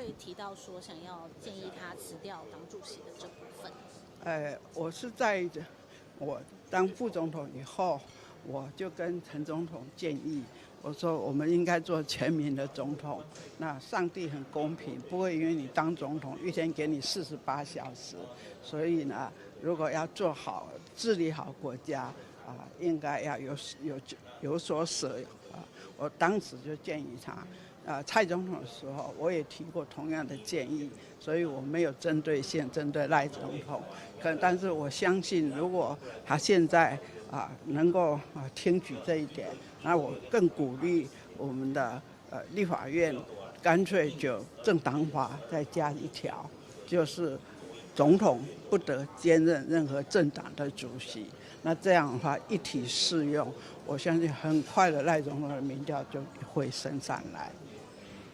会提到说想要建议他辞掉党主席的这部分？我是在我当副总统以后，我就跟陈总统建议，我说我们应该做全民的总统。那上帝很公平，不会因为你当总统一天给你48小时，所以呢，如果要做好治理好国家应该要有所舍我当时就建议他。蔡总统的时候，我也提过同样的建议，所以我没有针对性针对赖总统。但是我相信，如果他现在能够听取这一点，那我更鼓励我们的立法院干脆就政党法再加一条，就是总统不得兼任任何政党的主席。那这样的话一体适用，我相信很快的赖总统的民调就会升上来。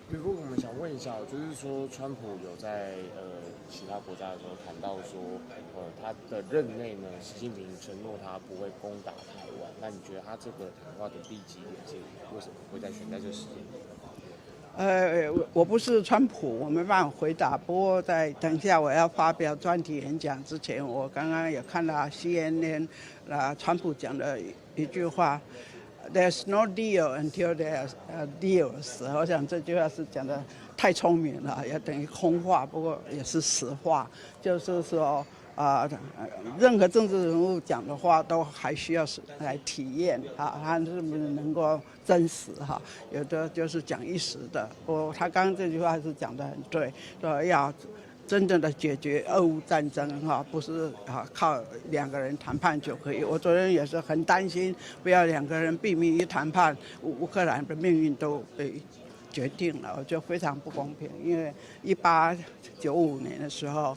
不过我们想问一下，就是说川普有在其他国家的时候谈到说，他的任内呢，习近平承诺他不会攻打台湾。那你觉得他这个谈话的利基点是为什么会在选在这时间？我不是川普，我没办法回答。不过等一下我要发表专题演讲之前，我刚刚也看到 CNN 川普讲的一句话。There's no deal until there's deals。我想这句话是讲的太聪明了，也等于空话，不过也是实话。就是说，任何政治人物讲的话都还需要来体验他是不是能够真实有的就是讲一时的。他刚刚这句话是讲得很对，说要真正的解决俄乌战争不是靠两个人谈判就可以。我昨天也是很担心，不要两个人闭门一谈判，乌克兰的命运都被决定了，我觉得非常不公平。因为1895年的时候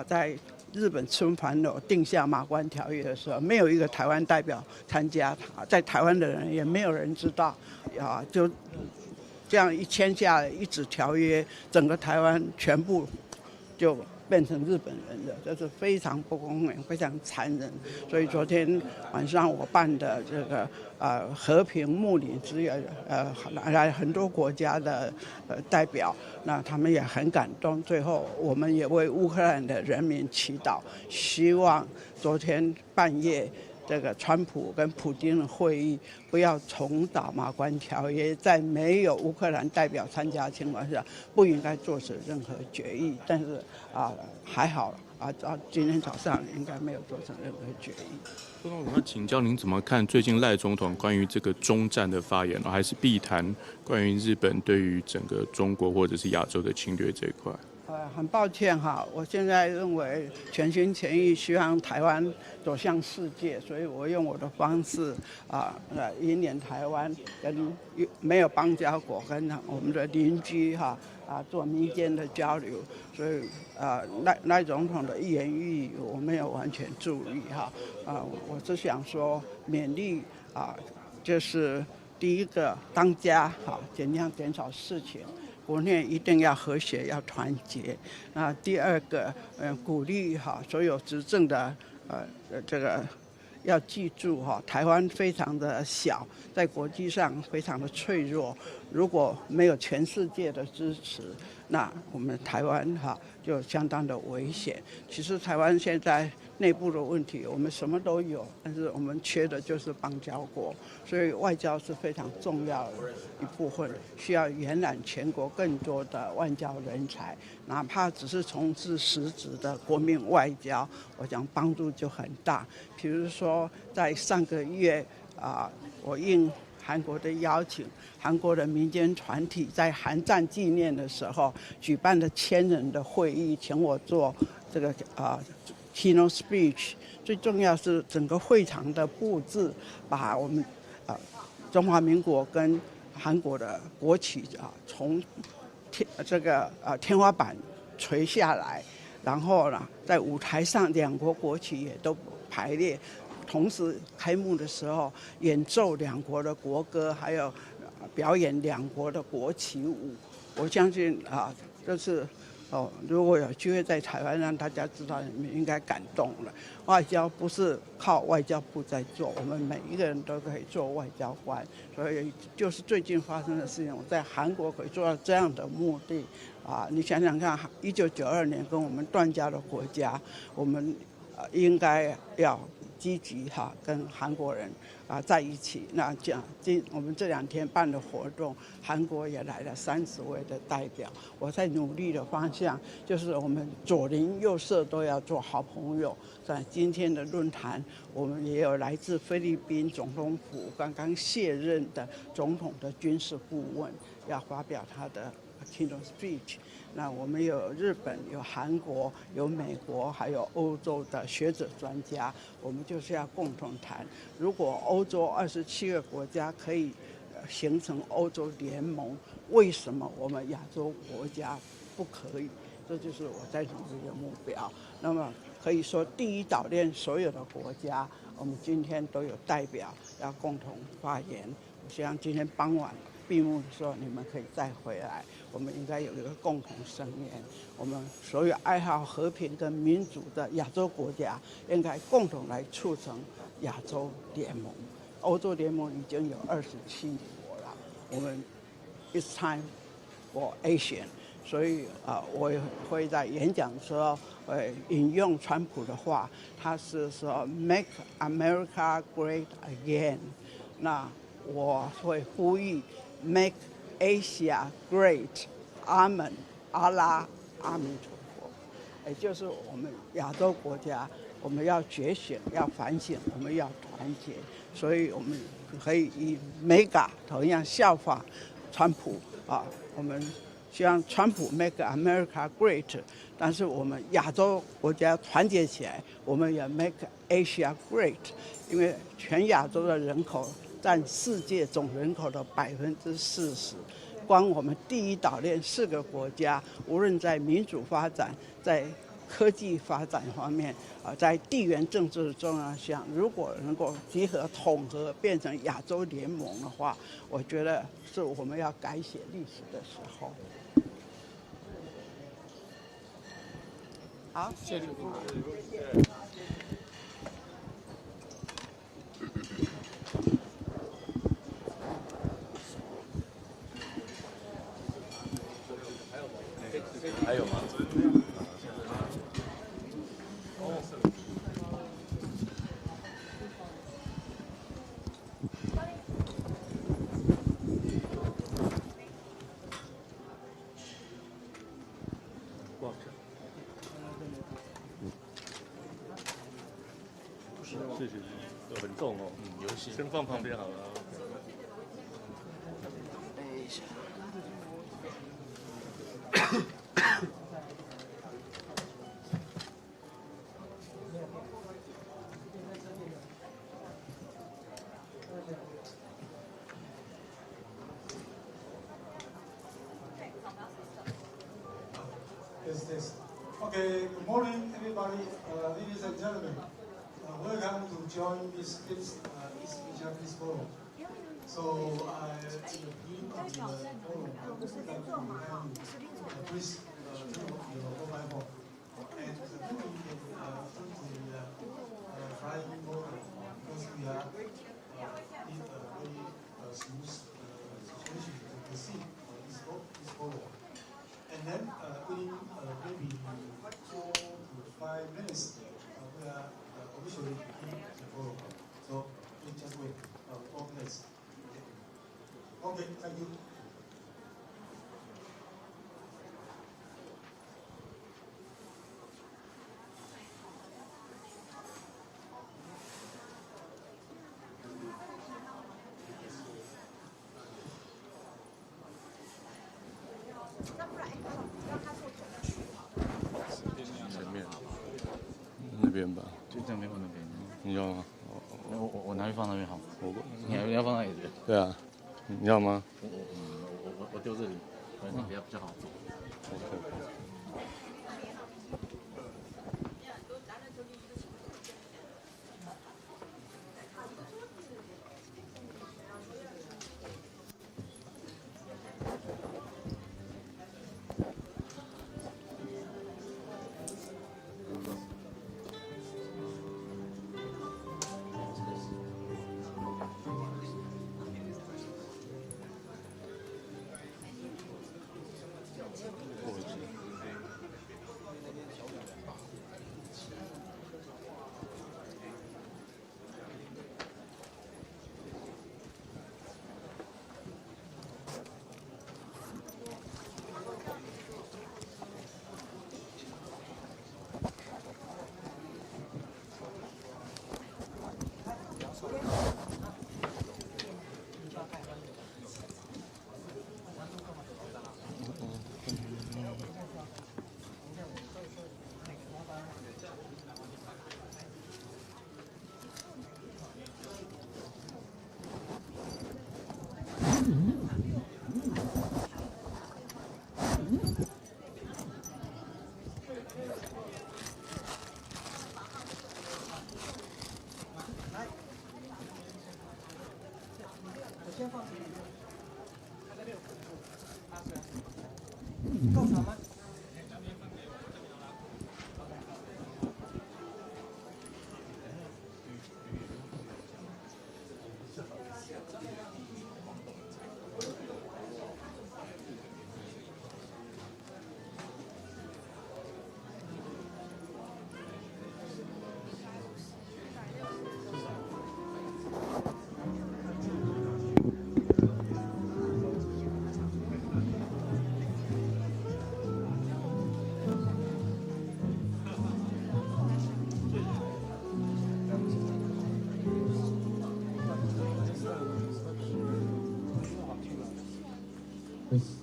在日本春帆楼定下马关条约的时候，没有一个台湾代表参加，在台湾的人也没有人知道就这样一签下一纸条约，整个台湾全部就变成日本人的，这是非常不公平、非常残忍。所以昨天晚上我办的这个和平睦邻之约，来很多国家的代表，那他们也很感动。最后我们也为乌克兰的人民祈祷，希望昨天半夜这个川普跟普丁的会议不要重蹈马关条约，在没有乌克兰代表参加的情况下，不应该做成任何决议。但是还好今天早上应该没有做成任何决议。副总统，那请教您怎么看最近赖总统关于这个中战的发言，还是避谈关于日本对于整个中国或者是亚洲的侵略这一块？很抱歉我现在认为全心全意希望台湾走向世界，所以我用我的方式引领台湾跟没有邦交国跟我们的邻居做民间的交流。所以赖总统的一言一语我没有完全注意我只想说勉励就是第一个当家尽量减少事情。国内一定要和谐，要团结。第二个，鼓励所有执政的这个要记住台湾非常的小，在国际上非常的脆弱。如果没有全世界的支持，那我们台湾就相当的危险。其实台湾现在内部的问题，我们什么都有，但是我们缺的就是邦交国，所以外交是非常重要的一部分，需要延揽全国更多的外交人才，哪怕只是从事实质的国民外交，我想帮助就很大。比如说在上个月我应韩国的邀请，韩国的民间团体在韩战纪念的时候举办了1000人的会议，请我做这个Keynote speech。最重要是整个会场的布置，把我们中华民国跟韩国的国旗从天花板垂下来，然后呢在舞台上两国国旗也都排列。同时开幕的时候演奏两国的国歌，还有表演两国的国旗舞。我相信这是如果有机会在台湾让大家知道，你们应该感动了。外交不是靠外交部在做，我们每一个人都可以做外交官。所以就是最近发生的事情，我在韩国可以做到这样的目的你想想看，1992年跟我们断交的国家，我们应该要积极跟韩国人在一起。那我们这2天办的活动，韩国也来了30位的代表。我在努力的方向就是我们左邻右舍都要做好朋友。在今天的论坛，我们也有来自菲律宾总统府刚刚卸任的总统的军事顾问要发表他的 Keynote speech。那我们有日本、有韩国、有美国，还有欧洲的学者专家，我们就是要共同谈。如果欧洲27个国家可以形成欧洲联盟，为什么我们亚洲国家不可以？这就是我在努力的目标。那么可以说，第一岛链所有的国家，我们今天都有代表要共同发言。我希望今天傍晚闭幕的时候，你们可以再回来。我们应该有一个共同声言，我们所有爱好和平跟民主的亚洲国家，应该共同来促成亚洲联盟。欧洲联盟已经有27国了，我们 It's time for Asian。所以我也会在演讲的时候引用川普的话，他是说 Make America Great Again。那我会呼吁 Make Asia Great， 阿门，阿拉，阿弥陀佛。也就是我们亚洲国家，我们要觉醒，要反省，我们要团结。所以我们可以以 Mega 同样效法川普我们希望川普 Make America Great， 但是我们亚洲国家团结起来，我们也 Make Asia Great， 因为全亚洲的人口占世界总人口的40%。光我们第一岛链4个国家，无论在民主发展、在科技发展方面，在地缘政治的重要性，如果能够集合统合变成亚洲联盟的话，我觉得是我们要改写历史的时候。好，谢谢。还有吗？谢谢，很重哦，游戏先放旁边好了。等一下。Yes. Okay, good morning, everybody, ladies and gentlemen. Welcome to join this East Asia Peace Forum. So, in the beginning of the forum, I would like to remind you please turn off your mobile phone. And you can turn to the flying mode because we are in a very smooth situation to proceed this forum. And then within maybe 4 to 5 minutes, we are officially begin the forum. So we just wait 4 minutes. Okay, thank you. 前面那边吧，就这边放那边。你要吗？我拿去放那边好。你要放那里对？对啊，你要吗？我丢这里，比较好走。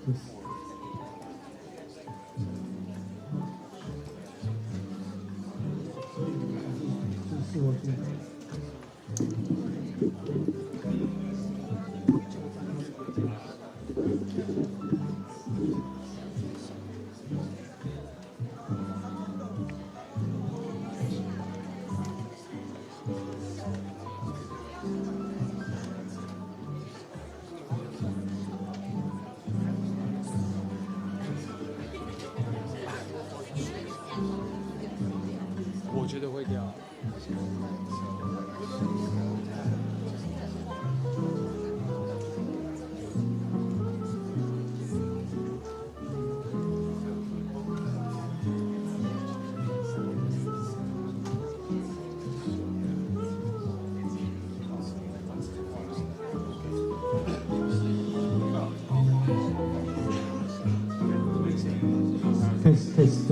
我觉得会掉。Test.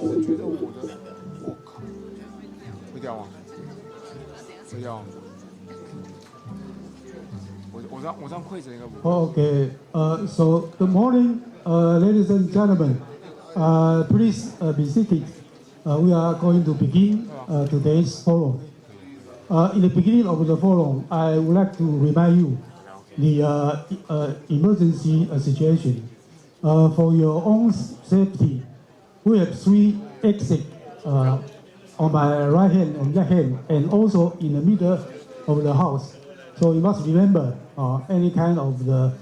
我觉得我的，我靠，会掉吗？会掉吗？我这样跪着应该不会。Okay. So good morning, ladies and gentlemen. Please be seated. We are going to begin today's forum. In the beginning of the forum, I would like to remind you the emergency situation. For your own safety, we have 3 exits on my right hand and left hand, and also in the middle of the house. So you must remember any kind of the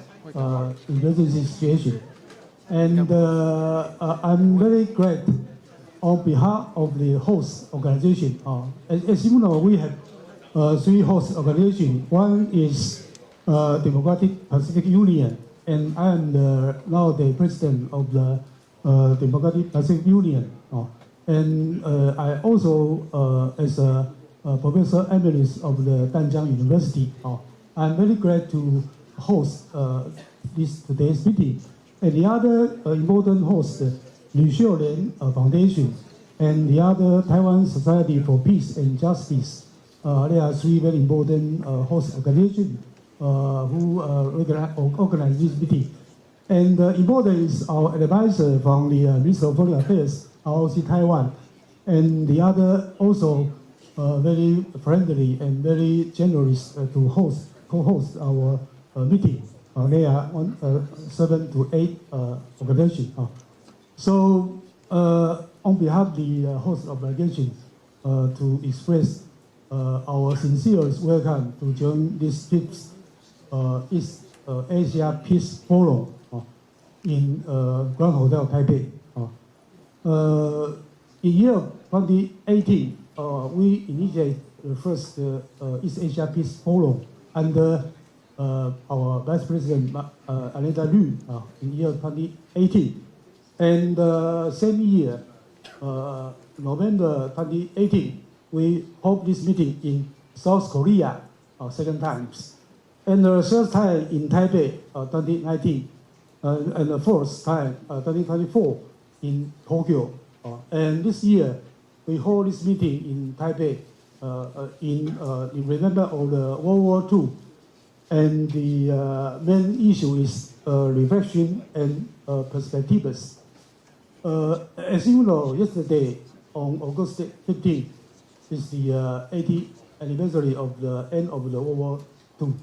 emergency situation. And I'm very glad on behalf of the host organization. As you know, we have 3 host organizations. One is Democratic Pacific Union, and I am now the president of the Democratic Pacific Union. And I also, as a professor emeritus of the Danjiang University, I'm very glad to host today's meeting. And the other important host, Lu Hsiu-lien Foundation, and the other Taiwan Society for Peace and Justice. There are 3 very important host organizations who organize this meeting. And important is our advisor from the Ministry of Foreign Affairs, ROC Taiwan, and the other also very friendly and very generous to co-host our meeting. They are 7 to 8 organizations. So on behalf of the host organization, to express our sincerest welcome to join this 5th East Asia Peace Forum in Grand Hotel Taipei. In year 2018, we initiated the first East Asia Peace Forum under our Vice President Anita Lu in year 2018. And same year, November 2018, we hold this meeting in South Korea 2nd times. And the 3rd time in Taipei 2019. And the 4th time, 2024, in Tokyo. And this year, we hold this meeting in Taipei in remember of the World War II. And the main issue is reflection and perspectives. As you know, yesterday, on August 15, is the 80th anniversary of the end of the World War II.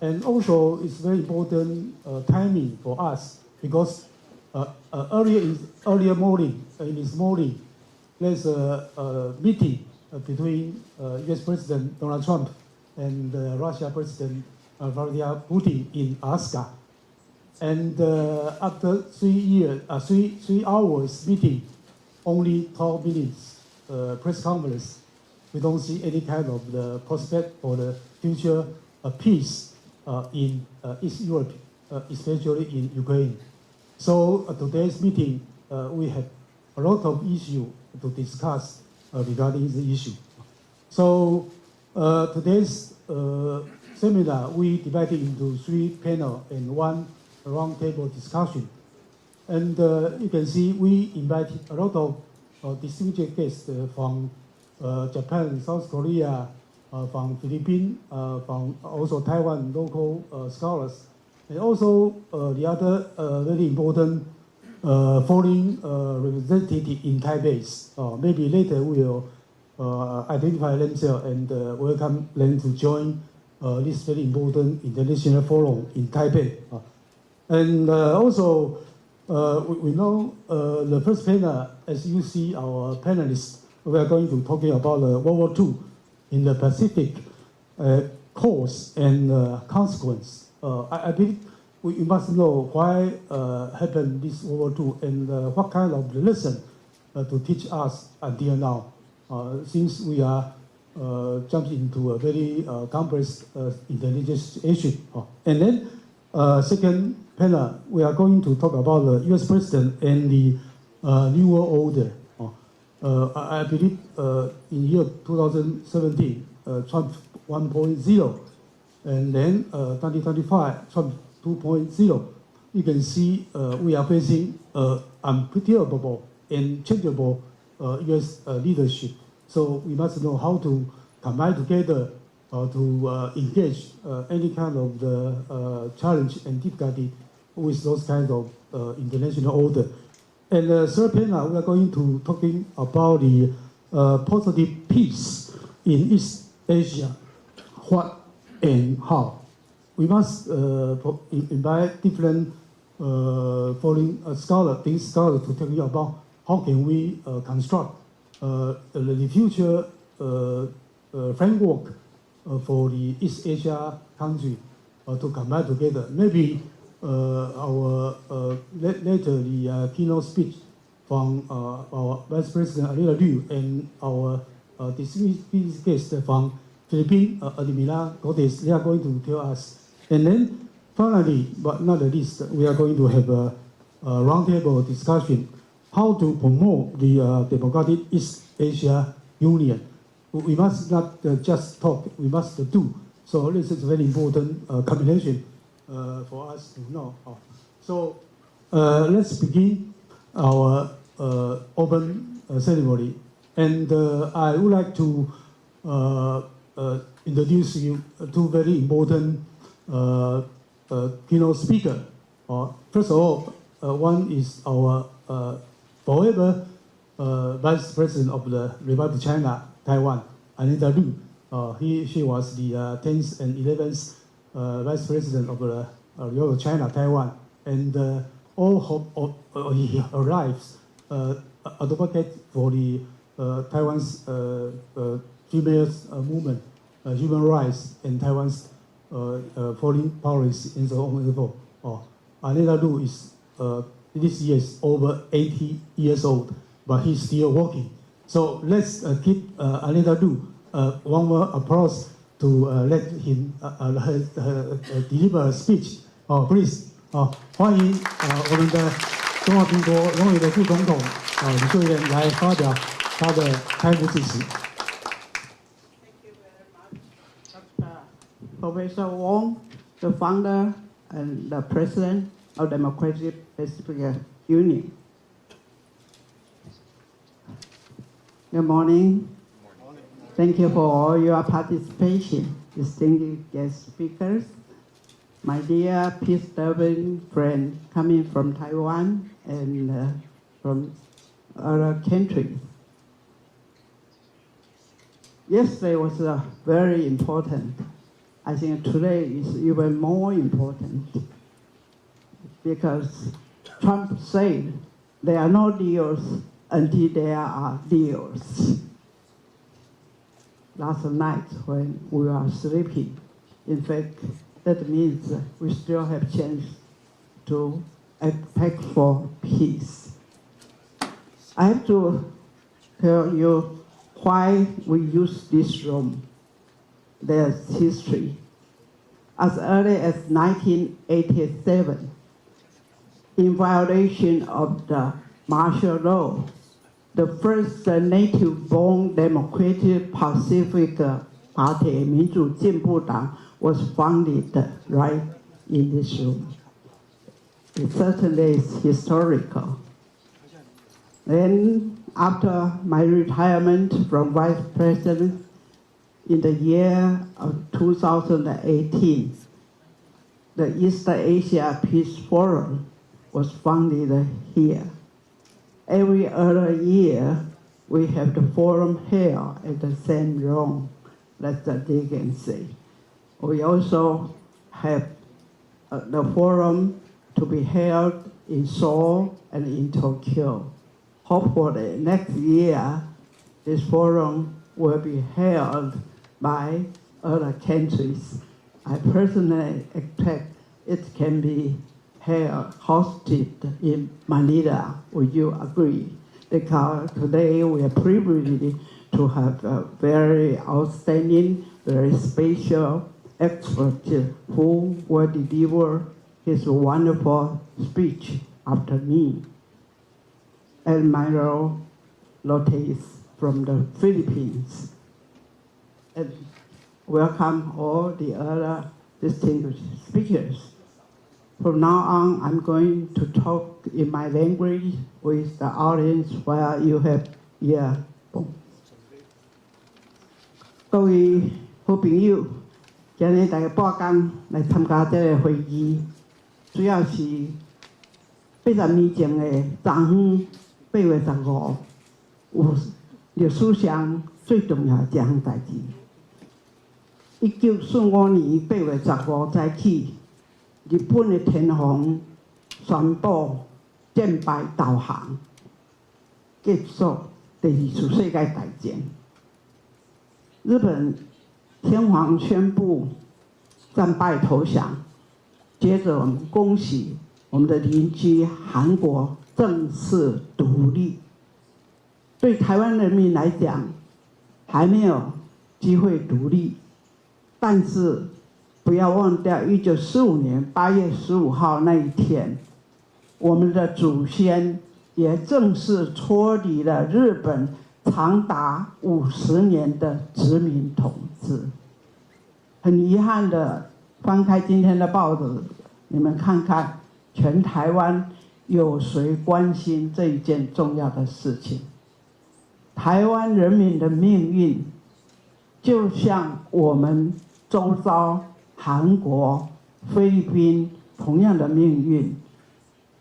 And also, it's very important timing for us because earlier morning, in this morning, there's a meeting between U.S. President Donald Trump and Russia President Vladimir Putin in Alaska. And after 3 hours meeting, only 12 minutes press conference, we don't see any kind of the prospect for the future peace in East Europe especially in Ukraine. So today's meeting, we have a lot of issues to discuss regarding the issue. So today's seminar, we divided into 3 panels and 1 roundtable discussion. And you can see we invited a lot of distinguished guests from Japan, South Korea, from Philippines, from also Taiwan local scholars, and also the other very important foreign representative in Taipei. Maybe later we will identify themselves and welcome them to join this very important international forum in Taipei. And also, we know the first panel, as you see our panelists, we are going to talking about World War II in the Pacific cause and consequence. I believe we must know why happened this World War II and what kind of lesson to teach us until now. Since we are jumped into a very complex international situation. And then second panel, we are going to talk about the U.S. president and the New World Order. I believe in year 2017, Trump 1.0, and then 2025, Trump 2.0. You can see we are facing unpredictable and changeable U.S. leadership. So we must know how to combine together to engage any kind of the challenge and difficulty with those kinds of international order. And the third panel, we are going to talking about the positive peace in East Asia, what and how. We must invite different foreign scholars, these scholars, to tell you about how can we construct the future framework for the East Asia country to combine together. Maybe our later the keynote speech from our Vice President Admiral Liu and our distinguished guest from Philippines, Admiral Cortes, they are going to tell us. And then finally, but not the least, we are going to have a roundtable discussion how to promote the democratic East Asia Union. We must not just talk, we must do. So this is a very important combination for us to know. So let's begin our open ceremony. And I would like to introduce you two very important keynote speakers. First of all, one is our forever Vice President of the Republic of China, Taiwan, Anita Lu. She was the 10th and 11th Vice President of the Republic of China, Taiwan, and he arrives advocate for the Taiwan's females movement, human rights, and Taiwan's foreign policy in the own level. Anita Lu is this year is over 80 years old, but he's still working. So let's give Anita Lu one more applause to let him deliver a speech. Please, 欢迎我们的中华民国荣誉的副总统吕秀莲来发表他的开幕致辞。Thank you very much, Professor Wong, the founder and the president of Democratic Pacific Union. Good morning. Thank you for all your participation, distinguished guest speakers. My dear peace-loving friends coming from Taiwan and from other countries. Yesterday was very important. I think today is even more important because Trump said there are no deals until there are deals. Last night when we were sleeping, in fact, that means we still have chance to act for peace. I have to tell you why we use this room. There's history. as early as 1987, in violation of the martial law. The first native-born Democratic Pacific Party, 民主进步党, was founded right in this room. It certainly is historical. Then, after my retirement from Vice President in the year of 2018, the East Asia Peace Forum was founded here. Every other year, we have the forum held at the same room, that's the Deterrence. We also have the forum to be held in Seoul and in Tokyo. Hopefully, next year, this forum will be held by other countries. I personally expect it can be hosted in Manila. Would you agree? Because today we are privileged to have a very outstanding, very special expert who will deliver his wonderful speech after me. Admiral Cortes from the Philippines. And welcome all the other distinguished speakers. From now on, I'm going to talk in my language with the audience while you have earphones. 各位好朋友，今日大家半天来参加这个会议，主要是80年前的昨昏8月15，有历史上最重要的一项代志。1945年8月15早起。日本的天皇宣布战败投降，结束第二次世界大战。日本天皇宣布战败投降，接着我们恭喜我们的邻居韩国正式独立。对台湾人民来讲，还没有机会独立，但是。不要忘掉1945年8月15号那一天，我们的祖先也正式脱离了日本长达50年的殖民统治。很遗憾的，翻开今天的报纸，你们看看，全台湾有谁关心这一件重要的事情？台湾人民的命运，就像我们周遭。韩国、菲律宾同样的命运，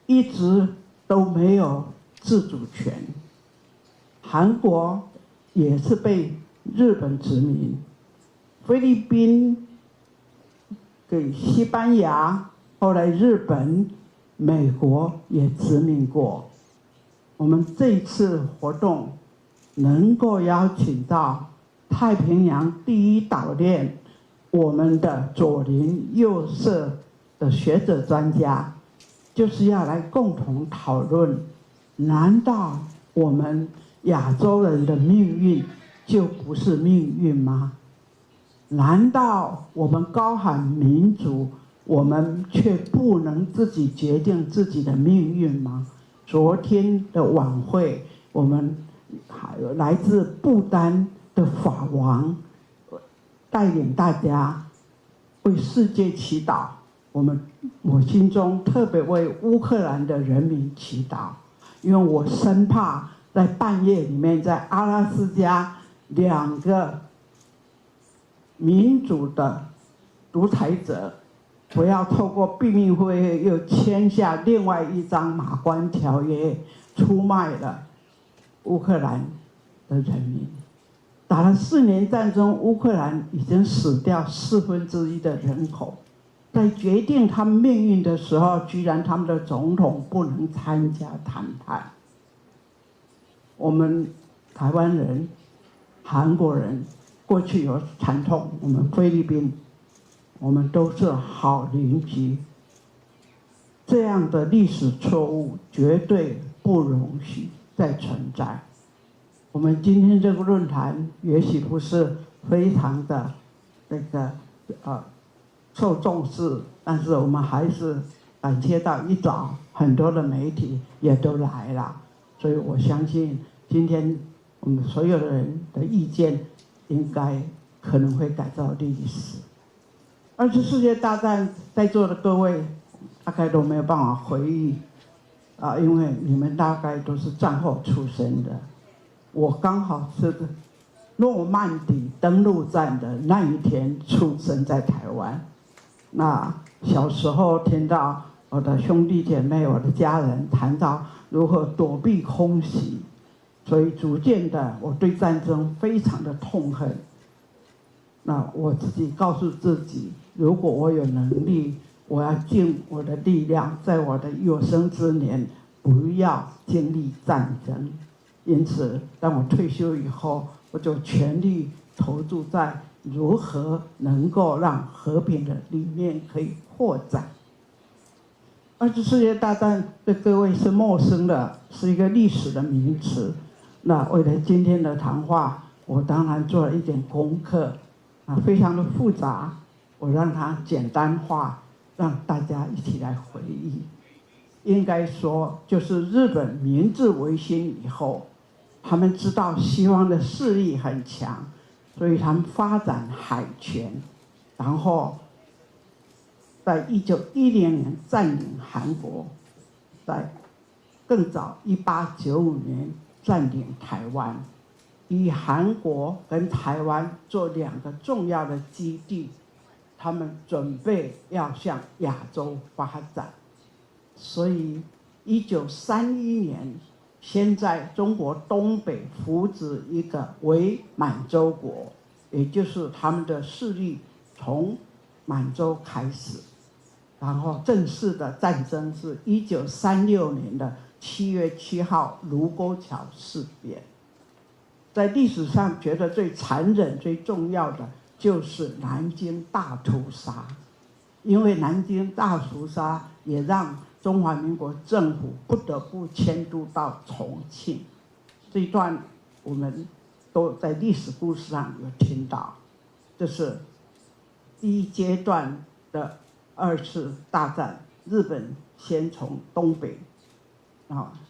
一直都没有自主权。韩国也是被日本殖民，菲律宾给西班牙，后来日本、美国也殖民过。我们这一次活动能够邀请到太平洋第一岛链。我们的左邻右舍的学者专家，就是要来共同讨论：难道我们亚洲人的命运就不是命运吗？难道我们高喊民主，我们却不能自己决定自己的命运吗？昨天的晚会，我们还有来自不丹的法王。带领大家为世界祈祷，我心中特别为乌克兰的人民祈祷，因为我生怕在半夜里面，在阿拉斯加2个民主的独裁者，不要透过秘密会议又签下另外一张马关条约，出卖了乌克兰的人民。打了4年战争，乌克兰已经死掉1/4的人口。在决定他们命运的时候，居然他们的总统不能参加谈判。我们台湾人、韩国人过去有惨痛，我们菲律宾，我们都是好邻居。这样的历史错误绝对不容许再存在。我们今天这个论坛也许不是非常的受重视，但是我们还是感谢到一早很多的媒体也都来了，所以我相信今天我们所有的人的意见应该可能会改造历史。2次世界大战在座的各位大概都没有办法回忆因为你们大概都是战后出生的，我刚好是诺曼底登陆战的那一天出生在台湾。那小时候听到我的兄弟姐妹、我的家人谈到如何躲避空袭，所以逐渐的我对战争非常的痛恨。那我自己告诉自己，如果我有能力，我要尽我的力量，在我的有生之年不要经历战争。因此，当我退休以后，我就全力投注在如何能够让和平的理念可以扩展。2次世界大战对各位是陌生的，是一个历史的名词。那为了今天的谈话，我当然做了一点功课，非常的复杂，我让它简单化，让大家一起来回忆。应该说，就是日本明治维新以后，他们知道西方的势力很强，所以他们发展海权，然后在1910年占领韩国，在更早1895年占领台湾，以韩国跟台湾做2个重要的基地，他们准备要向亚洲发展。所以1931年先在中国东北扶植一个伪满洲国，也就是他们的势力从满洲开始，然后正式的战争是1936年的7月7号卢沟桥事变。在历史上觉得最残忍最重要的就是南京大屠杀，因为南京大屠杀也让中华民国政府不得不迁都到重庆。这一段我们都在历史故事上有听到。这是第一阶段的2次大战，日本先从东北。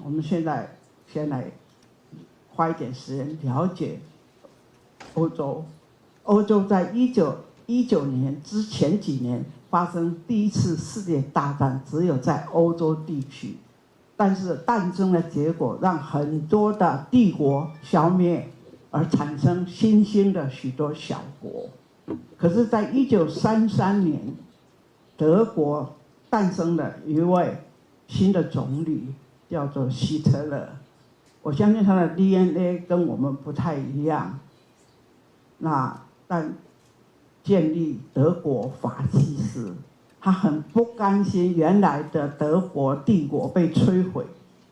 我们现在先来花一点时间了解欧洲。欧洲在1919年之前几年发生第1次世界大战，只有在欧洲地区，但是战争的结果让很多的帝国消灭，而产生新兴的许多小国。可是在1933年，德国诞生了一位新的总理，叫做希特勒。我相信他的 DNA 跟我们不太一样，但建立德国法西斯，他很不甘心原来的德国帝国被摧毁，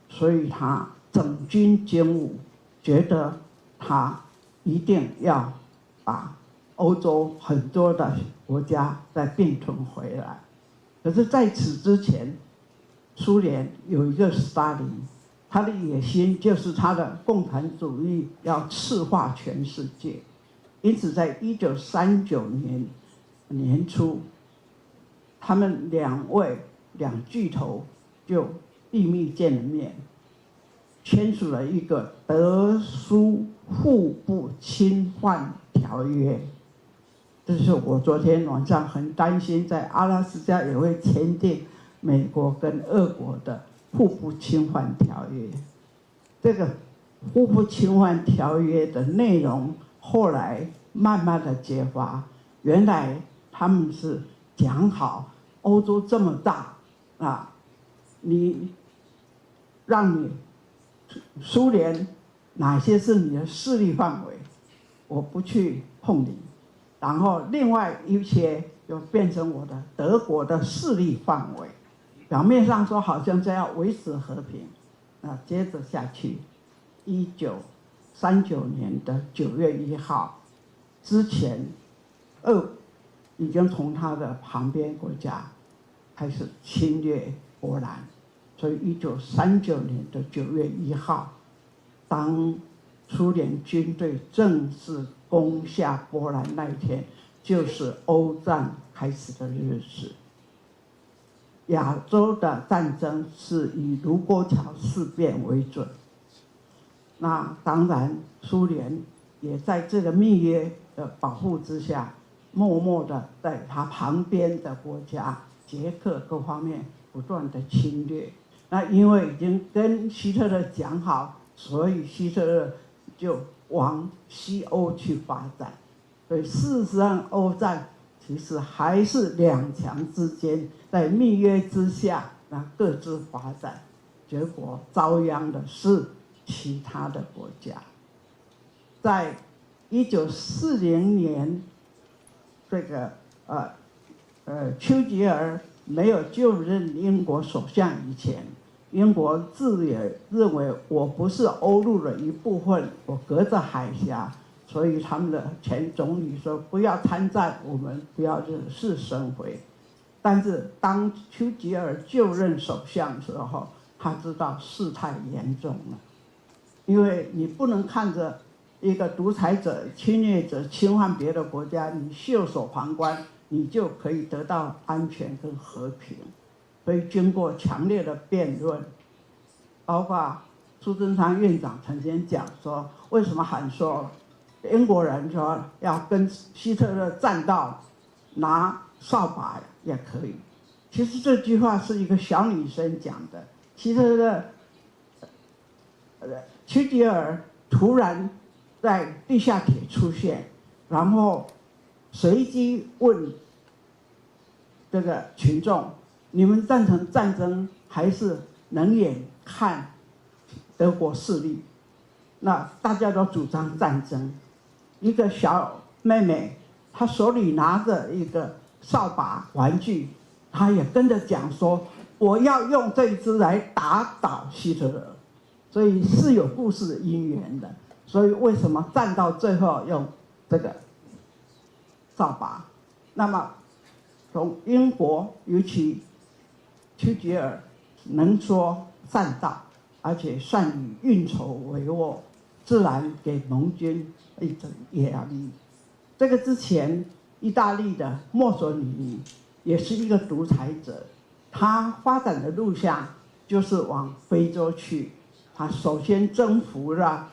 所以他整军经武，觉得他一定要把欧洲很多的国家再并吞回来。可是在此之前，苏联有一个斯大林，他的野心就是他的共产主义要赤化全世界。因此在1939年年初，他们两巨头就秘密见了面，签署了一个德苏互不侵犯条约。这是我昨天晚上很担心，在阿拉斯加也会签订美国跟俄国的互不侵犯条约。这个互不侵犯条约的内容后来慢慢的揭发，原来他们是讲好欧洲这么大让你苏联哪些是你的势力范围，我不去碰你，然后另外一些就变成我的德国的势力范围。表面上说好像这样维持和平，接着下去，1939年的9月1号之前，俄已经从他的旁边国家开始侵略波兰，所以1939年的9月1号，当苏联军队正式攻下波兰那一天，就是欧战开始的日子。亚洲的战争是以卢沟桥事变为准。那当然，苏联也在这个密约的保护之下，默默的在他旁边的国家捷克各方面不断的侵略。那因为已经跟希特勒讲好，所以希特勒就往西欧去发展。所以事实上，欧战其实还是两强之间在密约之下，那各自发展，结果遭殃的是其他的国家。在1940年，这个丘吉尔没有就任英国首相以前，英国自也认为我不是欧陆的一部分，我隔着海峡，所以他们的前总理说不要参战，我们不要惹是生非。但是当丘吉尔就任首相的时候，他知道事态严重了，因为你不能看着一个独裁者、侵略者侵犯别的国家，你袖手旁观，你就可以得到安全跟和平。所以经过强烈的辩论，包括苏贞昌院长曾经讲说，为什么喊说英国人说要跟希特勒战到拿扫把也可以。其实这句话是一个小女生讲的。希特勒丘吉尔突然在地下铁出现，然后随机问这个群众，你们赞成战争还是冷眼看德国势力？那大家都主张战争。一个小妹妹，她手里拿着一个扫把玩具，她也跟着讲说，我要用这一支来打倒希特勒。所以是有故事因缘的。所以为什么战到最后用这个扫把？那么从英国，尤其丘吉尔能说善道，而且善于运筹帷幄，自然给盟军一种压力。这个之前，意大利的墨索里尼也是一个独裁者，他发展的路向就是往非洲去。他首先征服了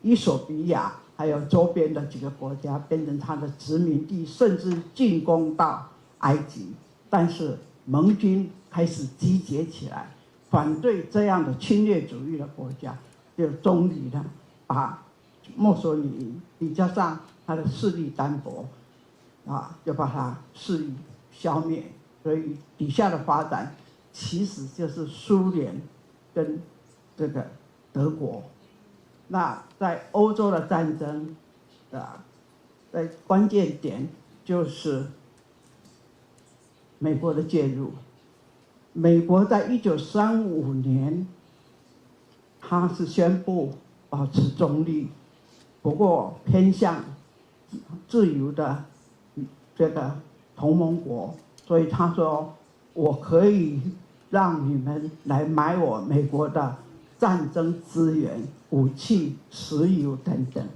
伊索比亚，还有周边的几个国家，变成他的殖民地，甚至进攻到埃及。但是盟军开始集结起来，反对这样的侵略主义的国家，就终于呢把墨索里尼比较上他的势力单薄，就把他势力消灭。所以底下的发展其实就是苏联跟这个德国。那在欧洲的战争在关键点就是美国的介入。美国在1935年，他是宣布保持中立，不过偏向自由的这个同盟国，所以他说我可以让你们来买我美国的战争资源、武器、石油等等。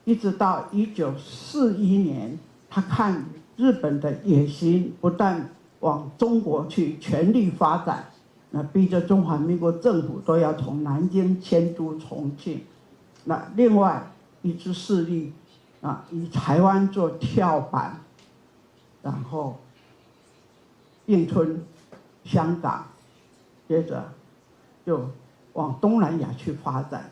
一直到1941年，他看日本的野心不但往中国去全力发展，那逼着中华民国政府都要从南京迁都重庆。那另外一支势力以台湾做跳板，然后并吞香港，接着就往东南亚去发展。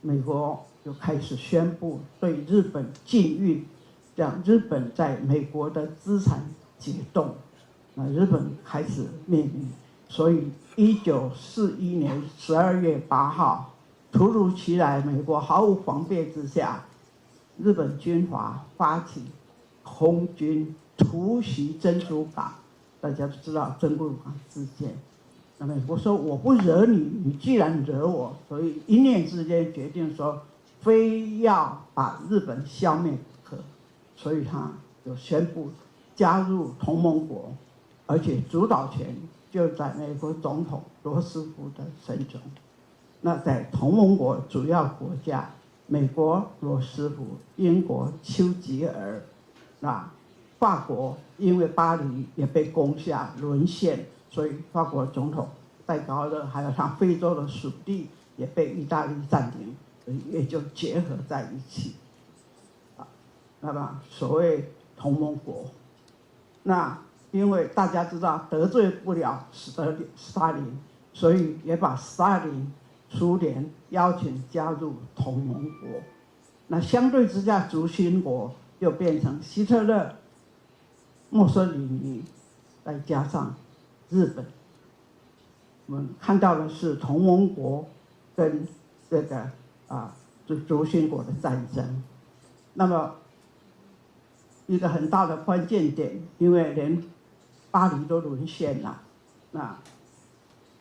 美国就开始宣布对日本禁运，让日本在美国的资产解冻，日本开始面临。所以1941年12月8号，突如其来，美国毫无防备之下，日本军阀发起空军突袭珍珠港。大家都知道珍珠港事件。那美国说我不惹你，你既然惹我，所以一念之间决定说非要把日本消灭不可。所以他就宣布加入同盟国，而且主导权就在美国总统罗斯福的手中。那在同盟国主要国家美国罗斯福、英国丘吉尔，法国因为巴黎也被攻下沦陷，所以法国总统戴高乐还有他非洲的属地也被意大利占领，也就结合在一起。那么所谓同盟国，那因为大家知道得罪不了斯大林，所以也把斯大林、苏联邀请加入同盟国。那相对之下，轴心国又变成希特勒、墨索里尼，再加上日本。我们看到的是同盟国跟这个轴心国的战争。那么一个很大的关键点，因为连巴黎都沦陷了，那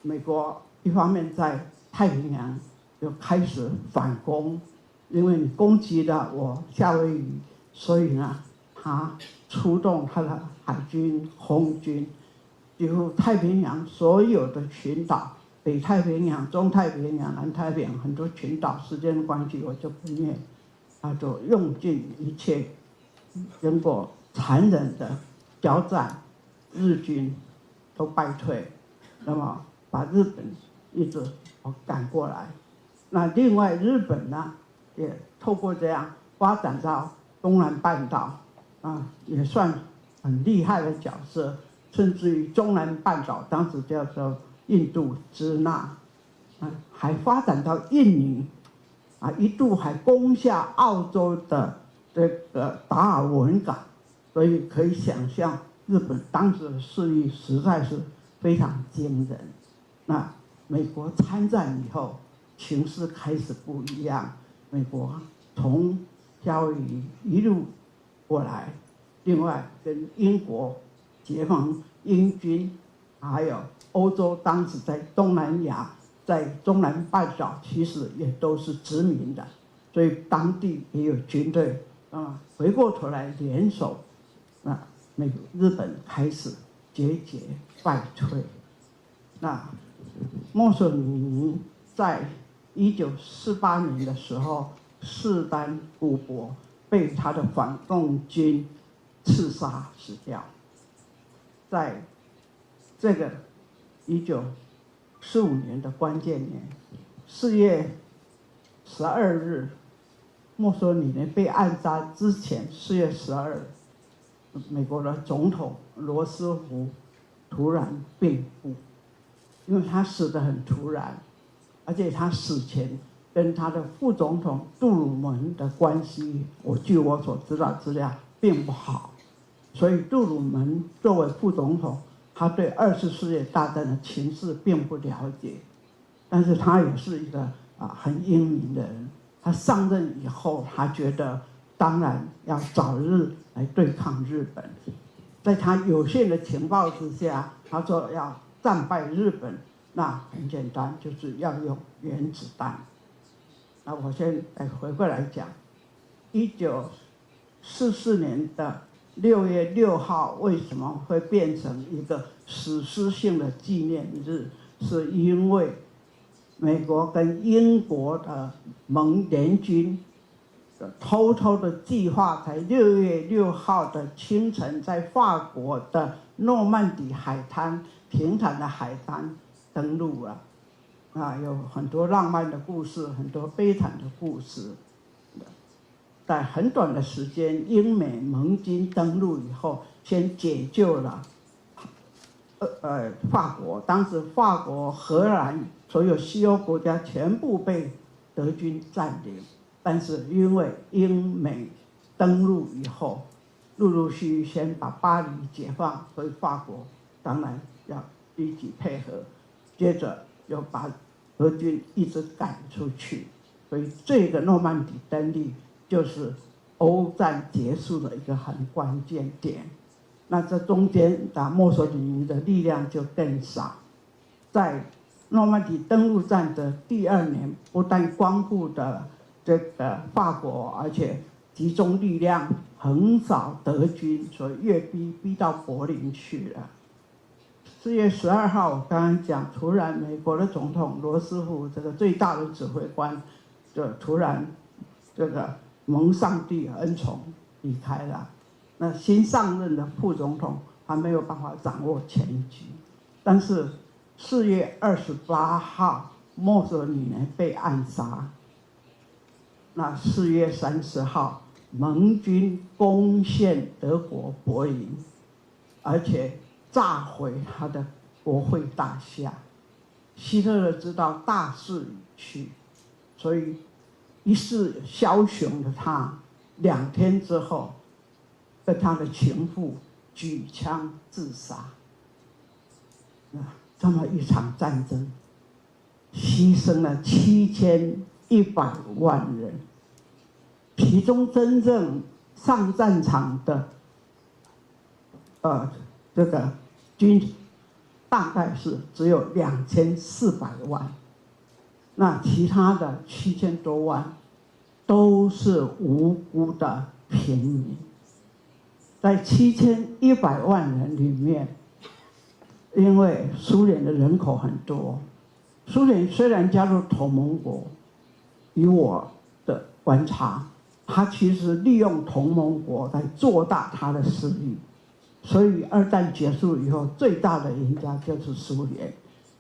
美国一方面在太平洋就开始反攻，因为你攻击了我夏威夷，所以呢，他出动他的海军、空军，几乎太平洋所有的群岛，北太平洋、中太平洋、南太平洋很多群岛，时间关系我就不念，他就用尽一切，经过残忍的交战，日军都败退，那么把日本一直赶过来。那另外日本呢，也透过这样发展到东南半岛，也算很厉害的角色，甚至于中南半岛当时叫做印度支那，还发展到印尼，一度还攻下澳洲的这个达尔文港，所以可以想象日本当时的势力实在是非常惊人。那美国参战以后，情势开始不一样。美国从夏威夷一路过来，另外跟英国结盟英军，还有欧洲当时在东南亚、在中南半岛，其实也都是殖民的，所以当地也有军队回过头来联手，日本开始节节败退。那墨索里尼在1948年的时候势单力薄，被他的反共军刺杀死掉。在这个1945年的关键年4月12日，墨索里尼被暗杀之前，4月12日，美国的总统罗斯福突然病故，因为他死得很突然，而且他死前跟他的副总统杜鲁门的关系，据我所知道资料并不好，所以杜鲁门作为副总统，他对2次世界大战的情势并不了解，但是他也是一个很英明的人。他上任以后，他觉得当然要早日来对抗日本，在他有限的情报之下，他说要战败日本，那很简单，就是要用原子弹。那我先回过来讲，1944年的6月6号为什么会变成一个史诗性的纪念日？是因为美国跟英国的联军偷偷的计划，在6月6号的清晨，在法国的诺曼底海滩平坦的海滩登陆了。有很多浪漫的故事，很多悲惨的故事。在很短的时间，英美盟军登陆以后，先解救了法国。当时法国、荷兰所有西欧国家全部被德军占领，但是因为英美登陆以后，陆陆续续先把巴黎解放，所以法国当然要立即配合，接着又把德军一直赶出去，所以这个诺曼底登陆就是欧战结束的一个很关键点。那这中间墨索里尼的力量就更少。在诺曼底登陆战的第2年，不但光顾的这个法国，而且集中力量横扫德军，所以越逼到柏林去了。4月12号，我刚刚讲，突然美国的总统罗斯福这个最大的指挥官就突然这个蒙上帝恩宠离开了。那新上任的副总统还没有办法掌握全局，但是4月28号，墨索里尼被暗杀。那4月30号，盟军攻陷德国柏林，而且炸毁他的国会大厦。希特勒知道大势已去，所以一世枭雄的他，2天之后，跟他的情妇举枪自杀。这么一场战争，牺牲了7100万人，其中真正上战场的，这个军大概是只有2400万，那其他的7000多万都是无辜的平民。在7100万人里面，因为苏联的人口很多，苏联虽然加入同盟国，以我的观察，他其实利用同盟国来做大他的势力。所以2战结束以后，最大的赢家就是苏联。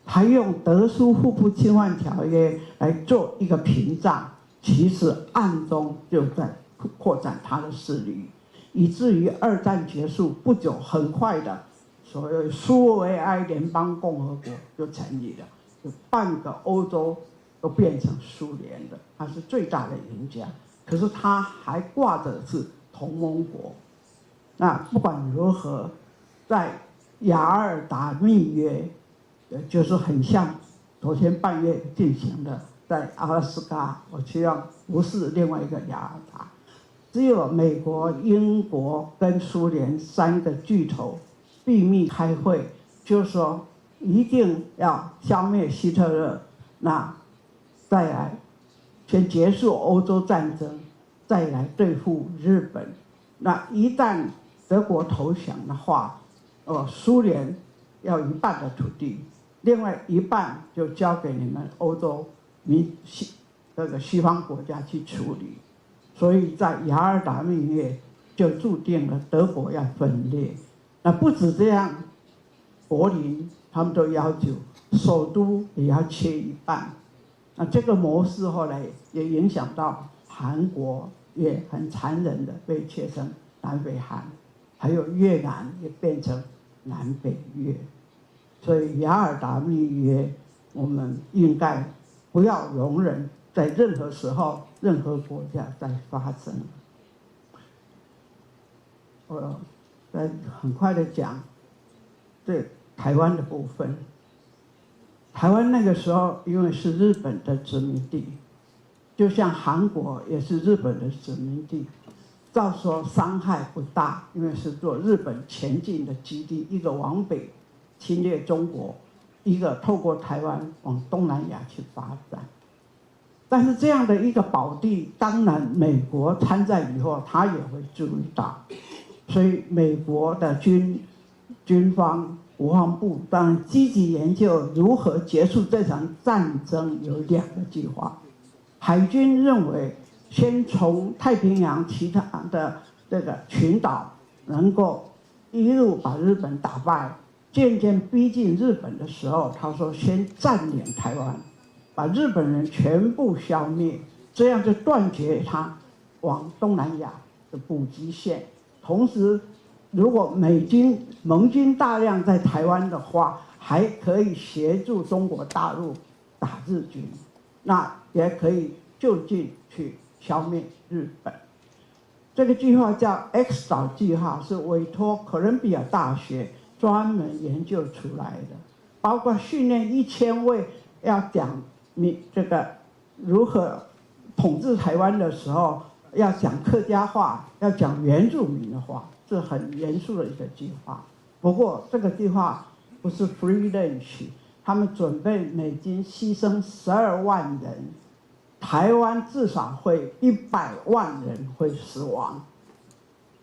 他用德苏互不侵犯条约来做一个屏障，其实暗中就在扩展他的势力，以至于2战结束不久，很快的，所谓苏维埃联邦共和国就成立了，就半个欧洲都变成苏联的，他是最大的赢家。可是他还挂着是同盟国。那不管如何，在雅尔达密约，就是很像昨天半夜进行的，在阿拉斯加，我希望不是另外一个雅尔达，只有美国、英国跟苏联3个巨头秘密开会，就是说一定要消灭希特勒，那再来先结束欧洲战争，再来对付日本。那一旦德国投降的话，苏联要1半的土地，另外1半就交给你们欧洲西方国家去处理。所以在雅尔达密约就注定了德国要分裂。那不止这样，柏林他们都要求首都也要切1半。那这个模式后来也影响到韩国，也很残忍的被切成南北韩。还有越南也变成南北越，所以雅尔达密约，我们应该不要容忍在任何时候、任何国家再发生。我很快的讲对台湾的部分。台湾那个时候因为是日本的殖民地，就像韩国也是日本的殖民地。照说伤害不大，因为是做日本前进的基地，一个往北侵略中国，一个透过台湾往东南亚去发展。但是这样的一个宝地，当然美国参战以后，他也会注意到，所以美国的军方国防部当然积极研究如何结束这场战争，有2个计划。海军认为，先从太平洋其他的这个群岛能够一路把日本打败，渐渐逼近日本的时候，他说先占领台湾，把日本人全部消灭，这样就断绝他往东南亚的补给线。同时，如果盟军大量在台湾的话，还可以协助中国大陆打日军，那也可以就近去消灭日本。这个计划叫 X 岛计划，是委托哥伦比亚大学专门研究出来的，包括训练1000位要讲这个如何统治台湾的时候要讲客家话，要讲原住民的话，是很严肃的一个计划。不过这个计划不是 free lunch， 他们准备美金牺牲12万人。台湾至少会100万人会死亡，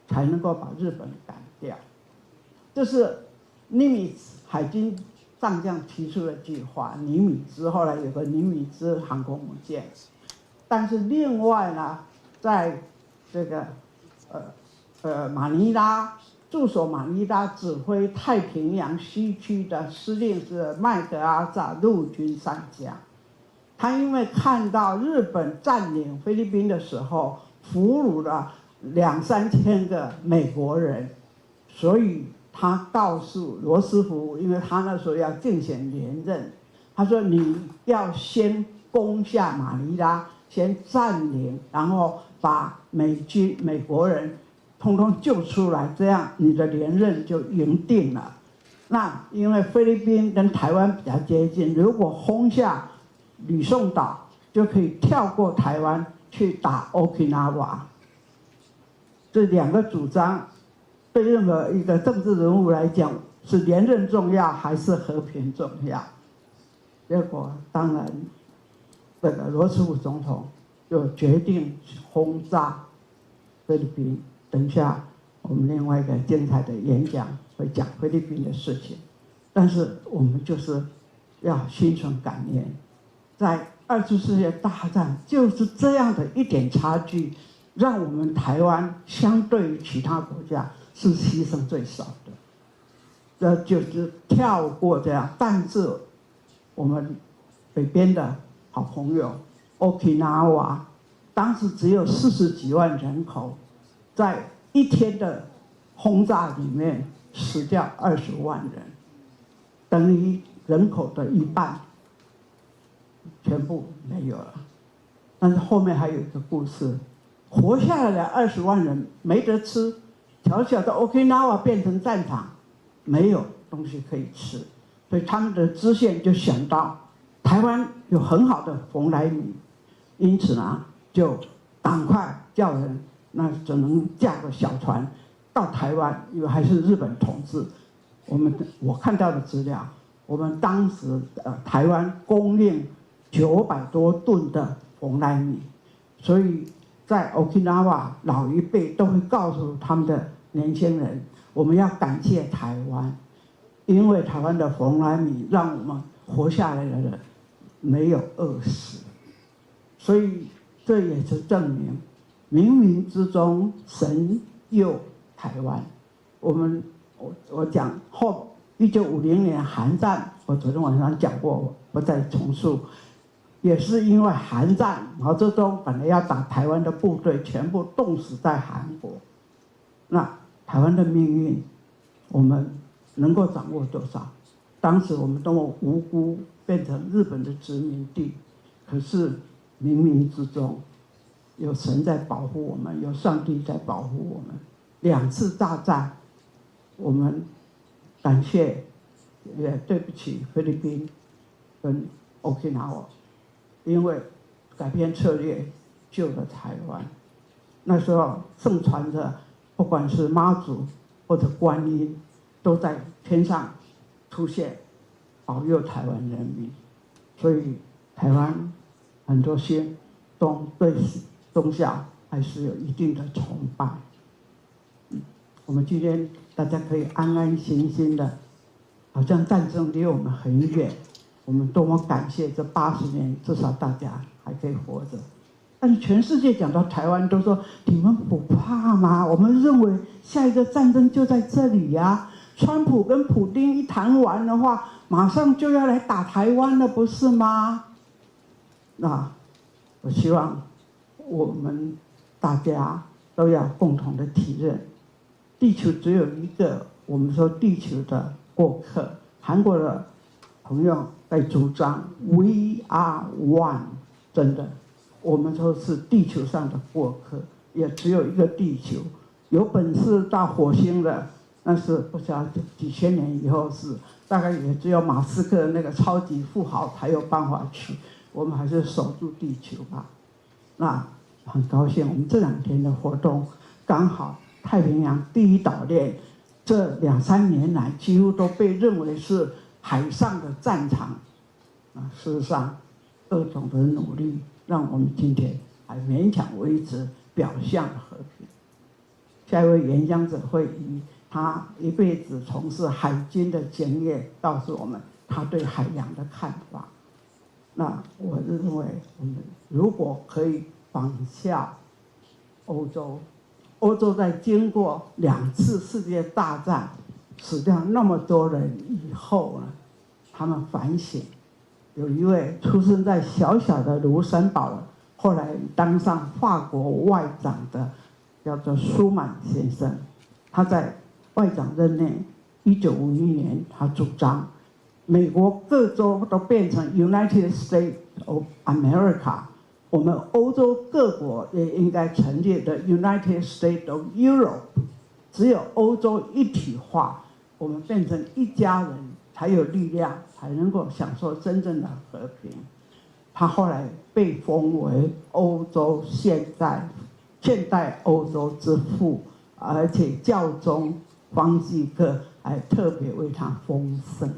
才能够把日本赶掉。这是尼米兹海军上将提出的计划。尼米兹后来有个尼米兹航空母舰，但是另外呢，在这个马尼拉驻守马尼拉指挥太平洋西区的司令是麦德阿扎陆军上将。他因为看到日本占领菲律宾的时候俘虏了2、3千个美国人，所以他告诉罗斯福，因为他那时候要竞选连任，他说你要先攻下马尼拉，先占领，然后把美国人通通救出来，这样你的连任就赢定了。那因为菲律宾跟台湾比较接近，如果轰下吕宋岛，就可以跳过台湾去打 Okinawa。这2个主张对任何一个政治人物来讲，是连任重要还是和平重要？结果当然，这个罗斯福总统就决定轰炸菲律宾。等一下我们另外一个精彩的演讲会讲菲律宾的事情，但是我们就是要心存感念，在2次世界大战就是这样的一点差距，让我们台湾相对于其他国家是牺牲最少的。这就是跳过这样，但是我们北边的好朋友 Okinawa 当时只有40几万人口，在1天的轰炸里面死掉20万人，等于人口的1半全部没有了。但是后面还有一个故事，活下来的20万人没得吃，小小的 Okinawa 变成战场，没有东西可以吃，所以他们的知县就想到台湾有很好的蓬莱米，因此呢就赶快叫人，那只能驾个小船到台湾，因为还是日本统治。我看到的资料，我们当时台湾供应900多吨的蓬莱米，所以在 Okinawa 老一辈都会告诉他们的年轻人，我们要感谢台湾，因为台湾的蓬莱米让我们活下来的人没有饿死。所以这也是证明冥冥之中神佑台湾。我讲后1950年韩战，我昨天晚上讲过，我不再重述。也是因为韩战，毛泽东本来要打台湾的部队全部冻死在韩国，那台湾的命运我们能够掌握多少？当时我们多么无辜，变成日本的殖民地，可是冥冥之中有神在保护我们，有上帝在保护我们。2次大战，我们感谢，也对不起菲律宾跟 Okinawa， 因为改变策略救了台湾。那时候盛传着，不管是妈祖或者观音，都在天上出现，保佑台湾人民。所以台湾很多心对宗教还是有一定的崇拜。我们今天大家可以安安心心的，好像战争离我们很远，我们多么感谢这80年，至少大家还可以活着。但是全世界讲到台湾都说你们不怕吗？我们认为下一个战争就在这里呀。川普跟普丁一谈完的话，马上就要来打台湾了，不是吗？那我希望我们大家都要共同的体认，地球只有一个，我们说地球的过客。韩国的朋友在主张 We are one， 真的，我们说是地球上的过客，也只有一个地球。有本事到火星的，那是不知道几千年以后是，大概也只有马斯克那个超级富豪才有办法去。我们还是守住地球吧。那很高兴，我们这2天的活动刚好太平洋第一岛链这2、3年来几乎都被认为是海上的战场。事实上，各种的努力让我们今天还勉强维持表象和平。下一位演讲者会以他一辈子从事海军的经验，告诉我们他对海洋的看法。那我认为，我们如果可以仿效欧洲。欧洲在经过2次世界大战死掉那么多人以后呢，他们反省。有一位出生在小小的卢森堡，后来当上法国外长的，叫做舒曼先生。他在外长任内，1951年，他主张美国各州都变成 United States of America， 我们欧洲各国也应该成立的 United States of Europe。只有欧洲一体化，我们变成一家人，才有力量，才能够享受真正的和平。他后来被封为欧洲现代欧洲之父，而且教宗方济各还特别为他封圣。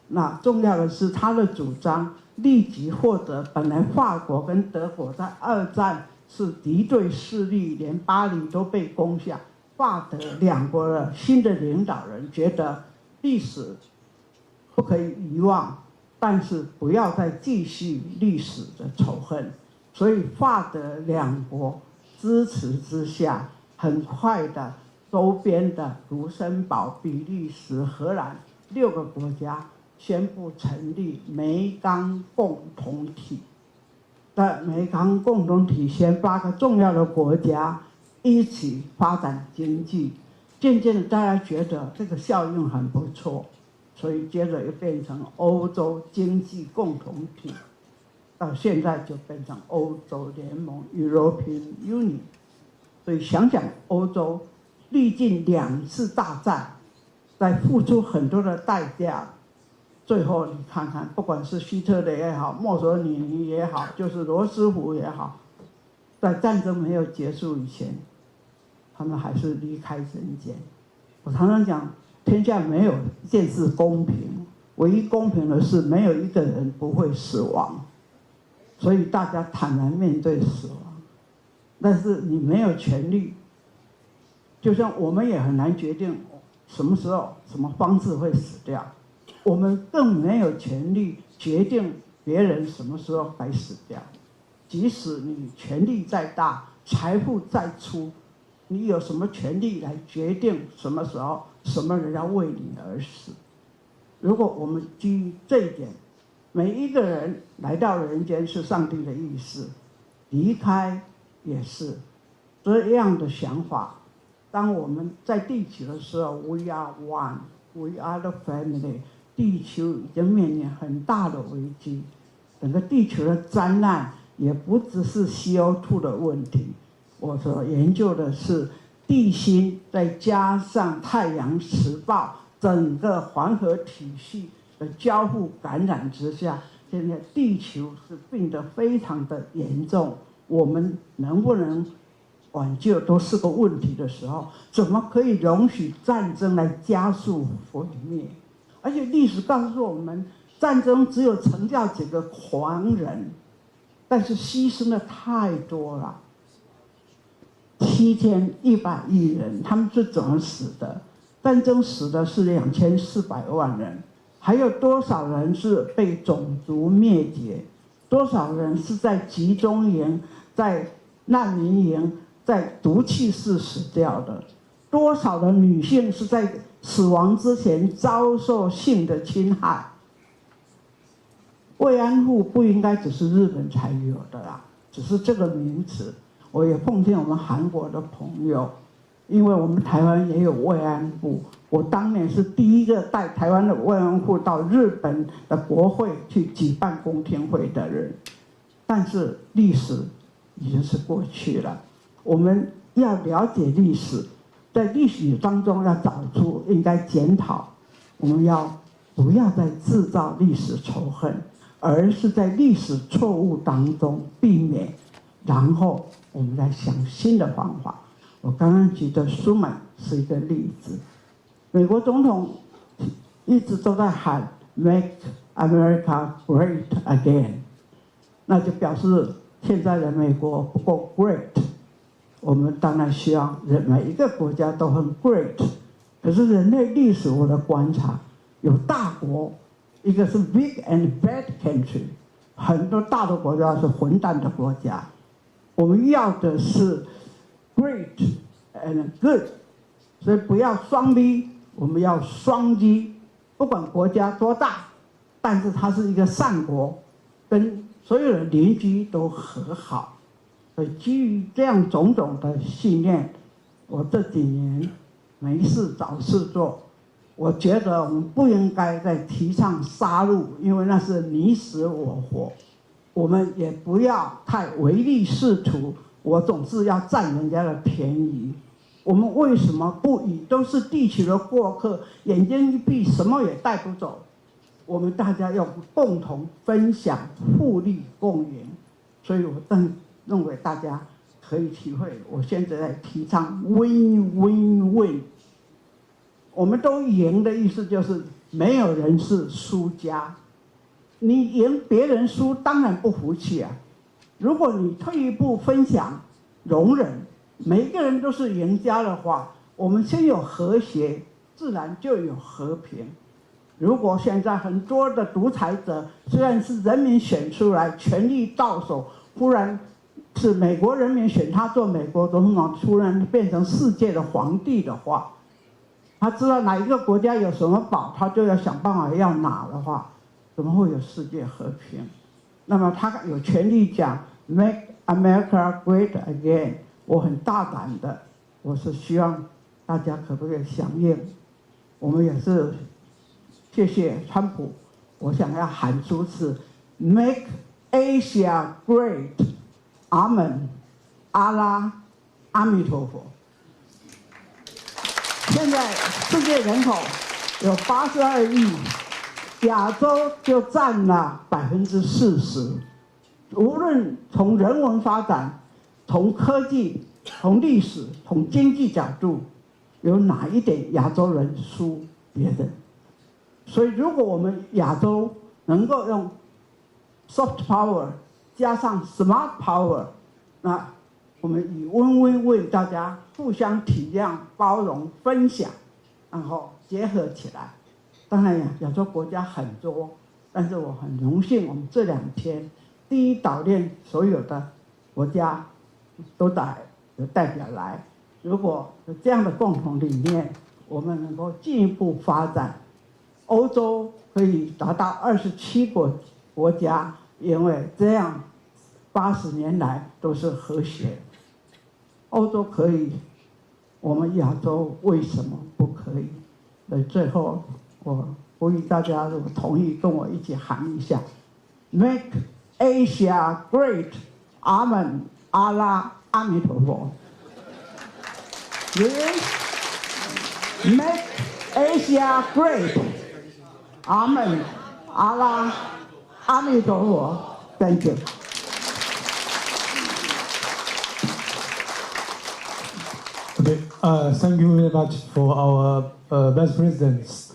那重要的是他的主张立即获得，本来法国跟德国在2战是敌对势力，连巴黎都被攻下。法德2国的新的领导人觉得历史不可以遗忘，但是不要再继续历史的仇恨，所以法德2国支持之下，很快的周边的卢森堡、比利时、荷兰6个国家宣布成立煤钢共同体。在煤钢共同体前8个重要的国家一起发展经济，渐渐的大家觉得这个效应很不错，所以接着又变成欧洲经济共同体，到现在就变成欧洲联盟 European Union。 所以想想欧洲历尽2次大战，在付出很多的代价，最后你看看，不管是希特勒也好，墨索里尼也好，就是罗斯福也好，在战争没有结束以前，他们还是离开人间。我常常讲，天下没有一件事公平，唯一公平的是没有一个人不会死亡，所以大家坦然面对死亡。但是你没有权利，就像我们也很难决定什么时候、什么方式会死掉，我们更没有权利决定别人什么时候该死掉。即使你权力再大，财富再粗，你有什么权利来决定什么时候什么人要为你而死？如果我们基于这一点，每一个人来到人间是上帝的意思，离开也是这样的想法。当我们在地球的时候 ，We are one, we are the family。地球已经面临很大的危机，整个地球的灾难也不只是 CO2 的问题。我所研究的是地心，再加上太阳磁暴，整个环河体系的交互感染之下，现在地球是病得非常的严重。我们能不能挽救都是个问题的时候，怎么可以容许战争来加速毁灭？而且历史告诉我们，战争只有惩教几个狂人，但是牺牲的太多了。7100亿人，他们是怎么死的？战争死的是2400万人，还有多少人是被种族灭绝？多少人是在集中营、在难民营、在毒气室死掉的？多少的女性是在死亡之前遭受性的侵害？慰安妇不应该只是日本才有的啦，只是这个名词。我也奉劝我们韩国的朋友，因为我们台湾也有慰安妇，我当年是第一个带台湾的慰安妇到日本的国会去举办公听会的人。但是历史已经是过去了，我们要了解历史，在历史当中要找出应该检讨，我们不要再制造历史仇恨，而是在历史错误当中避免，然后我们来想新的方法。我刚刚举的舒曼是一个例子，美国总统一直都在喊 Make America Great Again， 那就表示现在的美国不够 great。我们当然希望每一个国家都很 great， 可是人类历史我的观察，有大国，一个是 big and bad country， 很多大的国家是混蛋的国家。我们要的是 great and good， 所以不要双 V， 我们要双 G。不管国家多大，但是它是一个善国，跟所有的邻居都和好。所以基于这样种种的信念，我这几年没事找事做。我觉得我们不应该再提倡杀戮，因为那是你死我活。我们也不要太唯利是图，我总是要占人家的便宜。我们为什么不以都是地球的过客，眼睛一闭什么也带不走？我们大家要共同分享，互利共赢。所以我认为大家可以体会，我现在在提倡 win-win-win。我们都赢的意思就是没有人是输家，你赢别人输当然不服气啊。如果你退一步分享容忍，每一个人都是赢家的话，我们先有和谐，自然就有和平。如果现在很多的独裁者虽然是人民选出来，权力到手，忽然是美国人民选他做美国总统，突然变成世界的皇帝的话，他知道哪一个国家有什么宝，他就要想办法要拿的话，怎么会有世界和平？那么他有权利讲 Make America Great Again。我很大胆的，我是希望大家可不可以响应？我们也是谢谢川普，我想要喊出是 Make Asia Great， 阿门，阿拉，阿弥陀佛。现在世界人口有82亿，亚洲就占了40%。无论从人文发展、从科技、从历史、从经济角度，有哪一点亚洲人输别人？所以，如果我们亚洲能够用 soft power 加上 smart power， 那我们以win-win-win大家互相体谅、包容、分享，然后结合起来。当然呀，亚洲国家很多，但是我很荣幸，我们这2天第一岛链所有的国家都有代表来。如果有这样的共同理念，我们能够进一步发展。欧洲可以达到27个国家，因为这样80年来都是和谐。欧洲可以，我们亚洲为什么不可以？所以最后我呼吁大家，如果同意，跟我一起喊一下 ：Make Asia Great， 阿门，阿拉，阿弥陀佛。Make Asia Great， 阿门，阿拉，阿弥陀佛。Thank you。Okay, thank you very much for our Vice President's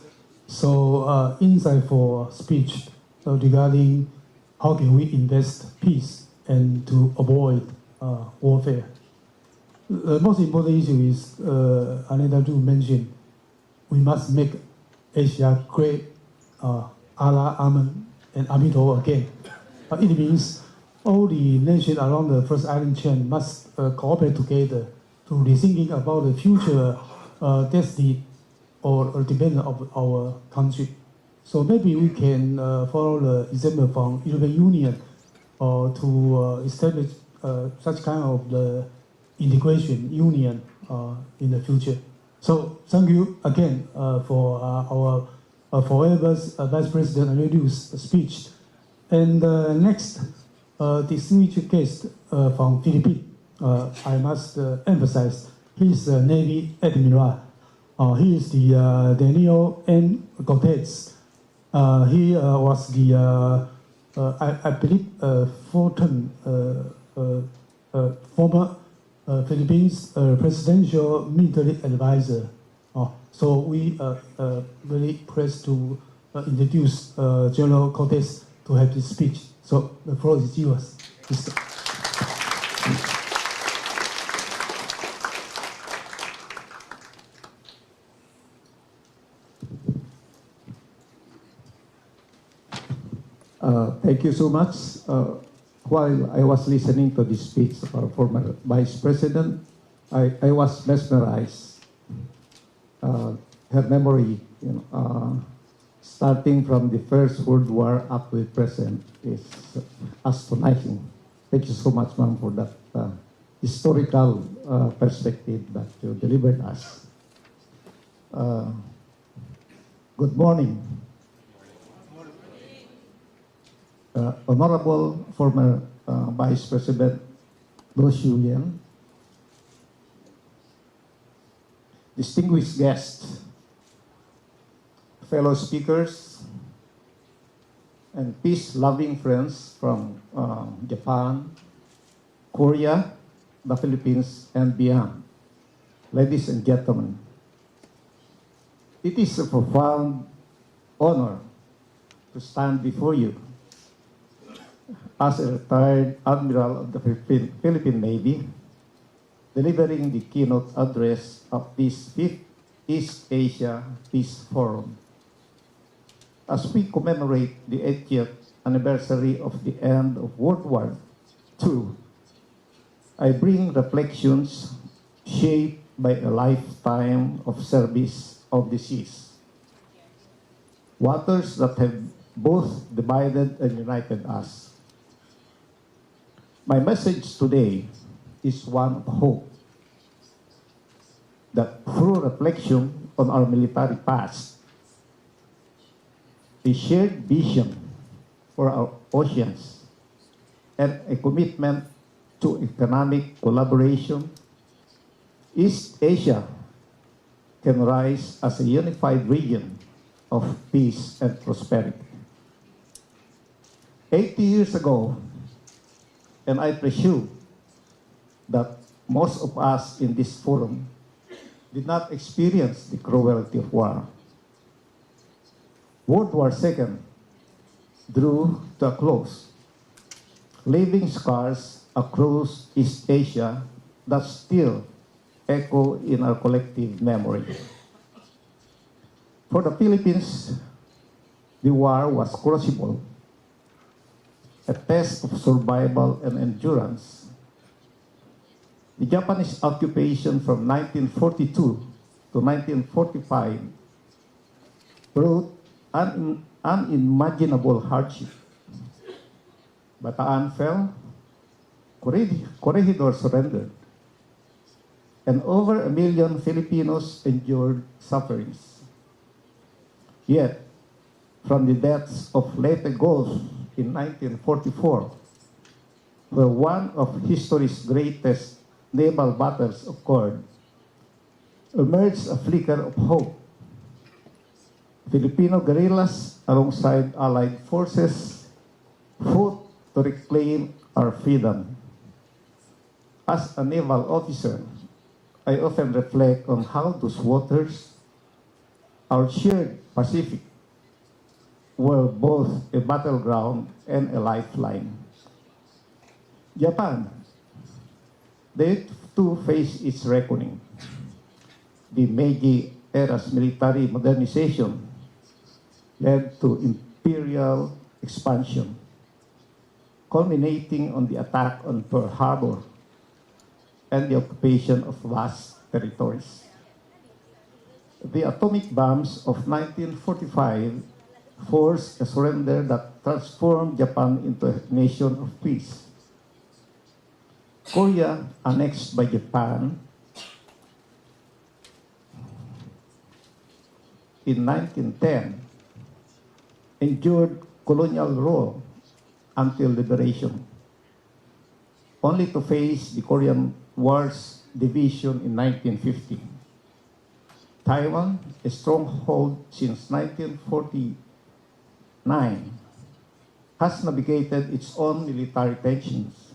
insightful speech regarding how can we invest peace and to avoid warfare. The most important issue is, Anita Zhu mentioned, we must make Asia great, Allah, Amen, and Amito again. It means all the nations around the First Island chain must cooperate together to rethinking about the future destiny or dependence of our country. So maybe we can follow the example from European Union to establish such kind of the integration union in the future. So thank you again for our forever Vice President Liu's speech. And next, distinguished guest from Philippines. I must emphasize, he's the Navy Admiral. He is the Admiral Cortes. He was the, I believe, former Philippines presidential military advisor. So we are very pleased to introduce General Cortes to have this speech. So the floor is yours, Mr. Thank you so much. While I was listening to the speech of our former Vice President, I was mesmerized. Her memory, starting from the First World War up to the present, is astonishing. Thank you so much, ma'am, for that historical perspective that you delivered us. Good morning. Honorable former Vice President Lu Hsiu-lien, distinguished guests, fellow speakers, and peace-loving friends from Japan, Korea, the Philippines, and beyond. Ladies and gentlemen, it is a profound honor to stand before you as a retired Admiral of the Philippine Navy, delivering the keynote address of this 5th East Asia Peace Forum. As we commemorate the 80th anniversary of the end of World War II, I bring reflections shaped by a lifetime of service on the seas, waters that have both divided and united us. My message today is one of hope, that through reflection on our military past, a shared vision for our oceans, and a commitment to economic collaboration, East Asia can rise as a unified region of peace and prosperity. 80 years ago, and I presume that most of us in this forum did not experience the cruelty of war. World War II drew to a close, leaving scars across East Asia that still echo in our collective memory. For the Philippines, the war was crucible, a test of survival and endurance. The Japanese occupation from 1942 to 1945 brought unimaginable hardship. Bataan fell, Corregidor surrendered, and over 1 million Filipinos endured sufferings. Yet, from the deaths of Leyte Gulf in 1944, where one of history's greatest naval battles occurred, emerged a flicker of hope. Filipino guerrillas, alongside Allied forces, fought to reclaim our freedom. As a naval officer, I often reflect on how those waters, our shared Pacific, were both a battleground and a lifeline. Japan, they too faced its reckoning. The Meiji era's military modernization led to imperial expansion, culminating on the attack on Pearl Harbor and the occupation of vast territories. The atomic bombs of 1945 forced a surrender that transformed Japan into a nation of peace. Korea, annexed by Japan in 1910, endured colonial rule until liberation, only to face the Korean War's division in 1950. Taiwan, a stronghold since 1949, has navigated its own military tensions.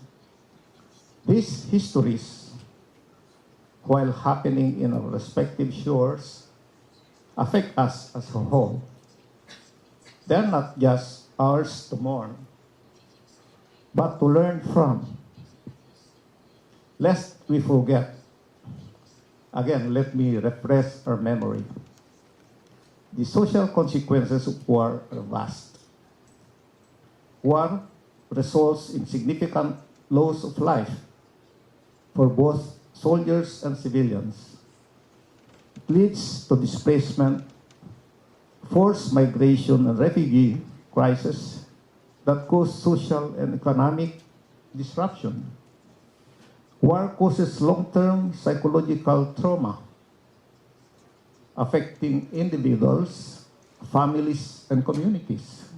These histories, while happening in our respective shores, affect us as a whole. They're not just ours to mourn, but to learn from. Lest we forget. Again, let me refresh our memory. The social consequences of war are vast. War results in significant loss of life for both soldiers and civilians. It leads to displacement, forced migration and refugee crisis that cause social and economic disruption. War causes long-term psychological trauma, affecting individuals, families, and communities.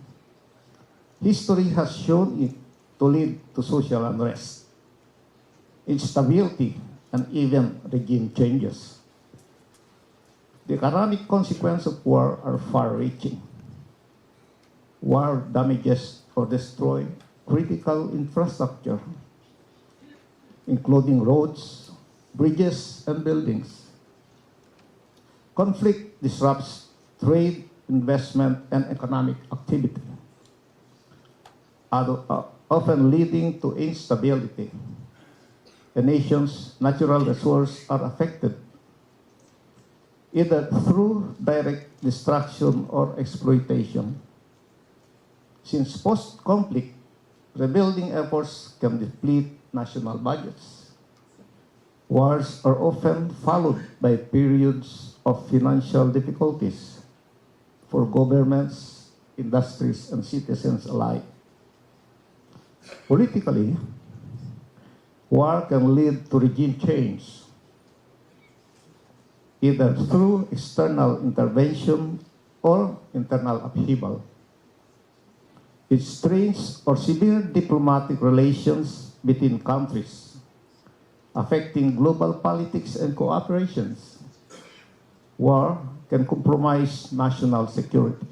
History has shown it to lead to social unrest, instability, and even regime changes. The economic consequences of war are far-reaching. War damages or destroys critical infrastructure, including roads, bridges, and buildings. Conflict disrupts trade, investment, and economic activity, often leading to instability. The nation's natural resources are affected, either through direct destruction or exploitation. Since post-conflict, rebuilding efforts can deplete national budgets. Wars are often followed by periods of financial difficulties for governments, industries, and citizens alike. Politically, war can lead to regime change, either through external intervention or internal upheaval. It strains or severe diplomatic relations between countries, affecting global politics and cooperations. War can compromise national security,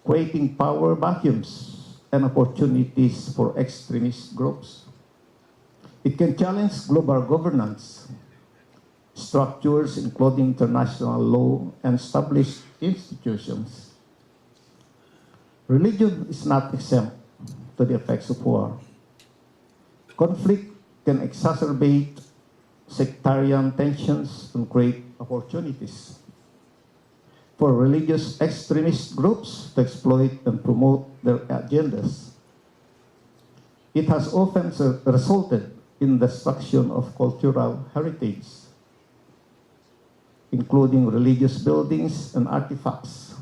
creating power vacuums and opportunities for extremist groups. It can challenge global governance, structures including international law and established institutions. Religion is not exempt to the effects of war. Conflict can exacerbate sectarian tensions and create opportunities for religious extremist groups to exploit and promote their agendas. It has often resulted in the destruction of cultural heritage, including religious buildings and artifacts.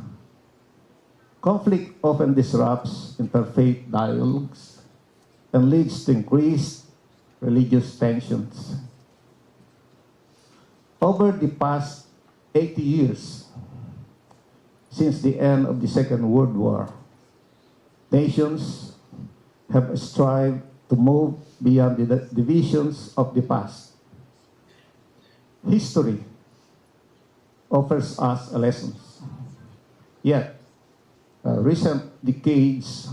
Conflict often disrupts interfaith dialogues and leads to increased religious tensions. Over the past 80 years, since the end of the Second World War, nations have strived to move beyond the divisions of the past. History offers us lessons. Yet, recent decades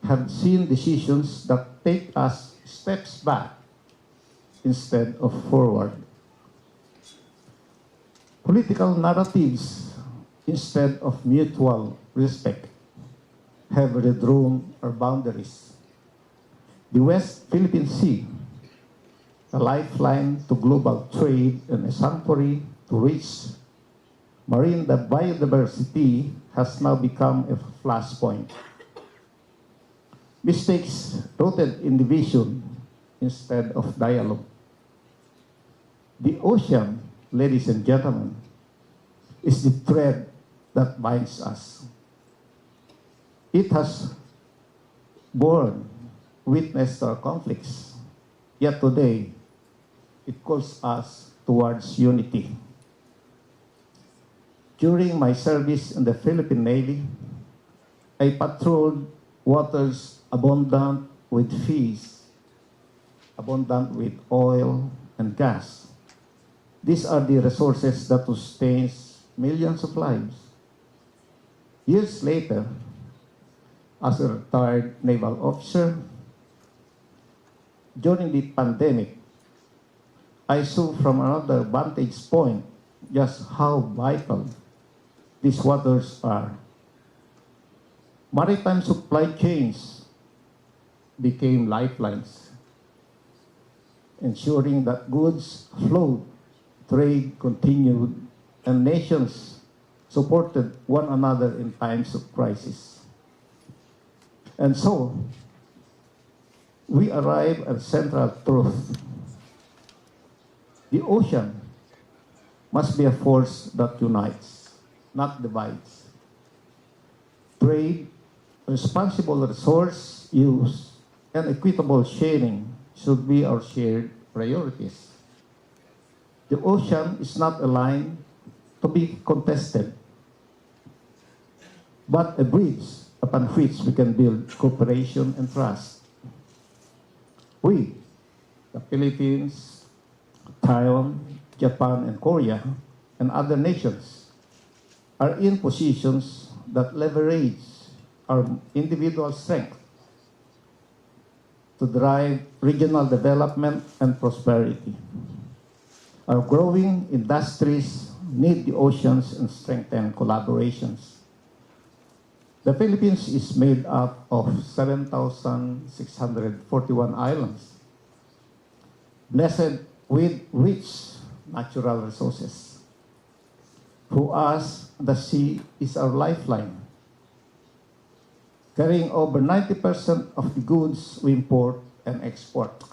have seen decisions that take us steps back instead of forward. Political narratives, instead of mutual respect, have redrawn our boundaries. The West Philippine Sea, a lifeline to global trade and a sanctuary to rich marine biodiversity, has now become a flashpoint. Mistakes rooted in division instead of dialogue. The ocean, ladies and gentlemen, is the thread that binds us. It has borne witness to our conflicts, yet today it calls us towards unity. During my service in the Philippine Navy, I patrolled waters abundant with fish, abundant with oil and gas. These are the resources that sustains millions of lives. Years later, as a retired naval officer, during the pandemic, I saw from another vantage point just how vital these waters are. Maritime supply chains became lifelines, ensuring that goods flowed, trade continued, and nations supported one another in times of crisis. And so, we arrive at central truth. The ocean must be a force that unites, not divides. Trade, responsible resource use, and equitable sharing should be our shared priorities. The ocean is not a line to be contested, but a bridge upon which we can build cooperation and trust. We, the Philippines, Taiwan, Japan, and Korea, and other nations, are in positions that leverage our individual strength to drive regional development and prosperity. Our growing industries need the oceans and strengthen collaborations. The Philippines is made up of 7,641 islands, blessed with rich natural resources. For us, the sea is our lifeline, carrying over 90% of the goods we import and export.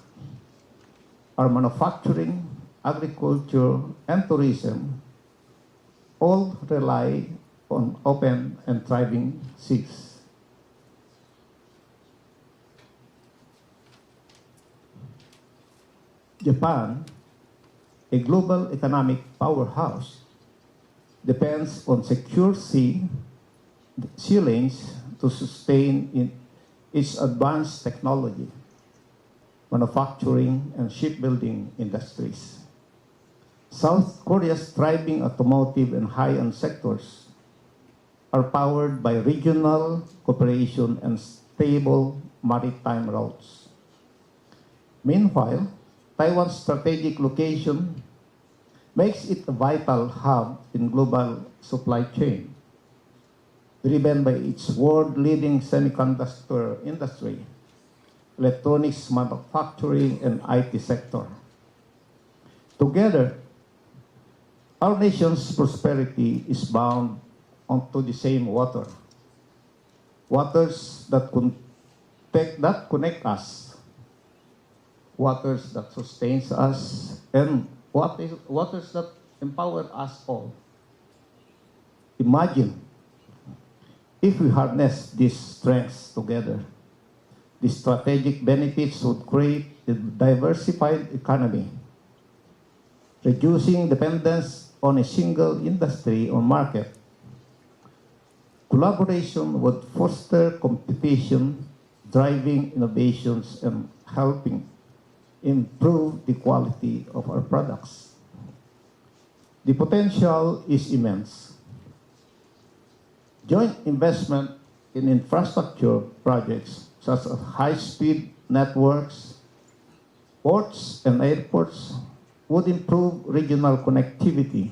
Our manufacturing, agriculture, and tourism all rely on open and thriving seas. Japan, a global economic powerhouse, depends on secure sea lanes to sustain its advanced technology, manufacturing, and shipbuilding industries. South Korea's thriving automotive and high-end sectors are powered by regional cooperation and stable maritime routes. Meanwhile, Taiwan's strategic location makes it a vital hub in global supply chain, driven by its world-leading semiconductor industry, electronics manufacturing, and IT sector. Together, our nation's prosperity is bound onto the same waters that connect us, waters that sustains us, and waters that empower us all. Imagine if we harness these strengths together, the strategic benefits would create a diversified economy, reducing dependence on a single industry or market. Collaboration would foster competition, driving innovations and helping improve the quality of our products. The potential is immense. Joint investment in infrastructure projects such as high-speed networks, ports, and airports would improve regional connectivity.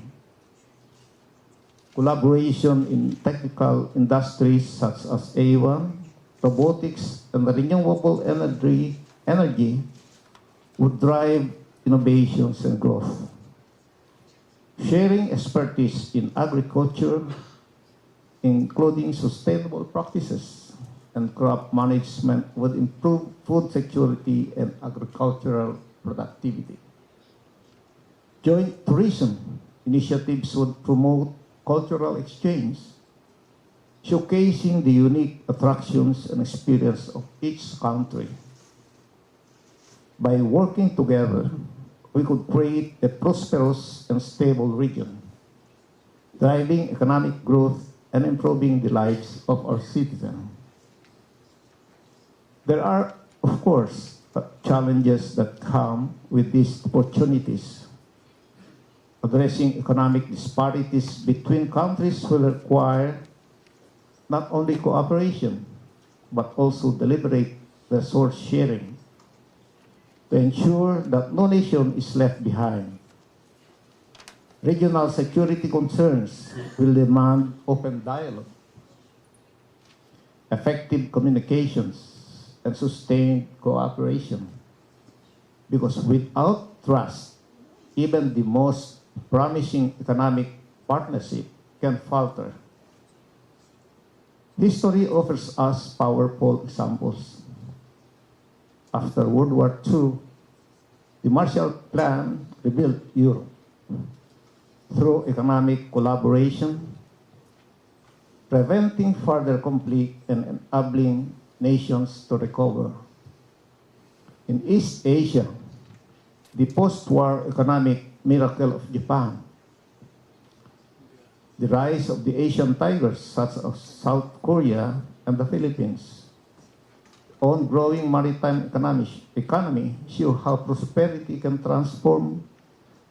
Collaboration in technical industries such as AI, robotics, and renewable energy would drive innovations and growth. Sharing expertise in agriculture, including sustainable practices and crop management, would improve food security and agricultural productivity. Joint tourism initiatives would promote cultural exchange, showcasing the unique attractions and experience of each country. By working together, we could create a prosperous and stable region, driving economic growth and improving the lives of our citizens. There are, of course, challenges that come with these opportunities. Addressing economic disparities between countries will require not only cooperation, but also deliberate resource sharing to ensure that no nation is left behind. Regional security concerns will demand open dialogue, effective communications, and sustained cooperation. Because without trust, even the most promising economic partnership can falter. History offers us powerful examples. After World War II, the Marshall Plan rebuild Europe through economic collaboration, preventing further conflict and enabling nations to recover. In East Asia, the post-war economic miracle of Japan, the rise of the Asian tigers such as South Korea and the Philippines, on growing maritime economy show how prosperity can transform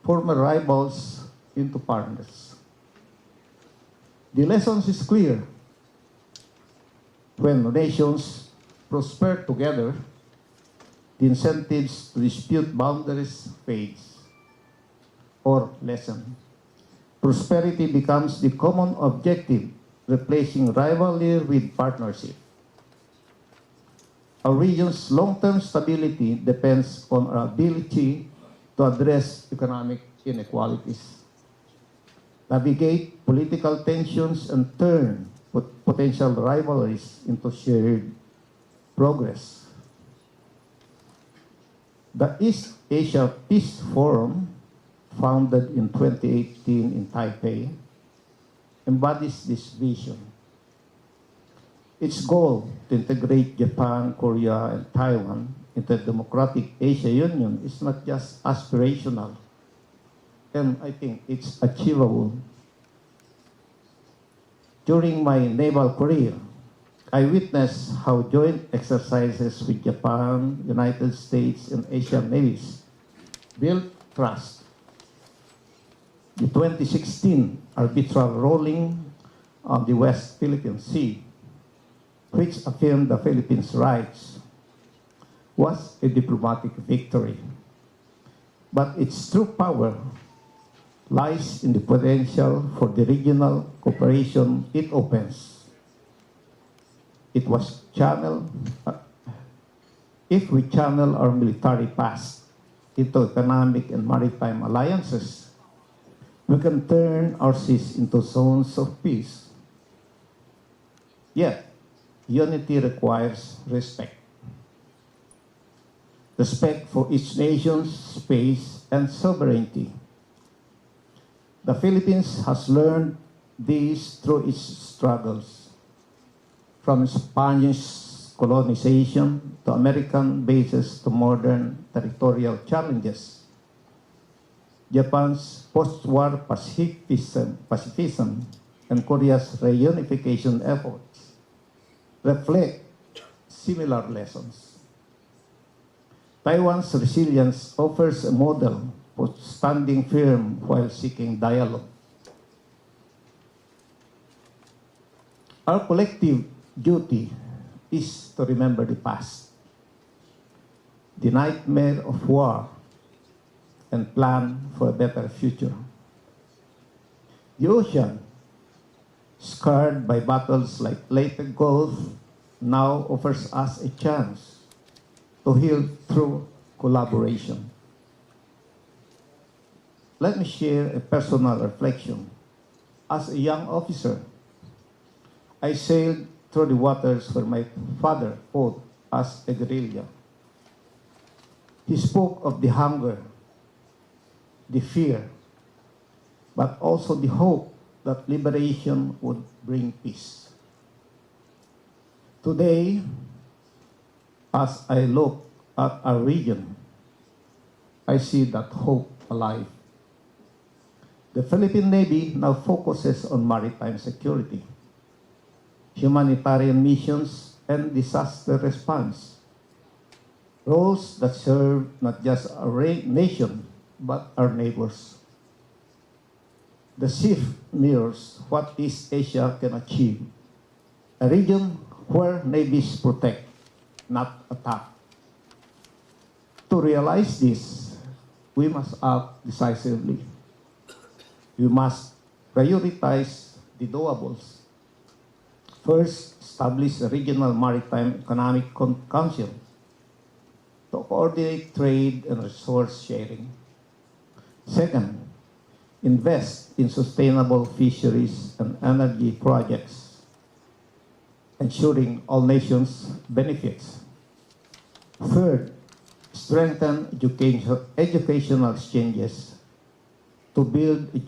former rivals into partners. The lesson is clear. When nations prosper together, the incentives to dispute boundaries fades or lessen. Prosperity becomes the common objective, replacing rivalry with partnership. Our region's long-term stability depends on our ability to address economic inequalities, navigate political tensions, and turn potential rivalries into shared progress. The East Asia Peace Forum, founded in 2018 in Taipei, embodies this vision. Its goal to integrate Japan, Korea, and Taiwan into the Democratic Asia Union is not just aspirational, and I think it's achievable. During my naval career, I witnessed how joint exercises with Japan, United States, and Asian navies built trust. The 2016 arbitral ruling on the West Philippine Sea, which affirmed the Philippines' rights, was a diplomatic victory. But its true power lies in the potential for the regional cooperation it opens. It was channeled, if we channel our military past into economic and maritime alliances, we can turn our seas into zones of peace. Yet, unity requires respect. Respect for each nation's space and sovereignty. The Philippines has learned this through its struggles, from Spanish colonization to American bases to modern territorial challenges. Japan's post-war pacifism and Korea's reunification efforts reflect similar lessons. Taiwan's resilience offers a model for standing firm while seeking dialogue. Our collective duty is to remember the past, the nightmare of war, and plan for a better future. The ocean, scarred by battles like Leyte Gulf, now offers us a chance to heal through collaboration. Let me share a personal reflection. As a young officer, I sailed through the waters where my father fought as a guerrilla. He spoke of the hunger, the fear, but also the hope that liberation would bring peace. Today, as I look at our region, I see that hope alive. The Philippine Navy now focuses on maritime security, humanitarian missions, and disaster response, roles that serve not just our nation, but our neighbors. The shift mirrors what East Asia can achieve, a region where navies protect, not attack. To realize this, we must act decisively. We must prioritize the doables. First, establish a regional maritime economic council to coordinate trade and resource sharing. Second, invest in sustainable fisheries and energy projects, ensuring all nations benefits. Third, strengthen educational exchanges, to build a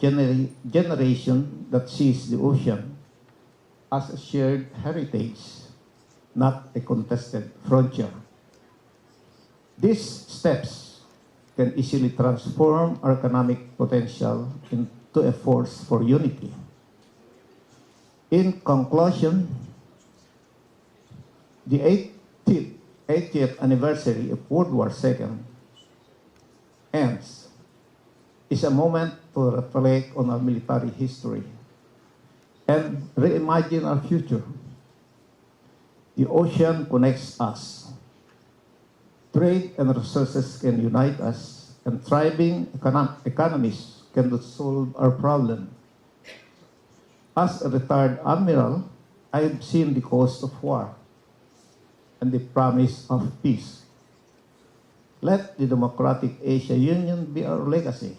generation that sees the ocean as a shared heritage, not a contested frontier. These steps can easily transform our economic potential into a force for unity. In conclusion, the 80th anniversary of World War II ends is a moment to reflect on our military history and reimagine our future. The ocean connects us. Trade and resources can unite us, and thriving economies can solve our problem. As a retired admiral, I have seen the cost of war and the promise of peace. Let the Democratic Asia Union be our legacy.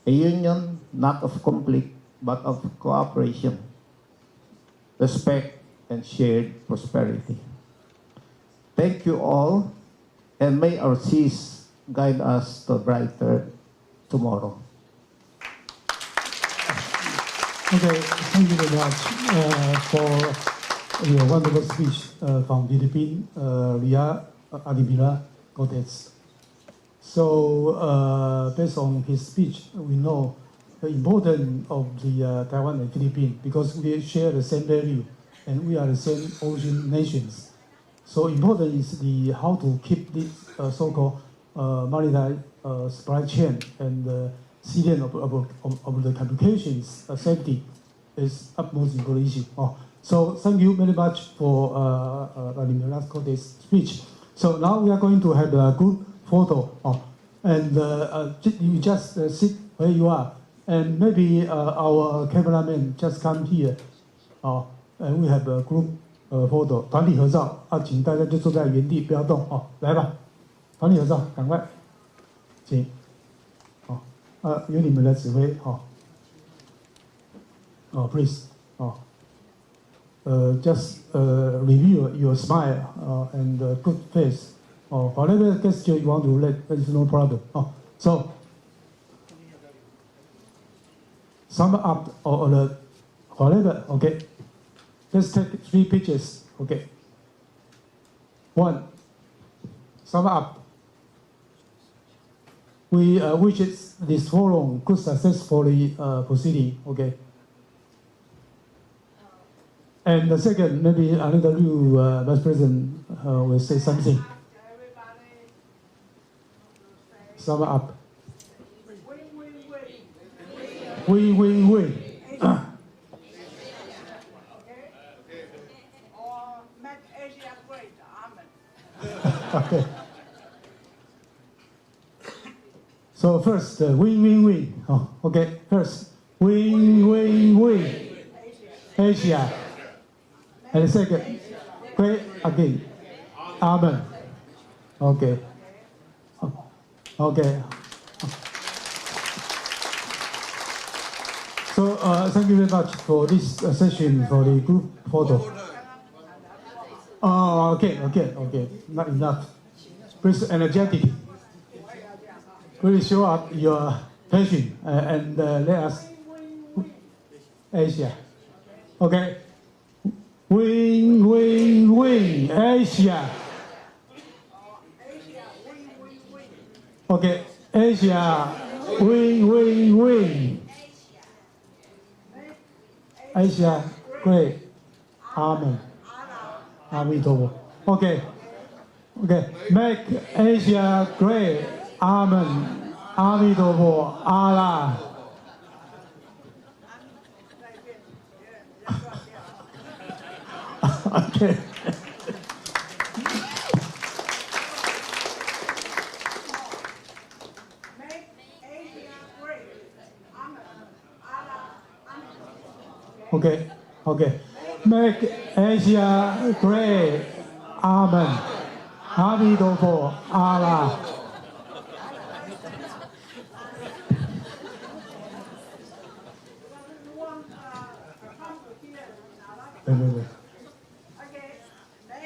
A union not of conflict, but of cooperation, respect, and shared prosperity. Thank you all, and may our seas guide us to a brighter tomorrow. Okay, thank you very much for your wonderful speech from Philippines, Admiral Cortes. So, based on his speech, we know the importance of the Taiwan and Philippines because we share the same value and we are the same ocean nations. So important is the how to keep this so-called maritime supply chain and ceiling of the communications safety is utmost important issue. So thank you very much for Admiral Cortes' speech. So now we are going to have a group photo, and you just sit where you are, and maybe our cameraman just come here, and we have a group photo 团体合照啊，请大家就坐在原地不要动哦，来吧，团体合照，赶快，请，由你们来指挥please just review your smile and good face whatever gesture you want to let, there is no problem so sum up or the whatever okay. Let's take 3 pictures. Okay. 1. Sum up. We wish this forum could successfully proceeding. Okay. And the second, maybe another Lu Vice President will say something. Sum up. Win. Okay. So first, win. Okay. First, win. Asia. And second, great again. Amen. Okay. Okay. So thank you very much for this session for the group photo. Okay. Not enough. Please energetic. Please show up your passion and let us Asia. Okay. Win. Asia. Okay. Asia. Win. Asia. Great. Amen. Okay. Make Asia great. Amen. Allah. Okay. Make Asia great. Amen. Allah. Okay. Make Asia great. Amen. Allah.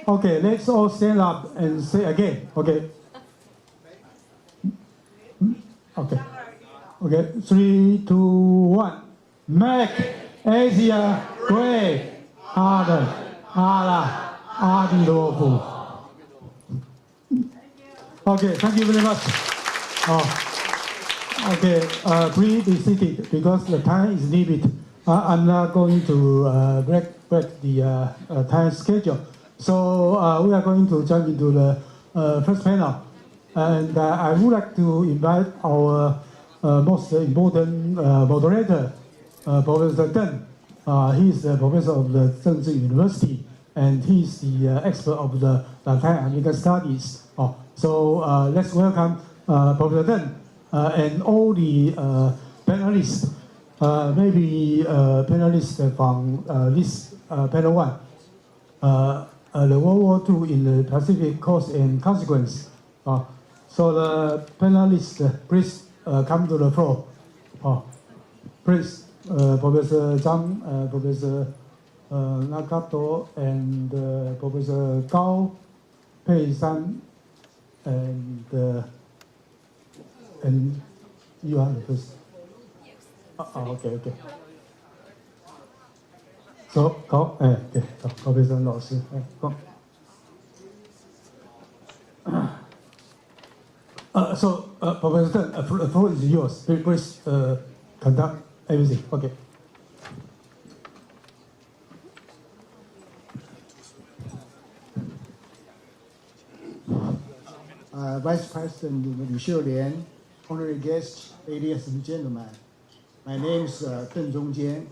Okay, let's all stand up and say again. Okay. Okay. Okay. 3, 2, 1. Make Asia great. 阿的阿拉阿弥陀佛。Okay. Thank you very much. Okay. Please be seated because the time is limited. I'm not going to break the time schedule. So we are going to jump into the first panel. And I would like to invite our most important moderator, Professor Deng. He is the professor of the Zhengzhi University, and he is the expert of the Latin American Studies. So let's welcome Professor Deng and all the panelists. Maybe panelists from this panel one, the World War II in the Pacific Cause and Consequence. So the panelists, please come to the floor. Please, Professor Zhang, Professor Nakato, and Professor Gao Pei-san, and you are the first. Okay. So, Gao, okay, Professor 老师，Gao. So, Professor Deng, the floor is yours. Please conduct everything. Okay. Vice President Lu Hsiu-lien, honorary guests, ladies and gentlemen. My name is Deng Zhongjian,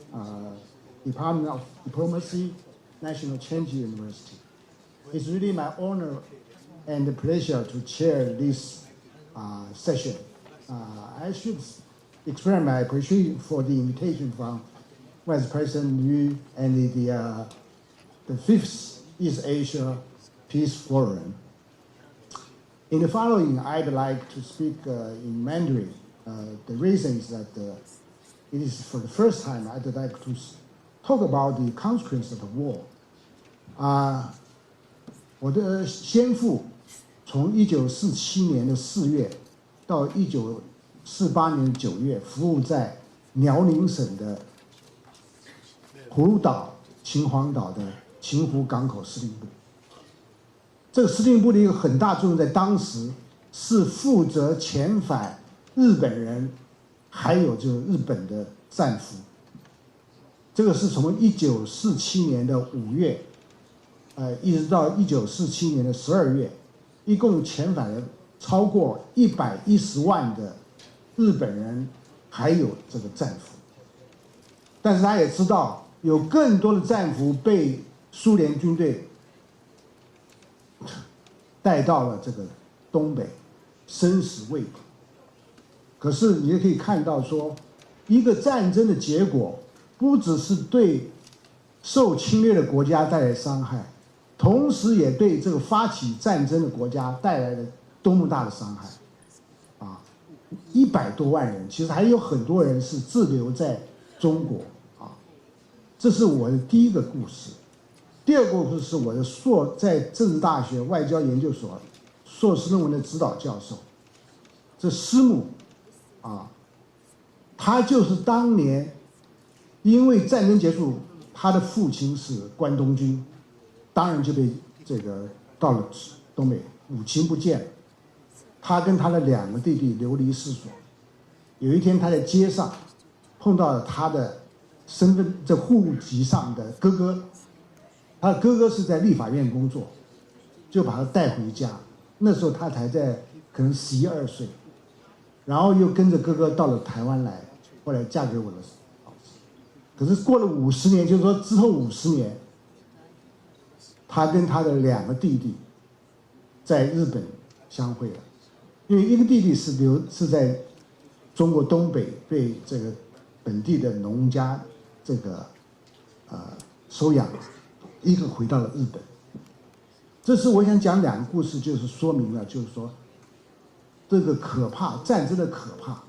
Department of Diplomacy, National Change University. It's really my honor and pleasure to chair this session. I should express my appreciation for the invitation from Vice President Liu and the 5th East Asia Peace Forum. In the following, I'd like to speak in Mandarin. The reason is that it is for the first time I'd like to talk about the consequence of the war. 我的先父从1947年的4月到1948年的9月，服务在辽宁省的葫芦岛、秦皇岛的秦湖港口司令部。这个司令部的一个很大作用，在当时是负责遣返日本人，还有就是日本的战俘。这个是从1947年的5月，一直到1947年的12月，一共遣返了超过110万的日本人，还有这个战俘。但是他也知道，有更多的战俘被苏联军队带到了这个东北，生死未卜。可是你也可以看到说，一个战争的结果，不只是对受侵略的国家带来伤害，同时也对这个发起战争的国家带来了多么大的伤害！100多万人，其实还有很多人是滞留在中国啊。这是我的第一个故事。第二个故事是我的在政治大学外交研究所硕士论文的指导教授，这师母他就是当年因为战争结束，他的父亲是关东军，当然就被这个到了东北，母亲不见了，他跟他的2个弟弟流离失所。有一天他在街上碰到了他的户籍上的哥哥。他的哥哥是在立法院工作，就把他带回家。那时候他才在可能11、12岁，然后又跟着哥哥到了台湾来，后来嫁给我的老师。可是过了50年，就是说之后50年，他跟他的2个弟弟在日本相会了，因为一个弟弟是在中国东北被这个本地的农家这个收养。一个回到了日本。这是我想讲2个故事，就是说明了，就是说这个可怕战争的可怕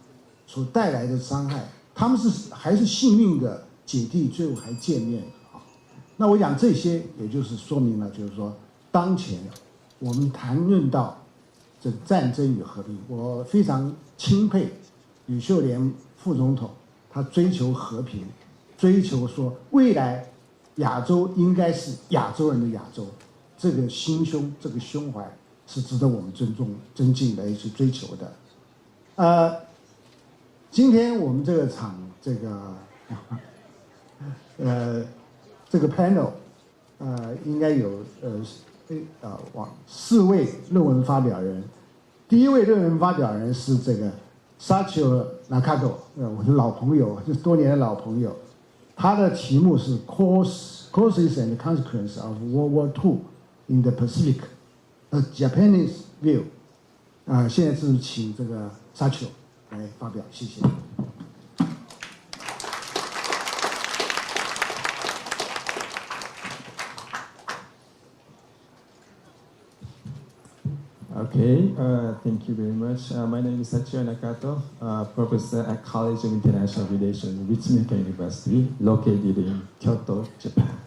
所带来的伤害，他们还是幸运的姐弟，最后还见面啊。那我讲这些，也就是说明了，就是说当前我们谈论到这个战争与和平。我非常钦佩吕秀莲副总统，他追求和平，追求说未来亚洲应该是亚洲人的亚洲，这个心胸，这个胸怀是值得我们尊重、尊敬的，去追求的。今天我们这个场，这个 panel， 应该有4位论文发表人。第一位论文发表人是这个 Sachio Nakato， 我的老朋友，就是多年的老朋友。他的题目是 Causes and Consequences of World War II in the Pacific, a Japanese View。现在是请这个 Sachio 来发表，谢谢。Okay, thank you very much. My name is Sachio Nakato, professor at College of International Relations, Ritsumeikan University, located in Kyoto, Japan.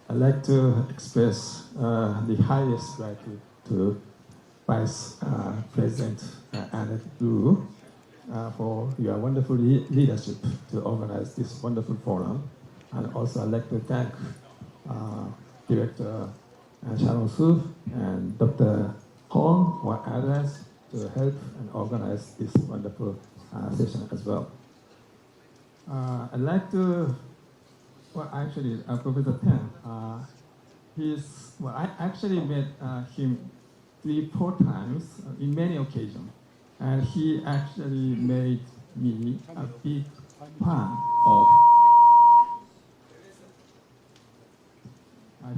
I'd like to express the highest gratitude to Vice President Annette Lu for your wonderful leadership to organize this wonderful forum. And also I'd like to thank Director Sharon Su and Dr. Hong or others to help and organize this wonderful session as well. I'd like to, Professor Tan, I actually met him 3-4 times in many occasions, and he actually made me a big fan of.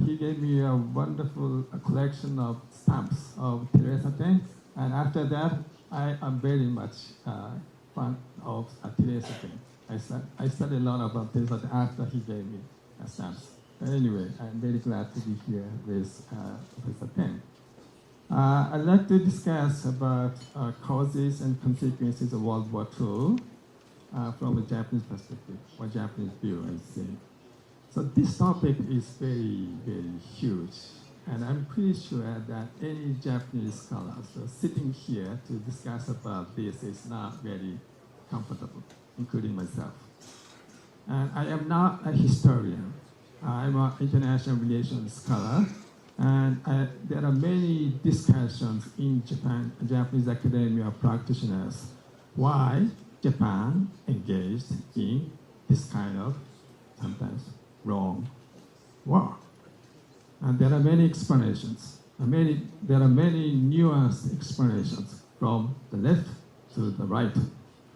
He gave me a wonderful collection of stamps of Teresa Teng, and after that, I am very much fan of Teresa Teng. I studied a lot about Teresa Teng after he gave me stamps. Anyway, I'm very glad to be here with Professor Teng. I'd like to discuss about causes and consequences of World War II from a Japanese perspective, or Japanese view, I think. So this topic is very, very huge, and I'm pretty sure that any Japanese scholars sitting here to discuss about this is not very comfortable, including myself. And I am not a historian. I'm an international relations scholar, and there are many discussions in Japan, Japanese academia practitioners, why Japan engaged in this kind of sometimes wrong war. And there are many explanations. There are many nuanced explanations from the left to the right.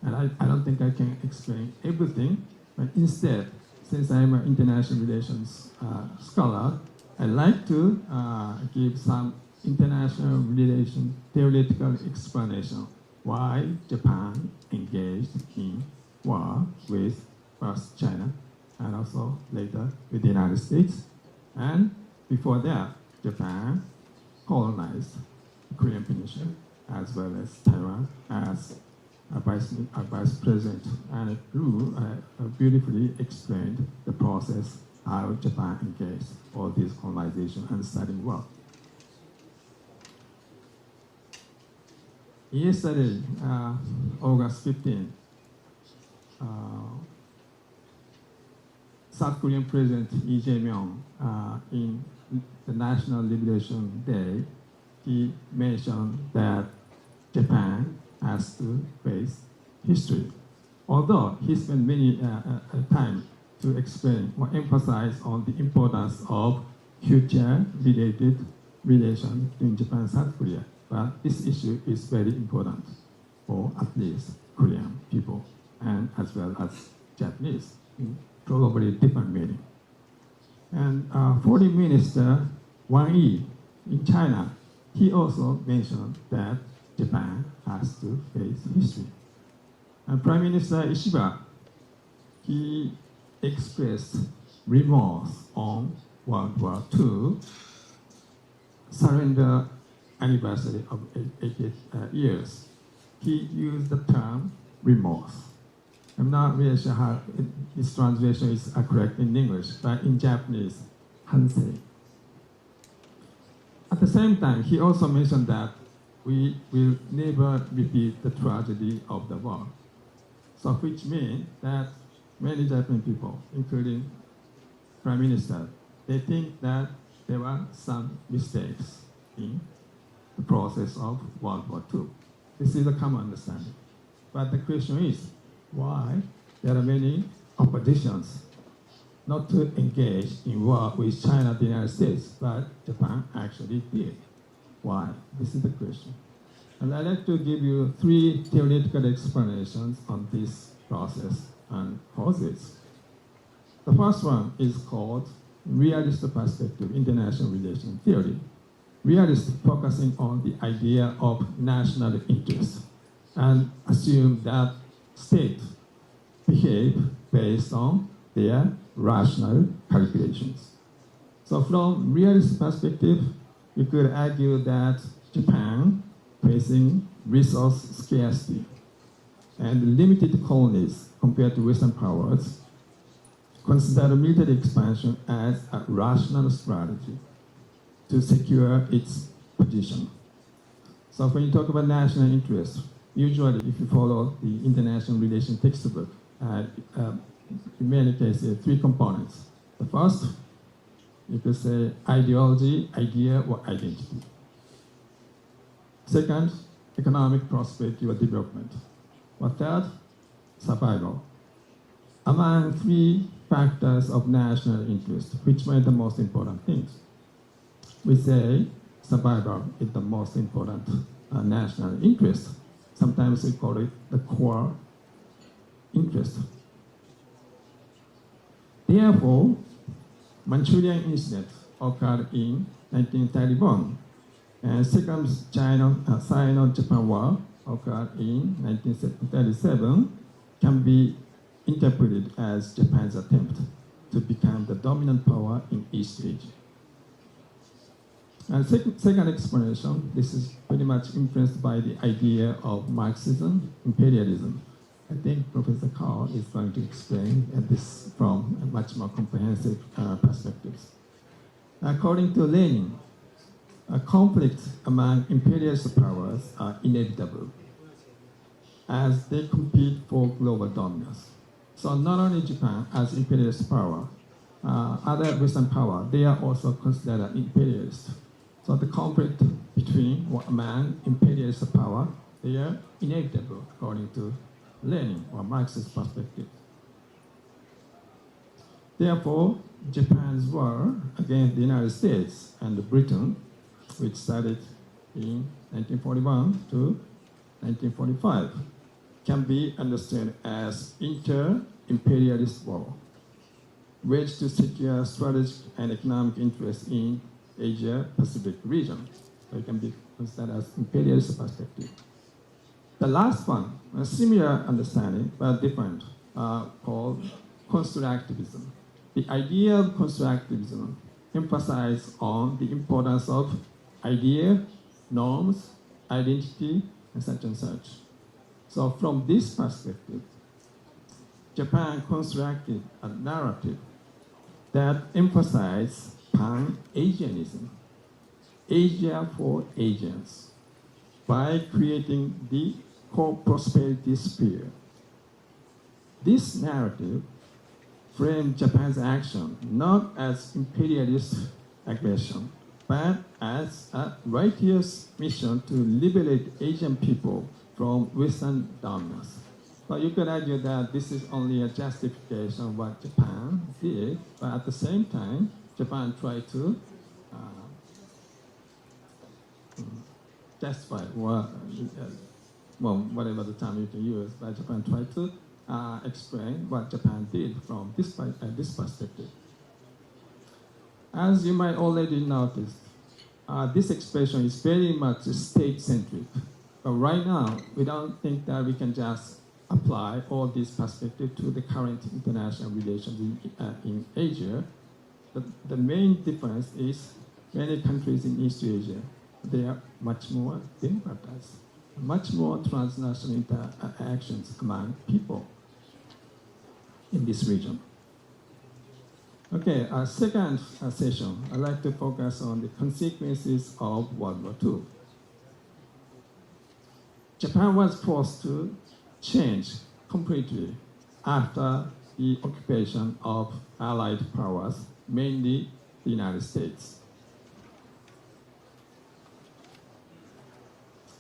And I don't think I can explain everything, but instead, since I'm an international relations scholar, I'd like to give some international relation theoretical explanation why Japan engaged in war with first China, and also later with the United States. And before that, Japan colonized the Korean Peninsula as well as Taiwan, as Vice President Annette Lu beautifully explained the process how Japan engaged all this colonization and studying war. Yesterday, August 15, South Korean President Lee Jae-myung, in the National Liberation Day, he mentioned that Japan has to face history. Although he spent many time to explain or emphasize on the importance of future-related relations between Japan and South Korea, but this issue is very important for at least Korean people and as well as Japanese. Probably different meaning. And Foreign Minister Wang Yi in China, he also mentioned that Japan has to face history. And Prime Minister Ishiba, he expressed remorse on World War II surrender anniversary of 88 years. He used the term remorse. I'm not really sure how this translation is correct in English, but in Japanese, hansei. At the same time, he also mentioned that we will never repeat the tragedy of the war. So which means that many Japanese people, including Prime Minister, they think that there were some mistakes in the process of World War II. This is a common understanding. But the question is, why there are many oppositions not to engage in war with China and the United States, but Japan actually did. Why? This is the question. And I'd like to give you 3 theoretical explanations on this process and causes. The first one is called realist perspective international relations theory. Realist focusing on the idea of national interest and assume that states behave based on their rational calculations. So from realist perspective, you could argue that Japan facing resource scarcity and limited colonies compared to Western powers consider military expansion as a rational strategy to secure its position. So when you talk about national interest, usually if you follow the international relations textbook, in many cases, 3 components. The first, you could say ideology, idea, or identity. Second, economic prosperity or development. Or third, survival. Among 3 factors of national interest, which were the most important things? We say survival is the most important national interest. Sometimes we call it the core interest. Therefore, Manchurian incident occurred in 1931, and second Sino-Japan War occurred in 1937, can be interpreted as Japan's attempt to become the dominant power in East Asia. And second explanation, this is pretty much influenced by the idea of Marxism, imperialism. I think Professor Carl is going to explain this from a much more comprehensive perspectives. According to Lenin, a conflict among imperialist powers are inevitable as they compete for global dominance. So not only Japan as imperialist power, other Western power, they are also considered imperialist. So the conflict between or among imperialist power, they are inevitable according to Lenin or Marxist perspective. Therefore, Japan's war against the United States and Britain, which started in 1941 to 1945, can be understood as inter-imperialist war, waged to secure strategic and economic interests in Asia-Pacific region. So it can be considered as imperialist perspective. The last one, a similar understanding, but different, called constructivism. The idea of constructivism emphasizes on the importance of idea, norms, identity, and such. So from this perspective, Japan constructed a narrative that emphasizes Pan-Asianism, Asia for Asians, by creating the co-prosperity sphere. This narrative framed Japan's action not as imperialist aggression, but as a righteous mission to liberate Asian people from Western dominance. But you could argue that this is only a justification of what Japan did, but at the same time, Japan tried to justify, whatever the term you can use, but Japan tried to explain what Japan did from this perspective. As you might already notice, this expression is very much state-centric. But right now, we don't think that we can just apply all these perspectives to the current international relations in Asia. The main difference is many countries in East Asia, they are much more democratized, much more transnational interactions among people in this region. Okay, our second session, I'd like to focus on the consequences of World War II. Japan was forced to change completely after the occupation of Allied powers, mainly the United States.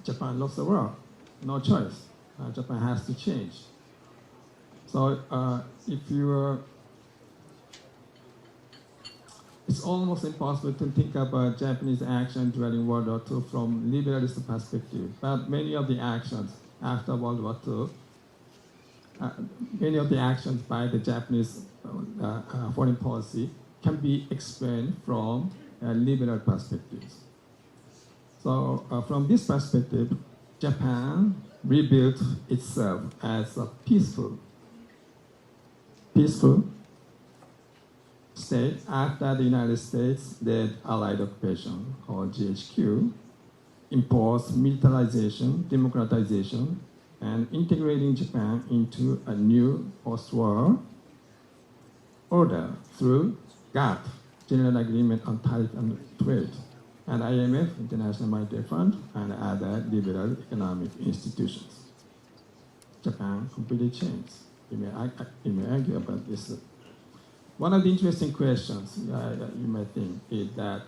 Japan lost the war, no choice. Japan has to change. So if you it's almost impossible to think about Japanese action during World War II from liberalist perspective. But many of the actions after World War II, many of the actions by the Japanese foreign policy can be explained from liberal perspectives. So from this perspective, Japan rebuilt itself as a peaceful state after the United States-led Allied occupation, or GHQ, imposed militarization, democratization, and integrating Japan into a new post-war order through GATT, General Agreement on Tariff and Trade, and IMF, International Monetary Fund, and other liberal economic institutions. Japan completely changed. You may argue about this. One of the interesting questions you may think is that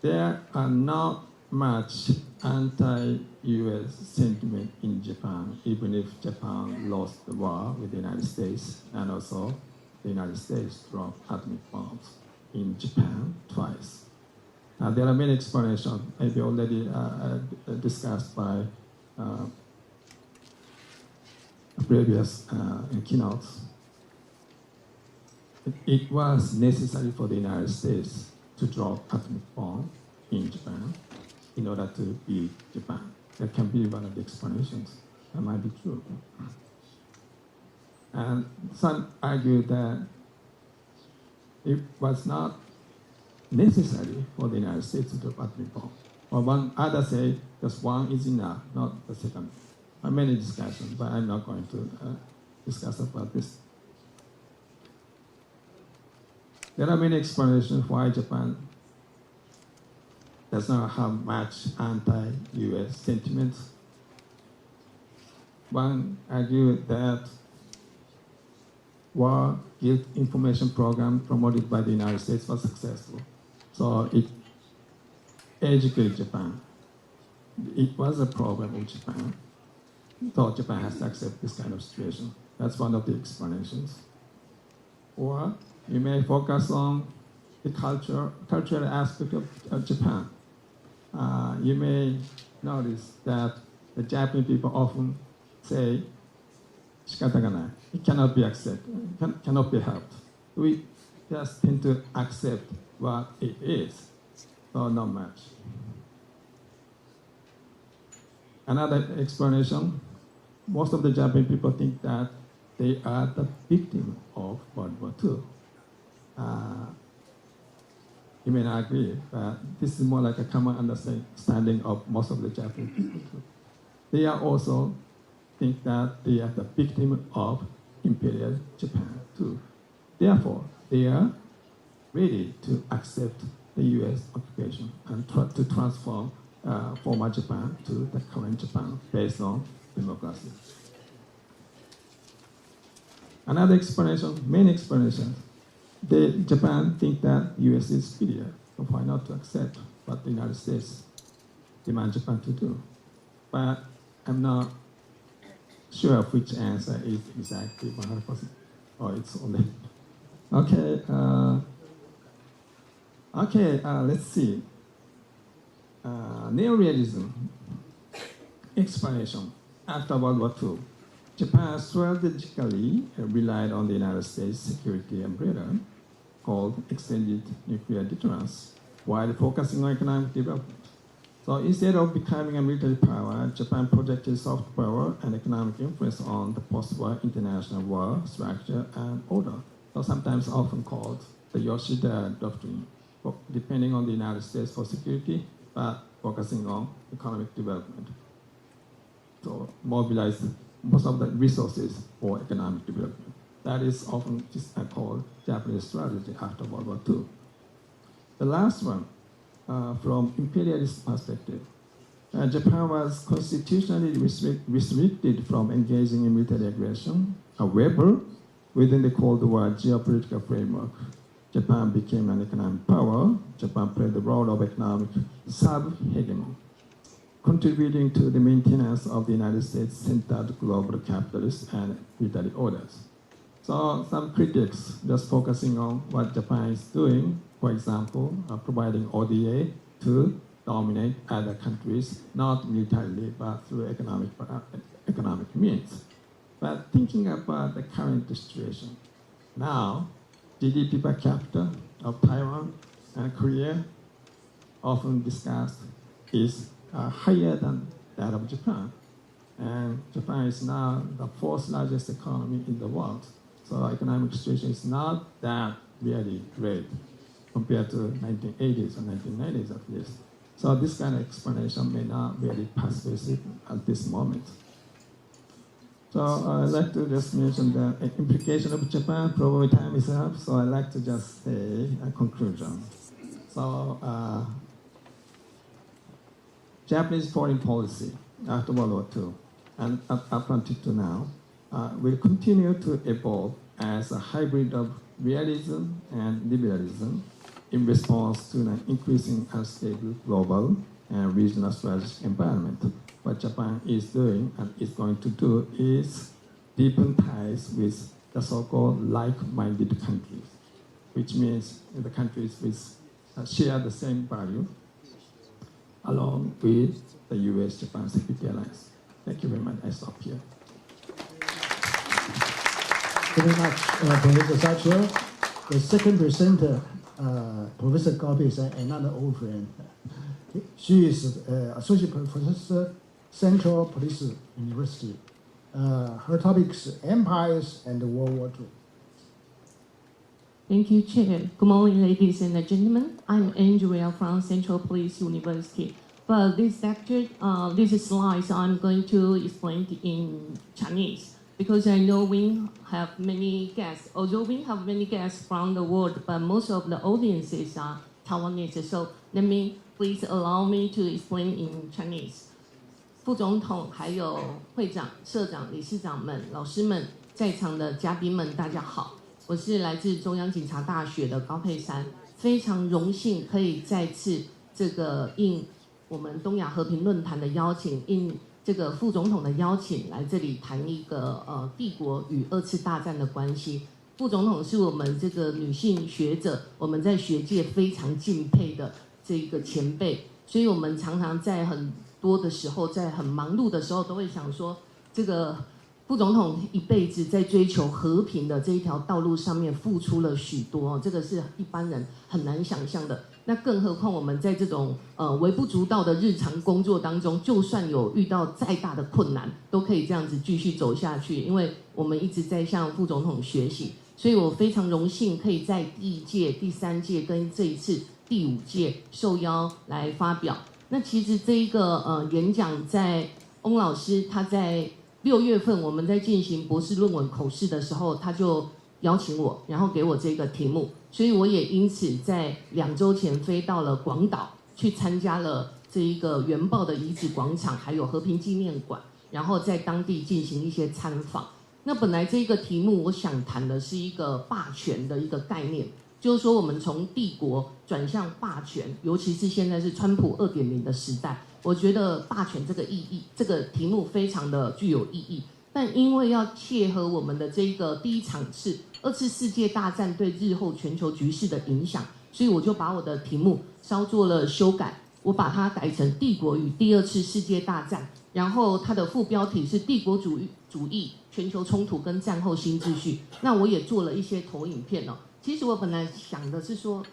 there are not much anti-US sentiment in Japan, even if Japan lost the war with the United States, and also the United States dropped atomic bombs in Japan twice. There are many explanations, maybe already discussed by previous keynotes. It was necessary for the United States to drop atomic bomb in Japan in order to beat Japan. That can be one of the explanations. That might be true. And some argue that it was not necessary for the United States to drop atomic bomb. Or one other say just one is enough, not the second. There are many discussions, but I'm not going to discuss about this. There are many explanations why Japan does not have much anti-US sentiment. One argued that war guilt information program promoted by the United States was successful. So it educated Japan. It was a problem in Japan. So Japan has to accept this kind of situation. That's one of the explanations. Or you may focus on the cultural aspect of Japan. You may notice that the Japanese people often say, "Shikata ga nai." It cannot be accepted, cannot be helped. We just tend to accept what it is, so not much. Another explanation, most of the Japanese people think that they are the victim of World War II. You may not agree, but this is more like a common understanding of most of the Japanese people. They are also think that they are the victim of Imperial Japan too. Therefore, they are ready to accept the US occupation and try to transform former Japan to the current Japan based on democracy. Another explanation, main explanation, Japan think that US is superior, so why not to accept what the United States demand Japan to do? But I'm not sure which answer is exactly 100%. Oh, it's only okay. Let's see. Neorealism explanation after World War II. Japan strategically relied on the United States security umbrella called extended nuclear deterrence while focusing on economic development. So instead of becoming a military power, Japan projected soft power and economic influence on the post-war international war structure and order, so sometimes often called the Yoshida Doctrine, depending on the United States for security, but focusing on economic development. So mobilize most of the resources for economic development. That is often just called Japanese strategy after World War II. The last one, from imperialist perspective, Japan was constitutionally restricted from engaging in military aggression. However, within the Cold War geopolitical framework, Japan became an economic power. Japan played the role of economic sub-hegemon, contributing to the maintenance of the United States-centered global capitalist and military orders. So some critics just focusing on what Japan is doing, for example, providing ODA to dominate other countries, not militarily, but through economic means. But thinking about the current situation, now GDP per capita of Taiwan and Korea, often discussed, is higher than that of Japan. And Japan is now the fourth largest economy in the world. So economic situation is not that really great compared to 1980s or 1990s at least. So this kind of explanation may not really persuasive at this moment. So I'd like to just mention the implication of Japan. Probably time is up, so I'd like to just say a conclusion. So Japanese foreign policy after World War II and up until now will continue to evolve as a hybrid of realism and liberalism in response to an increasing unstable global and regional strategic environment. What Japan is doing and is going to do is deepen ties with the so-called like-minded countries, which means the countries which share the same value along with the U.S.-Japan Security Alliance. Thank you very much. I stop here. Thank you very much, Professor Satchel. The second presenter, Professor Cortes, is another old friend. She is Associate Professor, Central Police University. Her topic is Empires and World War II. Thank you, Chair. Good morning, ladies and gentlemen. I'm Andrea from Central Police University. But this lecture, these slides, I'm going to explain in Chinese because I know we have many guests. Although we have many guests from the world, but most of the audiences are Taiwanese. So let me please allow me to explain in Chinese. 副总统、还有会长、社长、理事长们、老师们、在场的嘉宾们，大家好。我是来自中央警察大学的高佩珊，非常荣幸可以再次应我们东亚和平论坛的邀请，应这个副总统的邀请，来这里谈一个帝国与二次大战的关系。副总统是我们这个女性学者，我们在学界非常敬佩的这一个前辈，所以我们常常在很多的时候，在很忙碌的时候，都会想说，这个副总统一辈子在追求和平的这一条道路上面付出了许多，这个是一般人很难想象的。那更何况我们在这种微不足道的日常工作当中，就算有遇到再大的困难，都可以这样子继续走下去，因为我们一直在向副总统学习。所以我非常荣幸可以在第1届、第3届跟这一次第5届受邀来发表。那其实这一个演讲，在翁老师他在6月份我们在进行博士论文口试的时候，他就邀请我，然后给我这个题目，所以我也因此在2周前飞到了广岛，去参加了这一个原爆的遗址广场，还有和平纪念馆，然后在当地进行一些参访。那本来这个题目我想谈的是一个霸权的一个概念，就是说我们从帝国转向霸权，尤其是现在是川普2.0的时代，我觉得霸权这个题目非常的具有意义。但因为要切合我们的这个第一场是2次世界大战对日后全球局势的影响，所以我就把我的题目稍做了修改，我把它改成帝国与第2次世界大战，然后它的副标题是帝国主义、全球冲突跟战后新秩序。那我也做了一些投影片哦。其实我本来想的是说，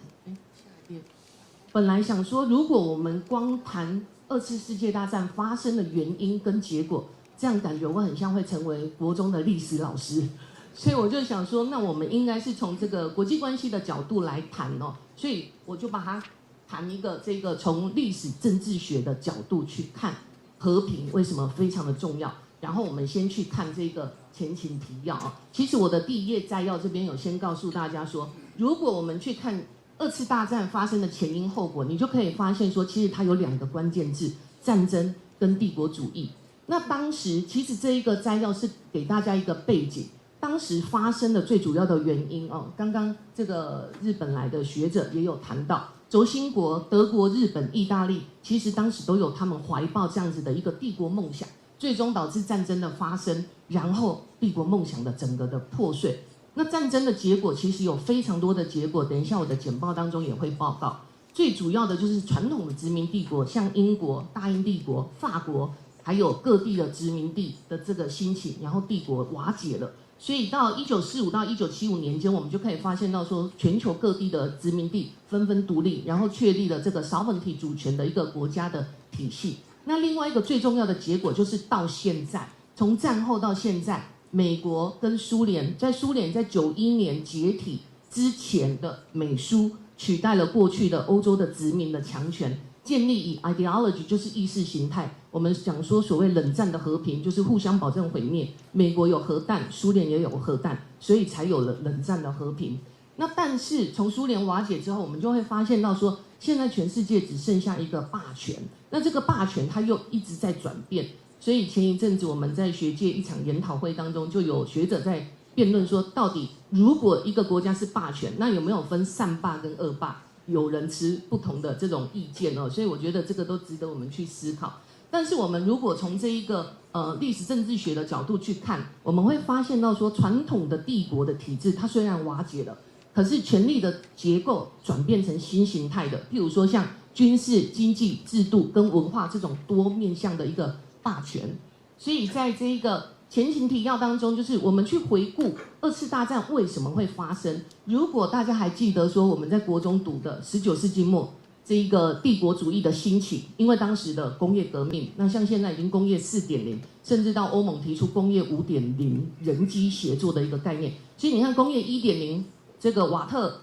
如果我们光谈2次世界大战发生的原因跟结果，这样感觉我很像会成为国中的历史老师，所以我就想说，那我们应该是从这个国际关系的角度来谈哦，所以我就把它谈一个这个从历史政治学的角度去看和平为什么非常的重要。然后我们先去看这个前情提要啊。其实我的第1页摘要这边有先告诉大家说，如果我们去看2次大战发生的前因后果，你就可以发现说，其实它有2个关键字，战争跟帝国主义。那当时其实这一个摘要是给大家一个背景，当时发生的最主要的原因哦，刚刚这个日本来的学者也有谈到，轴心国德国、日本、意大利，其实当时都有他们怀抱这样子的一个帝国梦想，最终导致战争的发生，然后帝国梦想的整个的破碎。那战争的结果其实有非常多的结果，等一下我的简报当中也会报告。最主要的就是传统的殖民帝国，像英国、大英帝国、法国，还有各地的殖民地的这个兴起，然后帝国瓦解了。所以到1945到1975年间，我们就可以发现到说，全球各地的殖民地纷纷独立，然后确立了这个sovereignty主权的一个国家的体系。那另外一个最重要的结果就是到现在，从战后到现在，美国跟苏联在91年解体之前的美苏取代了过去的欧洲的殖民的强权，建立以 ideology 就是意识形态，我们讲说所谓冷战的和平就是互相保证毁灭，美国有核弹，苏联也有核弹，所以才有了冷战的和平。那但是从苏联瓦解之后，我们就会发现到说，现在全世界只剩下一个霸权，那这个霸权它又一直在转变。所以前一阵子我们在学界一场研讨会当中，就有学者在辩论说，到底如果一个国家是霸权，那有没有分善霸跟恶霸？有人持不同的这种意见哦，所以我觉得这个都值得我们去思考。但是我们如果从这一个历史政治学的角度去看，我们会发现到说，传统的帝国的体制它虽然瓦解了，可是权力的结构转变成新形态的，譬如说像军事、经济、制度跟文化这种多面向的一个霸权。所以在这一个前情提要当中，就是我们去回顾2次大战为什么会发生。如果大家还记得说我们在国中读的19世纪末这一个帝国主义的兴起，因为当时的工业革命，那像现在已经工业4.0，甚至到欧盟提出工业5.0人机协作的一个概念。所以你看工业1.0这个瓦特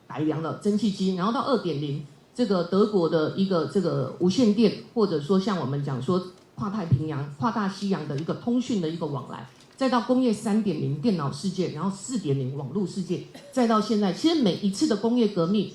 改良了蒸汽机，然后到2.0这个德国的一个这个无线电，或者说像我们讲说跨太平洋、跨大西洋的一个通讯的一个往来，再到工业3.0电脑世界，然后4.0网络世界，再到现在，其实每一次的工业革命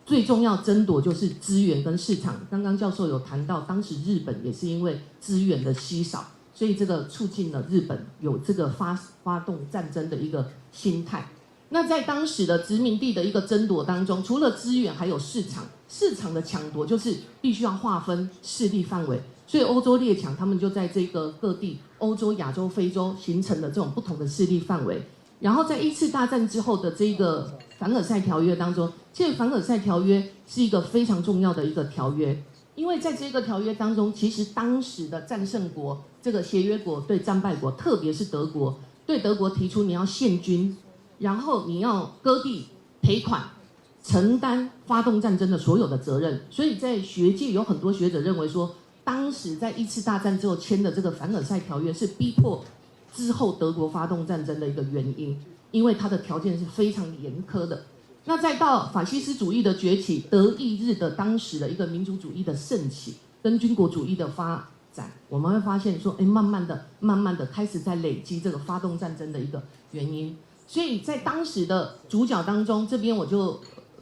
最重要争夺就是资源跟市场。刚刚教授有谈到，当时日本也是因为资源的稀少，所以这个促进了日本有这个发动战争的一个心态。那在当时的殖民地的一个争夺当中，除了资源，还有市场。市场的抢夺就是必须要划分势力范围，所以欧洲列强他们就在这个各地，欧洲、亚洲、非洲形成了这种不同的势力范围。然后在1次大战之后的这个凡尔赛条约当中，其实凡尔赛条约是一个非常重要的一个条约，因为在这个条约当中，其实当时的战胜国这个协约国对战败国，特别是德国，对德国提出你要献军，然后你要割地赔款，承担发动战争的所有的责任。所以在学界有很多学者认为说，当时在1次大战之后签的这个凡尔赛条约是逼迫之后德国发动战争的一个原因，因为它的条件是非常严苛的。那再到法西斯主义的崛起，德意日的当时的一个民族主义的盛起，跟军国主义的发展，我们会发现说，慢慢的开始在累积这个发动战争的一个原因。所以在当时的主角当中，这边我就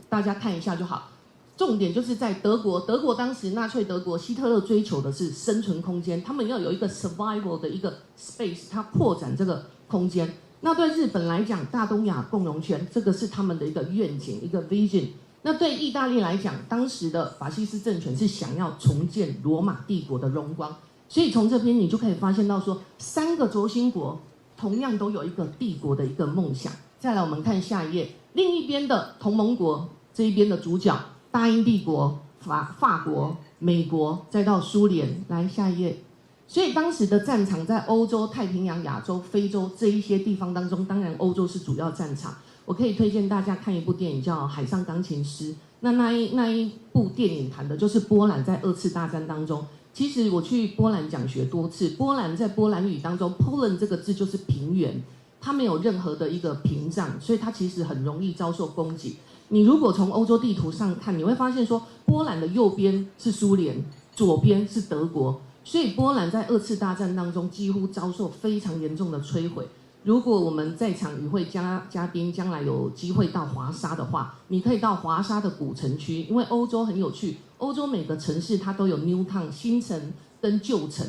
大家看一下就好。重点就是在德国，德国当时纳粹德国，希特勒追求的是生存空间，他们要有一个 survival 的一个 space， 它扩展这个空间。那对日本来讲，大东亚共荣圈，这个是他们的一个愿景，一个 vision。那对意大利来讲，当时的法西斯政权是想要重建罗马帝国的荣光。所以从这边你就可以发现到说，3个轴心国同样都有一个帝国的一个梦想。再来我们看下一页，另一边的同盟国这一边的主角，大英帝国、法国、美国，再到苏联。来下一页。所以当时的战场在欧洲、太平洋、亚洲、非洲这一些地方当中，当然欧洲是主要战场。我可以推荐大家看一部电影叫《海上钢琴师》，那一部电影谈的就是波兰在2次大战当中。其实我去波兰讲学多次，波兰在波兰语当中 ，Poland 这个字就是平原，它没有任何的一个屏障，所以它其实很容易遭受攻击。你如果从欧洲地图上看，你会发现说，波兰的右边是苏联，左边是德国，所以波兰在2次大战当中几乎遭受非常严重的摧毁。如果我们在场与会嘉宾将来有机会到华沙的话，你可以到华沙的古城区，因为欧洲很有趣，欧洲每个城市它都有 New Town 新城跟旧城。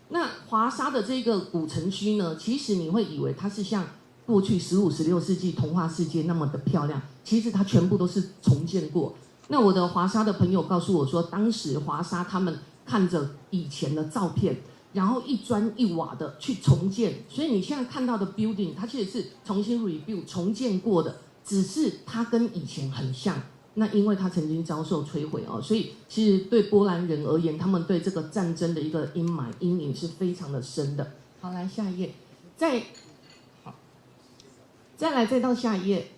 那华沙的这个古城区呢，其实你会以为它是像过去15、16世纪童话世界那么的漂亮，其实它全部都是重建过。那我的华沙的朋友告诉我说，当时华沙他们看着以前的照片，然后一砖一瓦的去重建，所以你现在看到的 building 它其实是重新 rebuild 重建过的，只是它跟以前很像。那因为它曾经遭受摧毁哦，所以其实对波兰人而言，他们对这个战争的一个阴霾阴影是非常的深的。好，来下一页，再到下一页，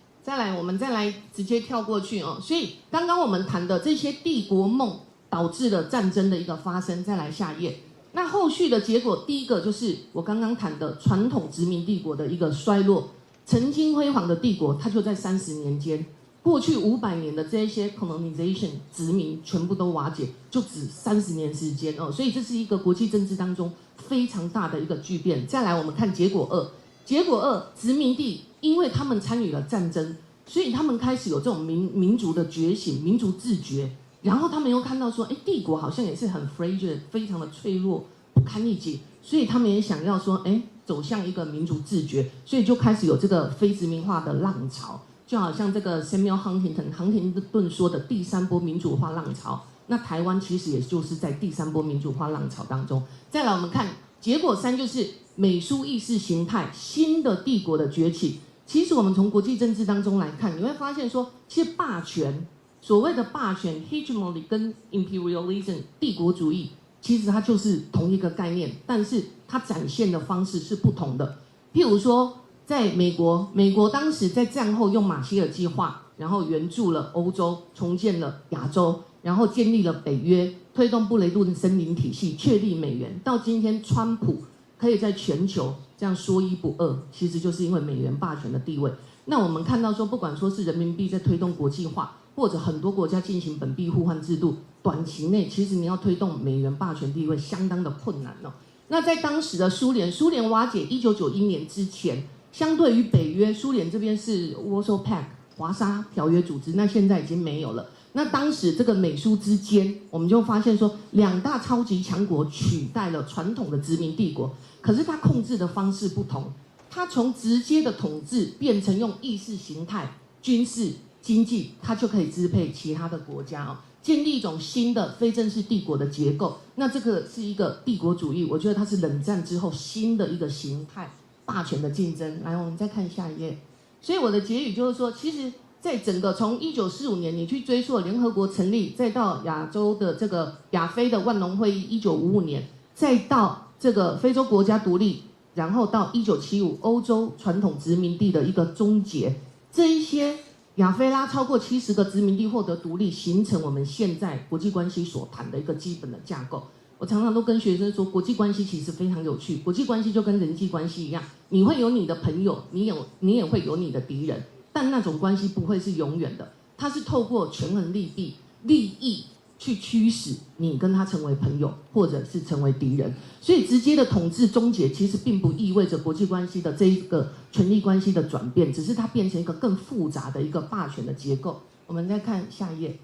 我们再来直接跳过去哦。所以刚刚我们谈的这些帝国梦导致了战争的一个发生，再来下一页。那后续的结果，第一个就是我刚刚谈的传统殖民帝国的一个衰落，曾经辉煌的帝国，它就在30年间。过去500年的这些 colonization 殖民全部都瓦解，就只30年时间哦，所以这是一个国际政治当中非常大的一个巨变。再来，我们看结果二，殖民地因为他们参与了战争，所以他们开始有这种民族的觉醒、民族自觉，然后他们又看到说，帝国好像也是很 fragile， 非常的脆弱，不堪一击，所以他们也想要说，走向一个民族自觉，所以就开始有这个非殖民化的浪潮。就好像这个 Samuel Huntington 说的第3波民主化浪潮，那台湾其实也就是在第3波民主化浪潮当中。再来我们看结果3，就是美苏意识形态新的帝国的崛起。其实我们从国际政治当中来看，你会发现说，其实霸权，所谓的霸权 hegemony 跟 imperialism 帝国主义，其实它就是同一个概念，但是它展现的方式是不同的。譬如说在美国当时在战后用马歇尔计划，然后援助了欧洲，重建了亚洲，然后建立了北约，推动布雷顿森林体系，确立美元。到今天，川普可以在全球这样说一不二，其实就是因为美元霸权的地位。那我们看到说，不管说是人民币在推动国际化，或者很多国家进行本币互换制度，短期内其实你要推动美元霸权地位相当的困难哦。那在当时的苏联瓦解1991年之前，相对于北约，苏联这边是 Warsaw Pact 华沙条约组织，那现在已经没有了。那当时这个美苏之间，我们就发现说，2大超级强国取代了传统的殖民帝国，可是它控制的方式不同，它从直接的统治变成用意识形态、军事、经济，它就可以支配其他的国家哦，建立一种新的非正式帝国的结构。那这个是一个帝国主义，我觉得它是冷战之后新的一个形态。霸权的竞争。来，我们再看下一页。所以我的结语就是说，其实在整个从1945年你去追溯联合国成立，再到亚洲的这个亚非的万隆会议1955年，再到这个非洲国家独立，然后到1975欧洲传统殖民地的一个终结，这一些亚非拉超过70个殖民地获得独立，形成我们现在国际关系所谈的一个基本的架构。我常常都跟学生说，国际关系其实非常有趣，国际关系就跟人际关系一样，你会有你的朋友，你也会有你的敌人，但那种关系不会是永远的，它是透过权衡利弊、利益去驱使你跟他成为朋友，或者是成为敌人。所以直接的统治终结，其实并不意味着国际关系的这一个权力关系的转变，只是它变成一个更复杂的一个霸权的结构。我们再看下一页。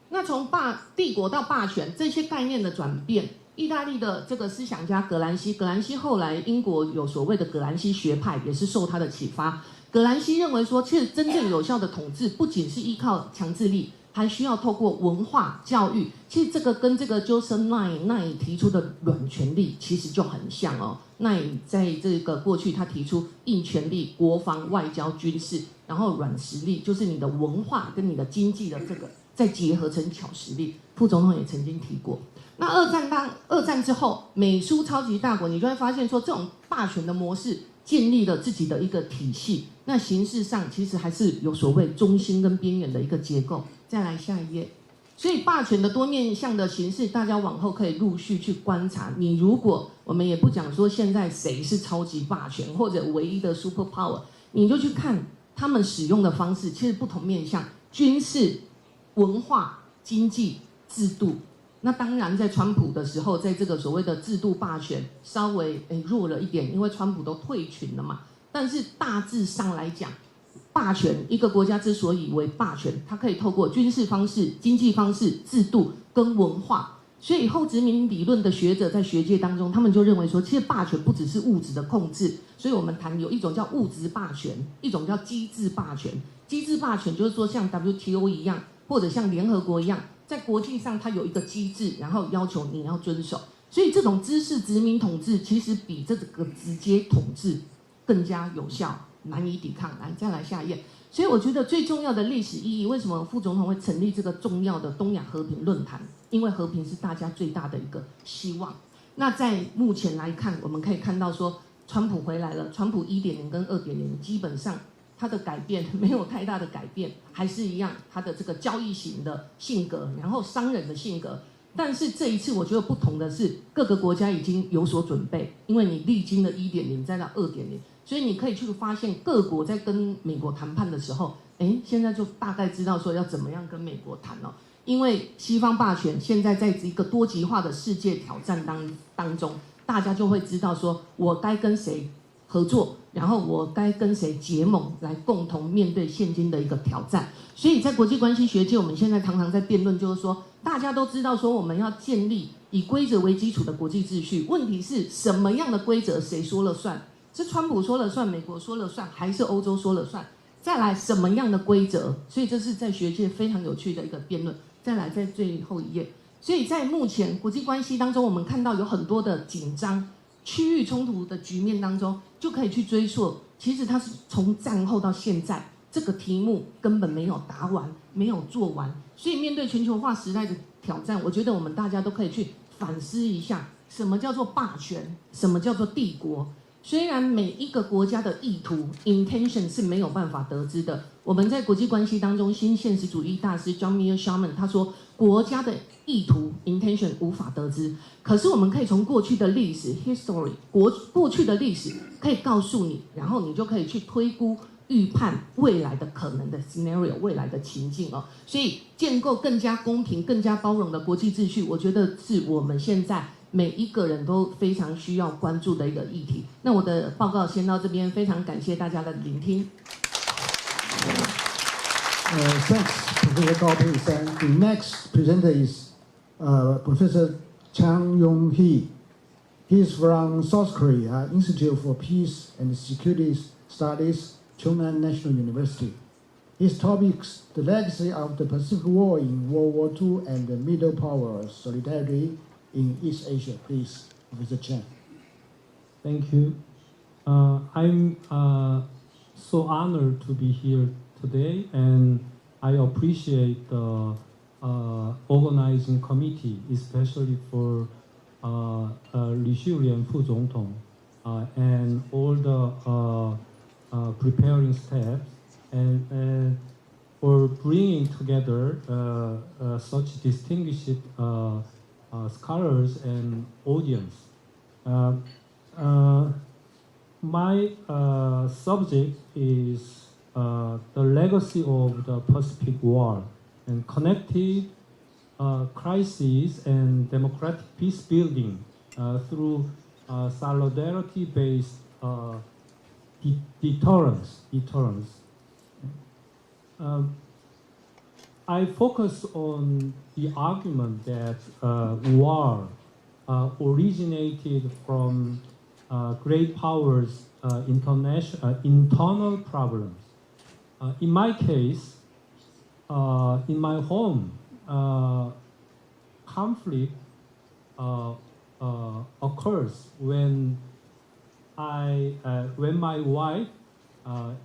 那从帝国到霸权这些概念的转变，意大利的这个思想家葛兰西后来英国有所谓的葛兰西学派，也是受他的启发。葛兰西认为说，其实真正有效的统治不仅是依靠强制力，还需要透过文化教育。其实这个跟这个 Joseph Nye 提出的软权力其实就很像哦。Nye 在这个过去他提出硬权力、国防、外交、军事，然后软实力就是你的文化跟你的经济的这个再结合成巧实力。副总统也曾经提过。那二战之后，美苏超级大国，你就会发现说，这种霸权的模式建立了自己的一个体系。那形式上其实还是有所谓中心跟边缘的一个结构。再来下一页。所以霸权的多面向的形式，大家往后可以陆续去观察。你如果我们也不讲说现在谁是超级霸权或者唯一的 super power， 你就去看他们使用的方式，其实不同面向：军事、文化、经济、制度。那当然，在川普的时候，在这个所谓的制度霸权稍微弱了一点，因为川普都退群了嘛。但是大致上来讲，霸权一个国家之所以为霸权，它可以透过军事方式、经济方式、制度跟文化。所以后殖民理论的学者在学界当中，他们就认为说，其实霸权不只是物质的控制，所以我们谈有一种叫物质霸权，一种叫机制霸权。机制霸权就是说像 WTO 一样，或者像联合国一样，在国际上它有一个机制，然后要求你要遵守。所以这种知识殖民统治其实比这个直接统治更加有效，难以抵抗。来，再来下一页。所以我觉得最重要的历史意义，为什么副总统会成立这个重要的东亚和平论坛？因为和平是大家最大的一个希望。那在目前来看，我们可以看到说，川普回来了，川普1.0跟2.0基本上他的改变没有太大的改变，还是一样他的这个交易型的性格，然后商人的性格。但是这一次我觉得不同的是，各个国家已经有所准备，因为你历经了1.0再到2.0，所以你可以去发现各国在跟美国谈判的时候，现在就大概知道说要怎么样跟美国谈了。因为西方霸权现在在一个多极化的世界挑战当中，大家就会知道说我该跟谁合作，然后我该跟谁结盟，来共同面对现今的一个挑战。所以在国际关系学界，我们现在常常在辩论，就是说大家都知道说我们要建立以规则为基础的国际秩序，问题是什么样的规则谁说了算？是川普说了算，美国说了算，还是欧洲说了算？再来什么样的规则？所以这是在学界非常有趣的一个辩论。再来，在最后一页，所以在目前国际关系当中，我们看到有很多的紧张、区域冲突的局面当中，就可以去追溯，其实它是从战后到现在，这个题目根本没有答完，没有做完。所以面对全球化时代的挑战，我觉得我们大家都可以去反思一下，什么叫做霸权，什么叫做帝国。虽然每一个国家的意图 intention 是没有办法得知的，我们在国际关系当中，新现实主义大师 John Mayer Sharman 他说，国家的意图 intention 无法得知，可是我们可以从过去的历史 history 过去的历史可以告诉你，然后你就可以去推估预判未来的可能的 scenario 未来的情境哦。所以建构更加公平、更加包容的国际秩序，我觉得是我们现在每一个人都非常需要关注的一个议题。那我的报告先到这边，非常感谢大家的聆听。Thanks, Professor Cortes. And the next presenter is Professor Chang Yong-hee. He is from South Korea Institute for Peace and Security Studies, Chunnan National University. His topics: the legacy of the Pacific War in World War II and the Middle Power solidarity in East Asia. Please, Professor Chen. Thank you. I'm so honored to be here today, and I appreciate the organizing committee, especially for Lu Hsiu-lien 副总统 and all the preparing staff, and for bringing together such distinguished scholars and audience. My subject is the legacy of the Pacific War and connected crises and democratic peace building through solidarity-based deterrence. I focus on the argument that war originated from great powers' internal problems. In my case, in my home, conflict occurs when my wife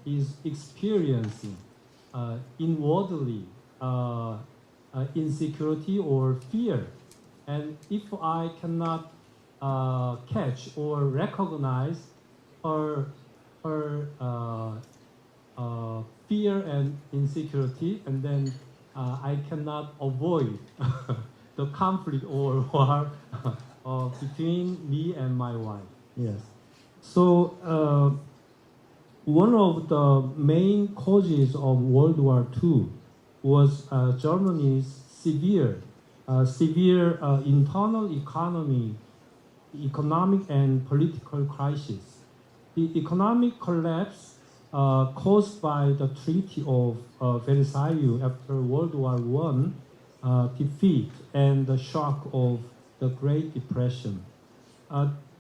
is experiencing inwardly insecurity or fear, and if I cannot catch or recognize her fear and insecurity, and then I cannot avoid the conflict or war between me and my wife. Yes. So one of the main causes of World War II was Germany's severe internal economic and political crisis. the economic collapse caused by the Treaty of Versailles after World War I defeat and the shock of the Great Depression.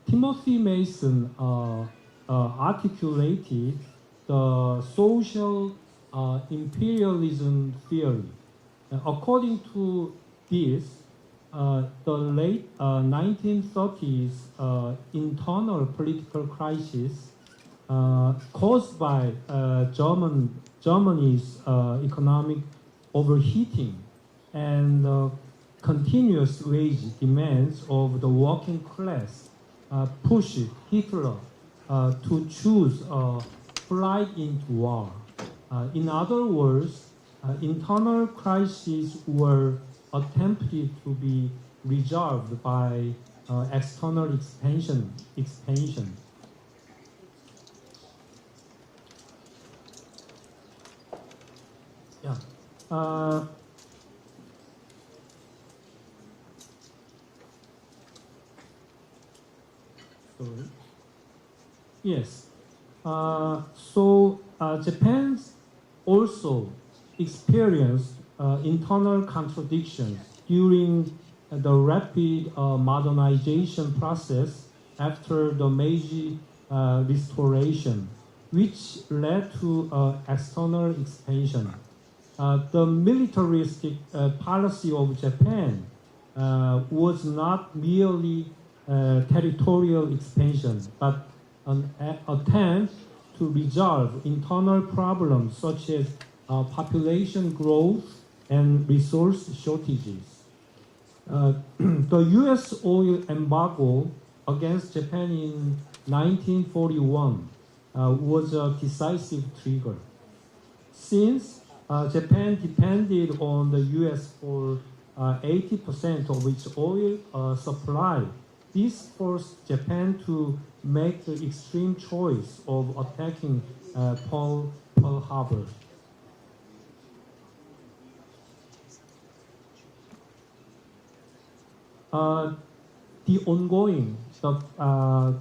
Timothy Mason articulated the social imperialism theory. According to this, the late 1930s internal political crisis caused by Germany's economic overheating and continuous wage demands of the working class pushed Hitler to choose flight into war. In other words, internal crises were attempted to be resolved by external expansion. Yeah. Sorry. Yes. Japan also experienced internal contradictions during the rapid modernization process after the Meiji Restoration, which led to external expansion. The militaristic policy of Japan was not merely territorial expansion, but an attempt to resolve internal problems such as population growth and resource shortages. The U.S. oil embargo against Japan in 1941 was a decisive trigger. Since Japan depended on the U.S. for 80% of its oil supply, this forced Japan to make the extreme choice of attacking Pearl Harbor.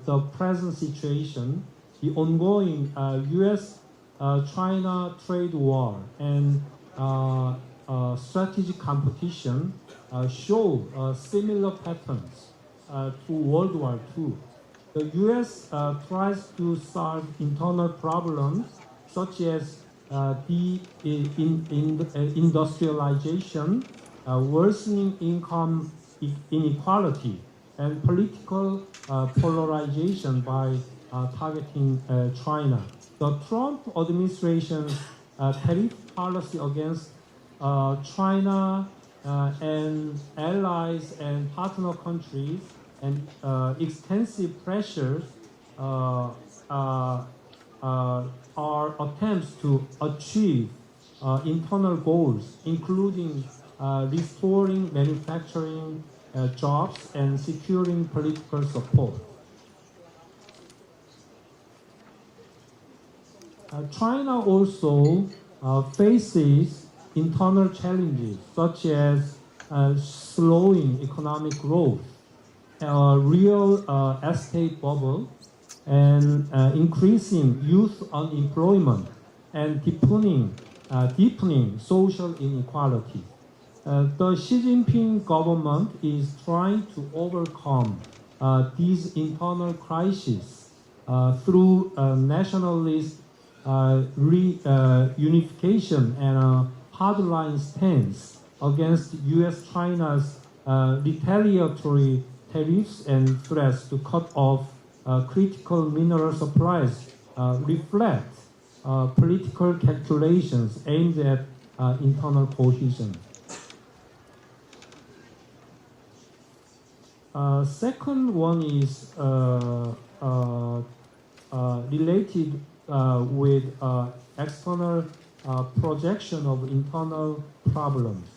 The present situation, the ongoing U.S.-China trade war and strategic competition show similar patterns to World War II. The U.S. tries to solve internal problems such as industrialization, worsening income inequality, and political polarization by targeting China. The Trump administration's tariff policy against China and allies and partner countries and extensive pressures are attempts to achieve internal goals, including restoring manufacturing jobs and securing political support. China also faces internal challenges such as slowing economic growth, real estate bubble, and increasing youth unemployment and deepening social inequality. The Xi Jinping government is trying to overcome these internal crises through nationalist reunification and a hardline stance against U.S.-China's retaliatory tariffs and threats to cut off critical mineral supplies reflect political calculations aimed at internal cohesion. Second one is related with external projection of internal problems.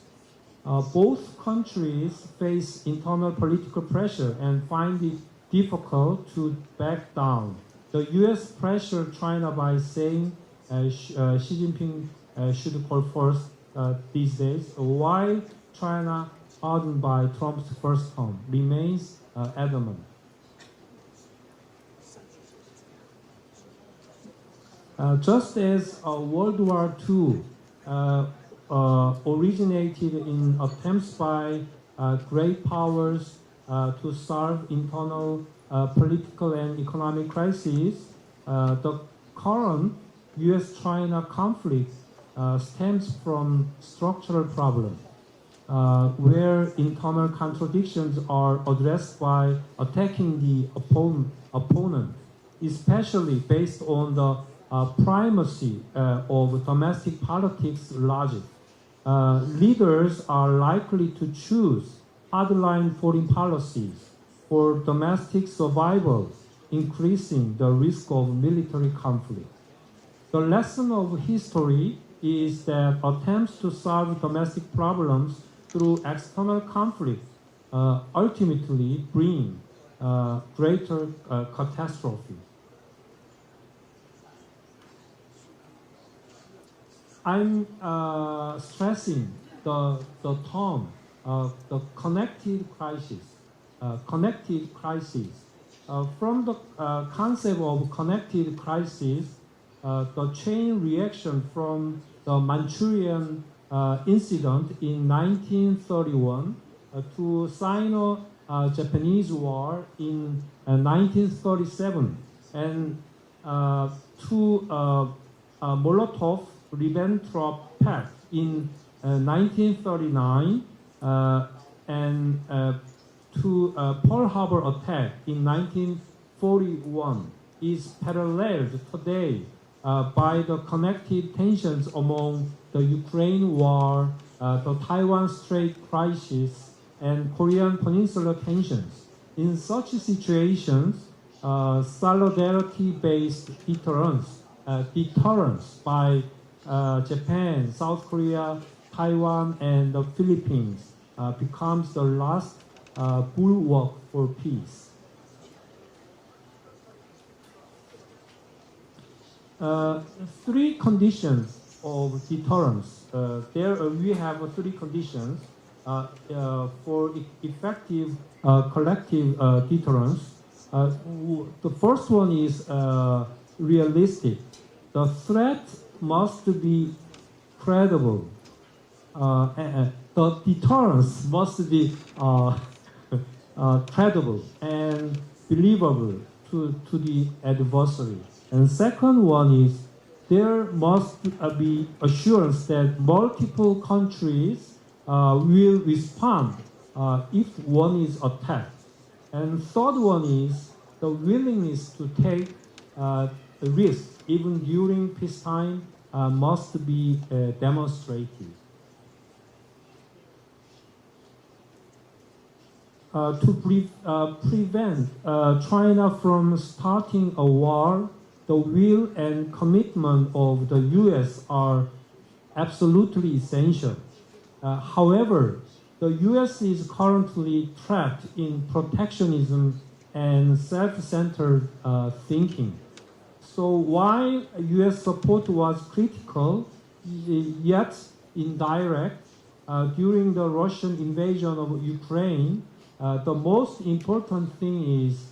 Both countries face internal political pressure and find it difficult to back down. The U.S. pressured China by saying Xi Jinping should call first these days, while China, hardened by Trump's first term, remains adamant. Just as World War II originated in attempts by great powers to solve internal political and economic crises, the current U.S.-China conflict stems from structural problems, where internal contradictions are addressed by attacking the opponent, especially based on the primacy of domestic politics logic. Leaders are likely to choose hardline foreign policies for domestic survival, increasing the risk of military conflict. The lesson of history is that attempts to solve domestic problems through external conflict ultimately bring greater catastrophe. I'm stressing the term the connected crisis. From the concept of connected crisis, the chain reaction from the Manchurian incident in 1931 to Sino-Japanese War in 1937 and to Molotov-Ribbentrop Pact in 1939 and to Pearl Harbor attack in 1941 is paralleled today by the connected tensions among the Ukraine war, the Taiwan Strait crisis, and Korean Peninsula tensions. In such situations, solidarity-based deterrence by Japan, South Korea, Taiwan, and the Philippines becomes the last bulwark for peace. Three conditions of deterrence. We have three conditions for effective collective deterrence. The first one is realistic. The threat must be credible. The deterrence must be credible and believable to the adversary. And second one is there must be assurance that multiple countries will respond if one is attacked. And third one is the willingness to take risk even during peacetime must be demonstrated. To prevent China from starting a war, the will and commitment of the U.S. are absolutely essential. However, the U.S. is currently trapped in protectionism and self-centered thinking. So while U.S. support was critical, yet indirect, during the Russian invasion of Ukraine, the most important thing is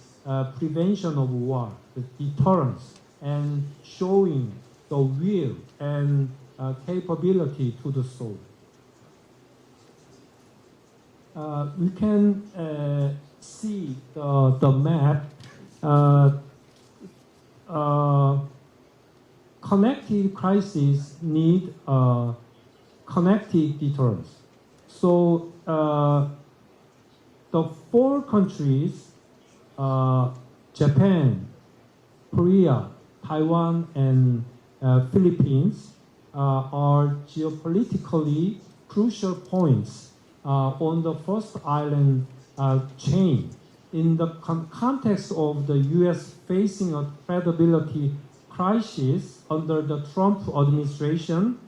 prevention of war, the deterrence, and showing the will and capability to the soul. We can see the map. Connected crises need connected deterrence. So the four countries, Japan, Korea, Taiwan, and Philippines, are geopolitically crucial points on the first island chain. In the context of the U.S. facing a credibility crisis under the Trump administration,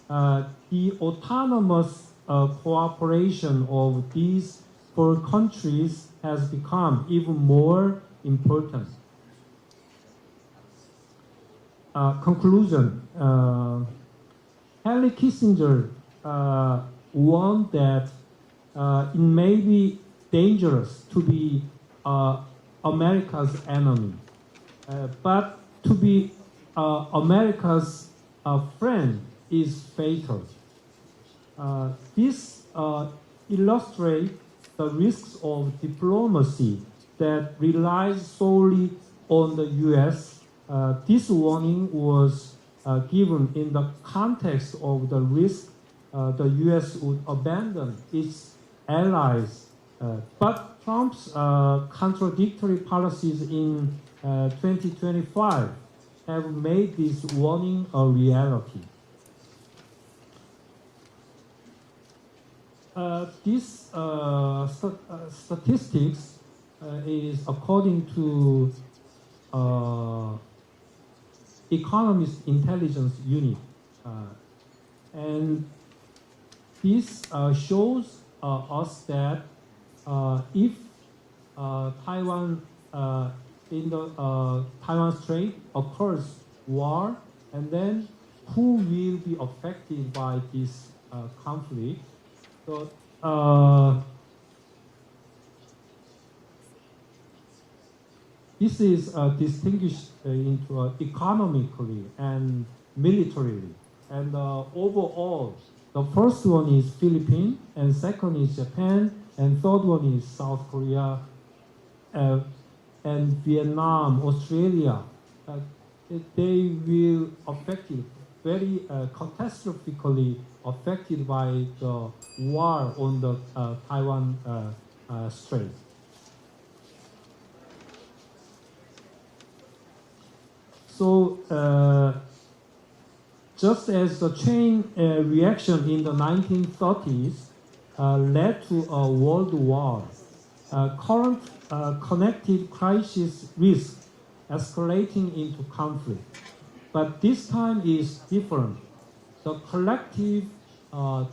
the autonomous cooperation of these four countries has become even more important. Conclusion. Henry Kissinger warned that it may be dangerous to be America's enemy, but to be America's friend is fatal. This illustrates the risks of diplomacy that relies solely on the U.S. This warning was given in the context of the risk the U.S. would abandon its allies. But Trump's contradictory policies in 2025 have made this warning a reality. This statistics is according to Economist Intelligence Unit, and this shows us that if Taiwan in the Taiwan Strait occurs war, and then who will be affected by this conflict? So this is distinguished into economically and militarily, and overall, the first one is Philippines, and second is Japan, and third one is South Korea, and Vietnam, Australia. They will affected, very catastrophically affected by the war on the Taiwan Strait. So just as the chain reaction in the 1930s led to a world war, current connected crisis risk escalating into conflict. But this time is different. The collective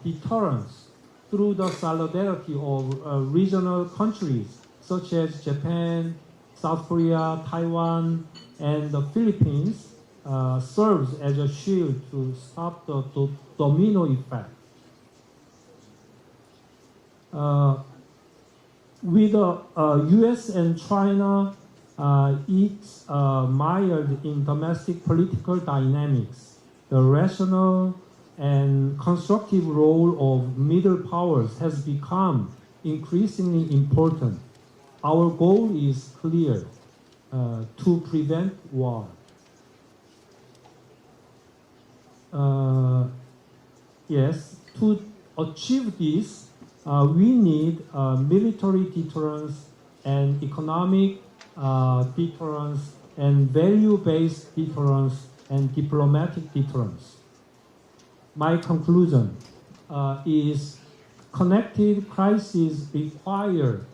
deterrence through the solidarity of regional countries such as Japan, South Korea, Taiwan, and the Philippines serves as a shield to stop the domino effect. With the US and China it's mired in domestic political dynamics, the rational and constructive role of middle powers has become increasingly important. Our goal is clear, to prevent war. Yes, to achieve this, we need military deterrence and economic deterrence and value-based deterrence and diplomatic deterrence. My conclusion is connected crises require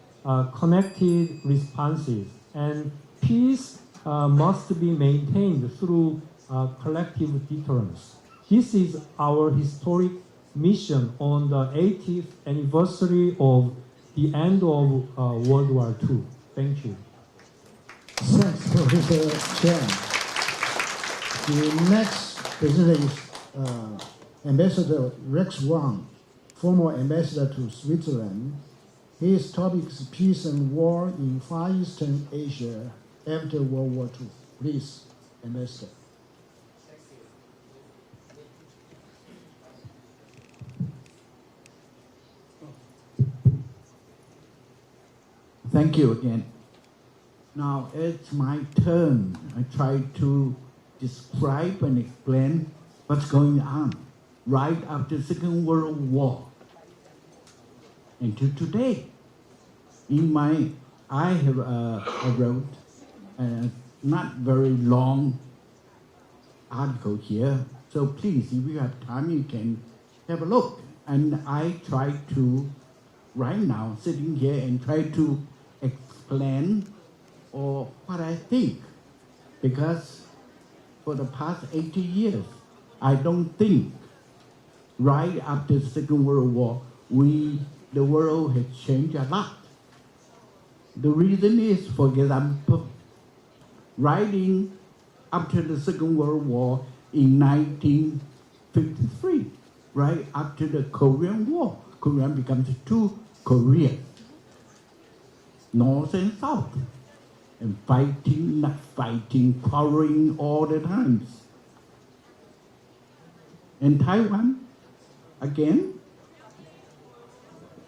connected responses, and peace must be maintained through collective deterrence. This is our historic mission on the 80th anniversary of the end of World War II. Thank you. Thanks, Professor Chen. The next presenter is Ambassador Rex Wang, former ambassador to Switzerland. His topic is peace and war in Far Eastern Asia after World War II. Please, Ambassador. Thank you again. Now it's my turn. I try to describe and explain what's going on right after the Second World War until today. I wrote a not very long article here, so please, if you have time, you can have a look. And I try to, right now, sitting here and try to explain or what I think, because for the past 80 years, I don't think right after the Second World War, the world has changed a lot. The reason is, for example, right after the Second World War in 1953, right after the Korean War, Korea becomes two Koreas, North and South. and fighting, not fighting, quarreling all the times. And Taiwan, again,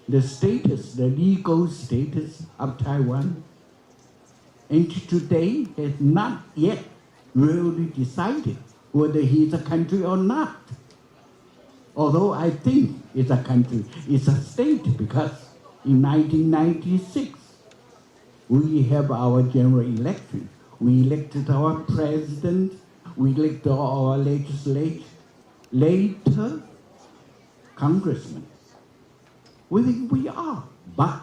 the status, the legal status of Taiwan, until today has not yet really decided whether he is a country or not. Although I think it's a country, it's a state, because in 1996, we have our general election. We elected our president, we elected our legislature, later congressmen. We think we are, but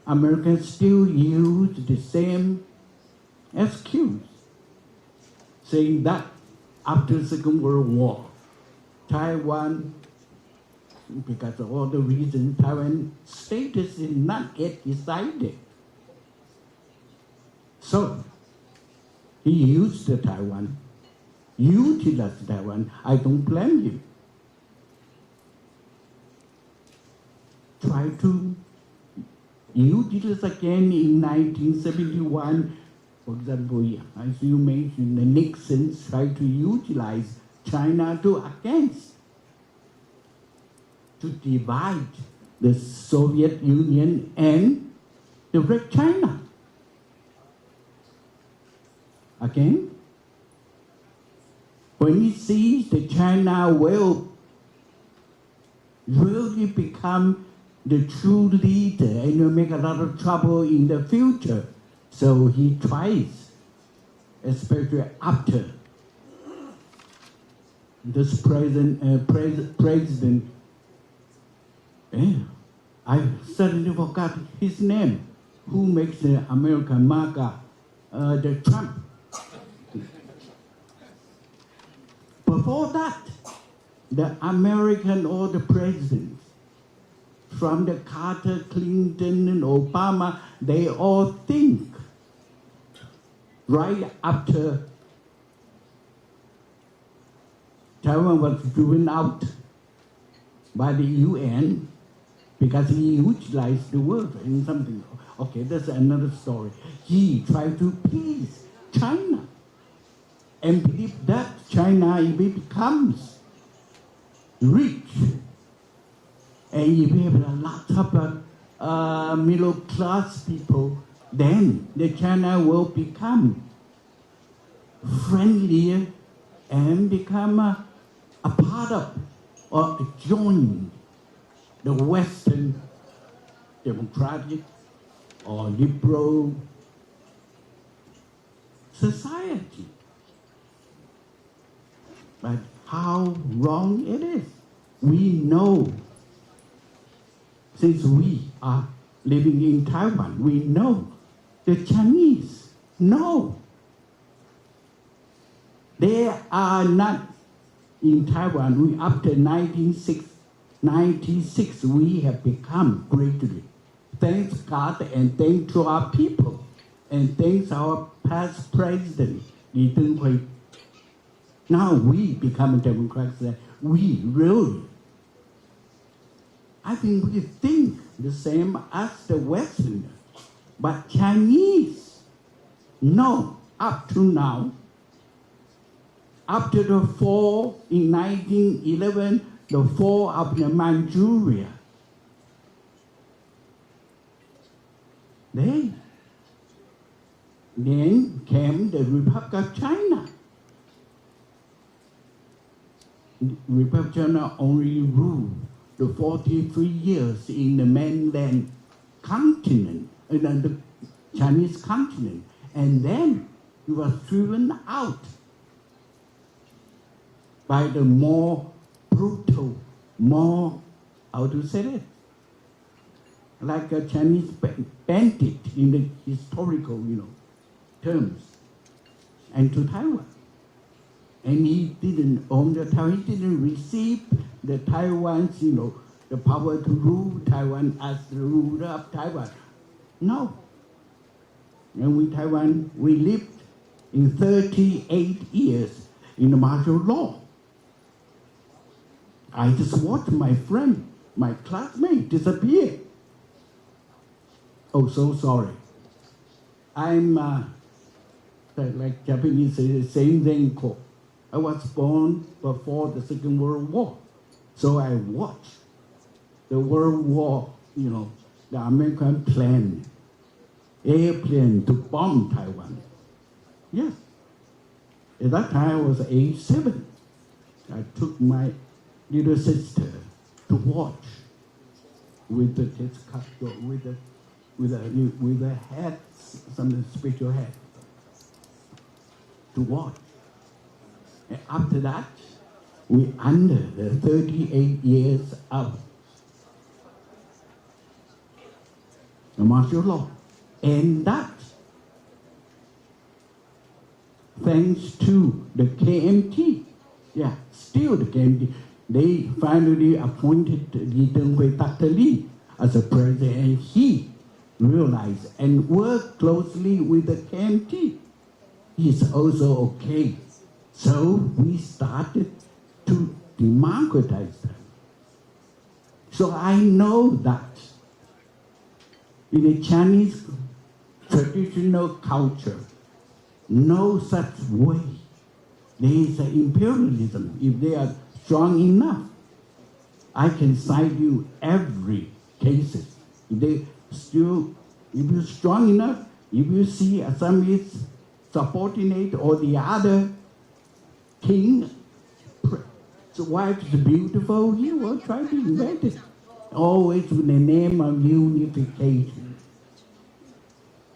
Americans still use the same excuse, saying that after the Second World War, Taiwan, because of all the reasons, Taiwan status is not yet decided. So, he used the Taiwan, utilized Taiwan. I don't blame him. Try to utilize again in 1971. For example, as you mentioned, the Nixon tried to utilize China to divide the Soviet Union and the Red China. Again, when he sees that China will really become the true leader and will make a lot of trouble in the future, so he tries, especially after this president, I suddenly forgot his name, who makes the American MAGA, the Trump. Before that, the American or the presidents, from the Carter, Clinton, and Obama, they all think right after Taiwan was driven out by the UN because he utilized the word and something. Okay, that's another story. He tried to please China and believe that China, if it becomes rich, and if we have a lot of middle class people, then the China will become friendlier and become a part of or join the Western democratic or liberal society. But how wrong it is. We know, since we are living in Taiwan, we know the Chinese know they are not in Taiwan. After 1996, we have become greatly. Thanks God and thanks to our people and thanks our past president, Li Teng-hui. Now we become Democrats. We really, I think we think the same as the Westerners. But Chinese, no, up to now, after the fall in 1911, the fall of the Manchuria, then came the Republic of China. The Republic of China only ruled the 43 years in the mainland continent, the Chinese continent, and then he was driven out by the more brutal, more, how to say it, like a Chinese bandit in the historical, terms, and to Taiwan. And he didn't own the Taiwan, he didn't receive the Taiwan's, the power to rule Taiwan as the ruler of Taiwan. No. And we lived in 38 years in the martial law. I just watched my friend, my classmate disappear. Oh, so sorry. I'm like Japanese say the same thing. I was born before the Second World War, so I watched the World War. You know, the American plane, airplane to bomb Taiwan. Yes. At that time I was age 7. I took my little sister to watch with the with a hat, some special hat, to watch. And after that, we under the 38 years of the martial law, and that thanks to the KMT. Yeah, still the KMT. They finally appointed Dr. Lee as a president, and he realized and worked closely with the KMT. He's also okay. So we started to democratize them. So I know that in the Chinese traditional culture, no such way. There is an imperialism. If they are strong enough, I can cite you every cases. If you're strong enough, if you see some is subordinate or the other king, the wife is beautiful, he will try to invent it. Always with the name of unification.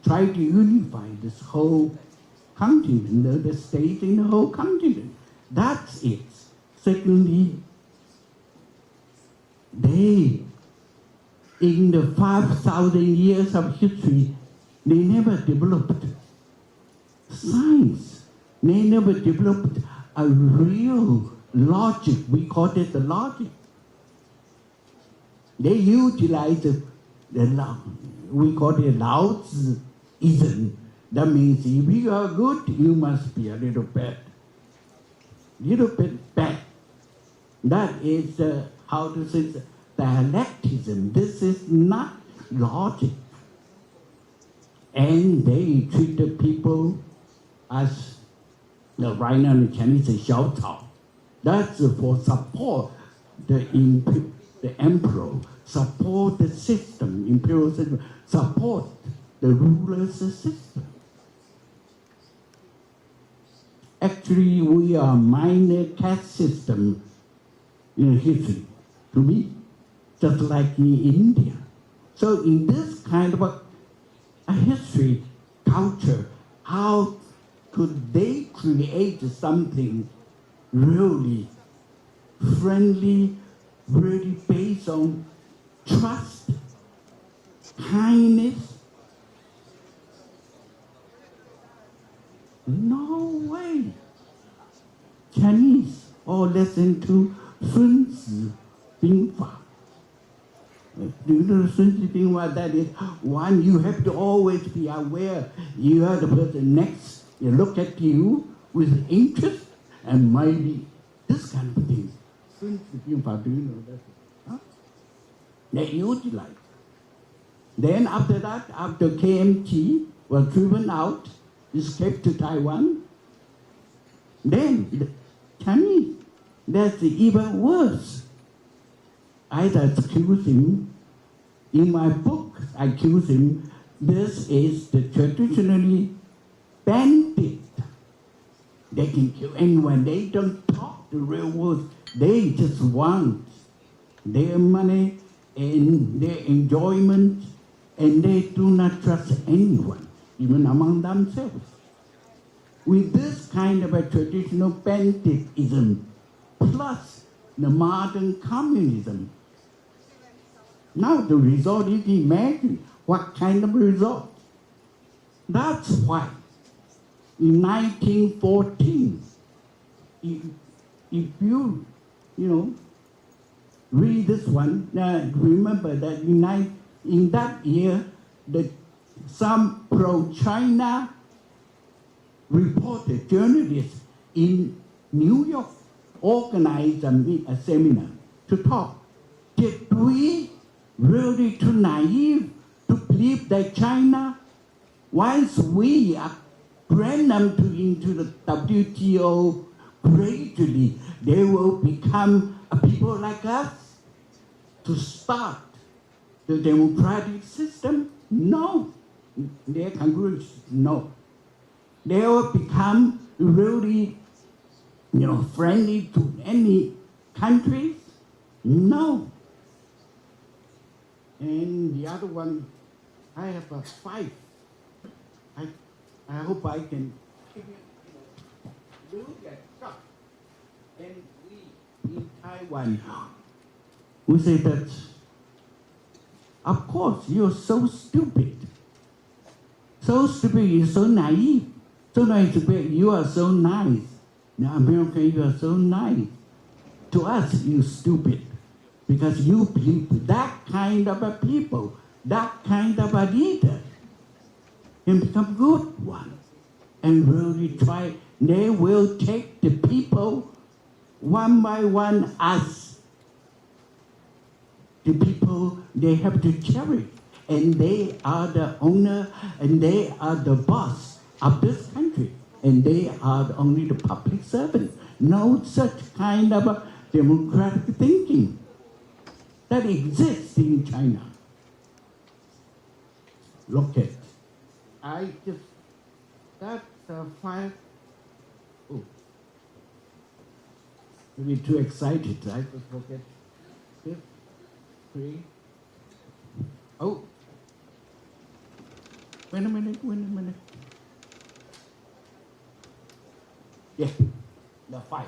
Try to unify this whole continent, the state in the whole continent. That's it. Secondly, they, in the 5,000 years of history, they never developed science. They never developed a real logic. We call it the logic. They utilize the law. We call it Laozi-ism. That means if you are good, you must be a little bad. Little bit bad. That is, how to say, dialectism. This is not logic. And they treat the people as, right now in Chinese, say, 小草. That's for support the emperor, support the system, imperial system, support the ruler's system. Actually, we are minor caste system in history, to me, just like in India. So in this kind of a history, culture, how could they create something really friendly, really based on trust, kindness? No way. Chinese all listen to Sun Tzu Bing Fa. Do you know Sun Tzu Bing Fa? That is one, you have to always be aware you are the person next. You look at you with interest and maybe this kind of thing. Sun Tzu Bing Fa, do you know that? Huh? They utilize. Then after that, after KMT was driven out, escaped to Taiwan, then the Chinese, that's even worse. I accuse him, in my book, I accuse him, this is the traditionally bandit. They can kill anyone, they don't talk the real words, they just want their money and their enjoyment, and they do not trust anyone, even among themselves. With this kind of a traditional banditism, plus the modern communism, now the result, you can imagine what kind of result. That's why in 1914, if you read this one, remember that in that year, some pro-China reporter, journalists in New York organized a seminar to talk. Did we really too naive to believe that China Once we bring them into the WTO, gradually they will become people like us to start the democratic system? No. Their conclusion, no. They will become really, friendly to any countries? No. And the other one, I have a 5. I hope I can do that. And we in Taiwan, we say that, of course, you're so stupid. So stupid, you're so naive. So naive, you are so nice. Now, America, you are so nice. To us, you stupid. Because you believe that kind of a people, that kind of a leader, can become good one. And really try, they will take the people one by one as the people they have to cherish. And they are the owner, and they are the boss of this country. And they are only the public servant. No such kind of a democratic thinking that exists in China. Look at, I just, that's 5, oh, maybe too excited, I just forget. 5, 3, oh, wait a minute. Yeah, the 5.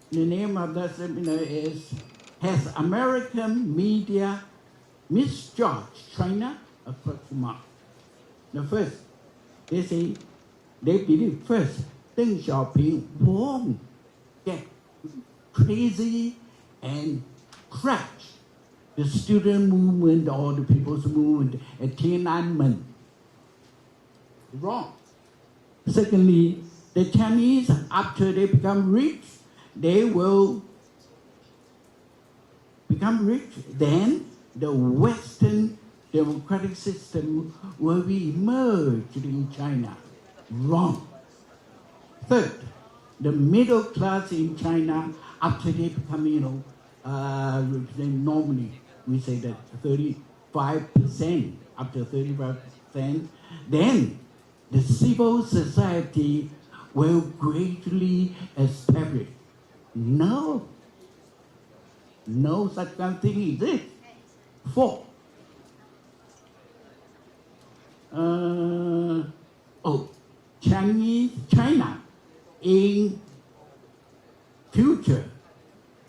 The name of the seminar is, has American media misjudged China? A question mark. The first, they say, they believe first, Deng Xiaoping won't get crazy and crash the student movement or the people's movement at Tiananmen. Wrong. Secondly, the Chinese, after they become rich, they will become rich. Then the Western democratic system will be emerged in China. Wrong. Third, the middle class in China, after they become, normally we say that 35%, after 35%, then the civil society will gradually establish. No such kind of thing exists. 4, China in future,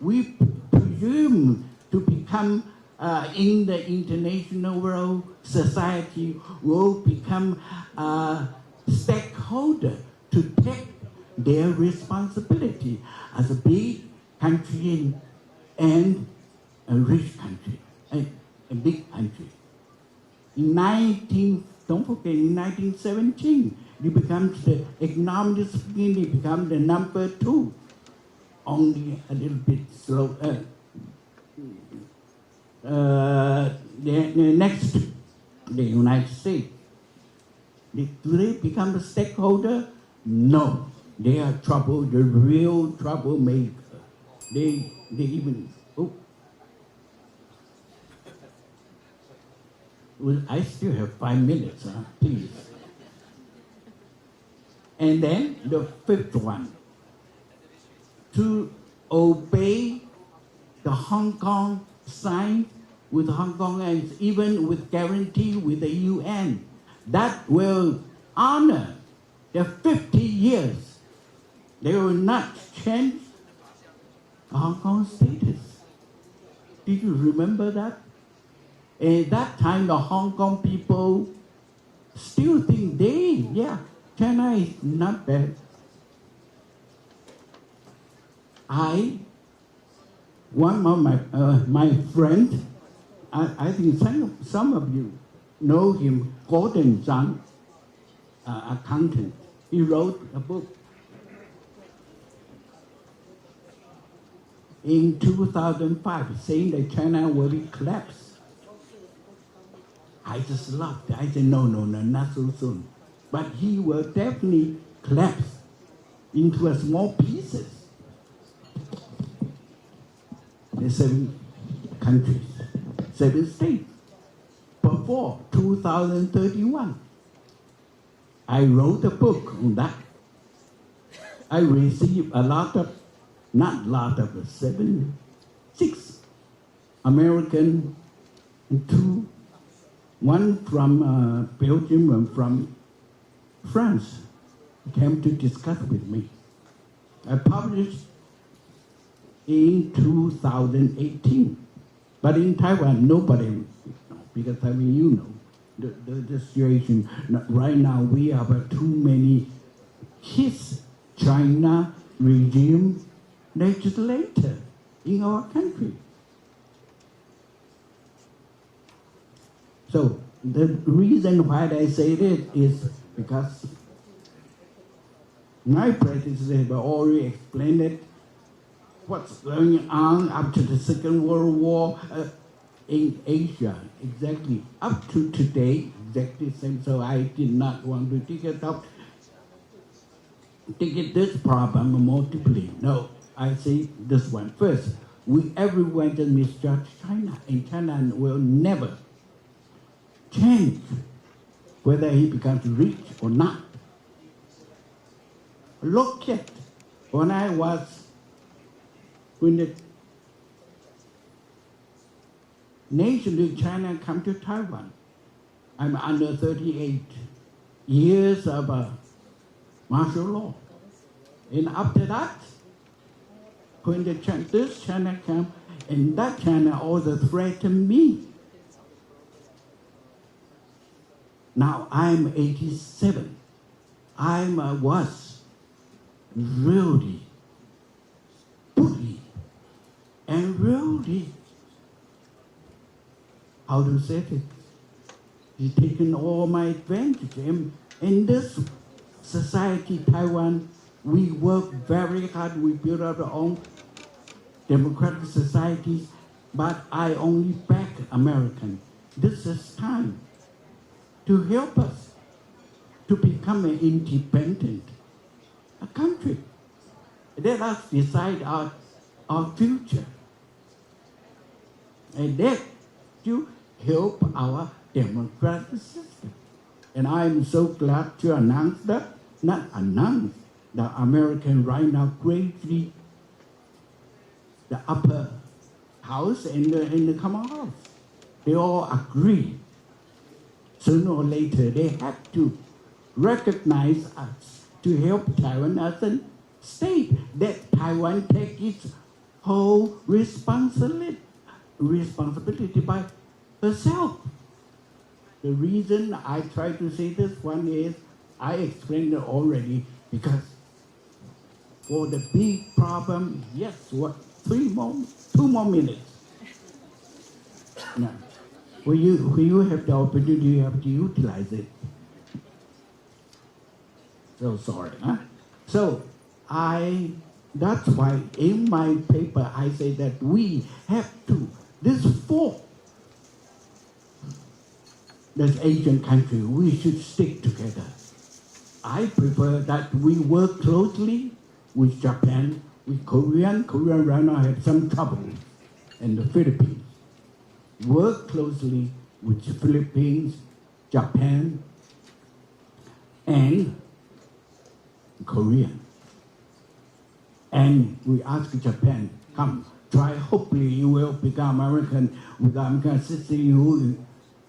we presume to become in the international world society will become a stakeholder to take their responsibility as a big country and a rich country, a big country. Don't forget, in 1917, it becomes the economic speaking, it becomes the number 2, only a little bit slow. Next, the United States. Do they become a stakeholder? No, they are trouble, the real troublemaker. They even, well, I still have 5 minutes, please. And then the 5th one, to obey the Hong Kong sign with Hong Kong and even with guarantee with the UN, that will honor the 50 years. They will not change Hong Kong status. Did you remember that? At that time, the Hong Kong people still think China is not bad. One of my friend, I think some of you know him, Gordon Zhang, accountant. He wrote a book. in 2005 saying that China will be collapsed. I just laughed. I said, no, not so soon. But he will definitely collapse into a small pieces. The 7 countries, 7 states. Before 2031, I wrote a book on that. I received six American, and 1 from Belgium and from France came to discuss with me. I published in 2018, but in Taiwan nobody, because I mean you know the situation right now. We have too many his China regime legislator in our country. So the reason why I say this is because my predecessors have already explained it, what's going on after the Second World War in Asia, exactly up to today, exactly the same. So I did not want to take this problem more deeply. No, I say this one first. Everyone just misjudge China, and China will never change whether he becomes rich or not. Look at when the nation of China come to Taiwan, I'm under 38 years of martial law. And after that, when this China come, and that China also threatened me. Now I'm 87. I was really bullied and really, how to say it, he's taken all my advantage. And in this society, Taiwan, we work very hard. We build our own democratic societies, but I only back American. This is time to help us to become an independent country. Let us decide our future. And that to help our democratic system. And I'm so glad to announce that, that American right now greatly, the upper house and the common house, they all agree. Sooner or later, they have to recognize us to help Taiwan as a state, that Taiwan take its whole responsibility by herself. The reason I try to say this one is, I explained it already, because for the big problem, yes, 2 more minutes. Now, when you have the opportunity, you have to utilize it. So sorry, huh? So that's why in my paper I say that we have to, this Asian country, we should stick together. I prefer that we work closely with Japan, with Korea. Korea right now have some trouble, and the Philippines. Work closely with the Philippines, Japan, and Korea. And we ask Japan, come, try, hopefully you will become American, with American system,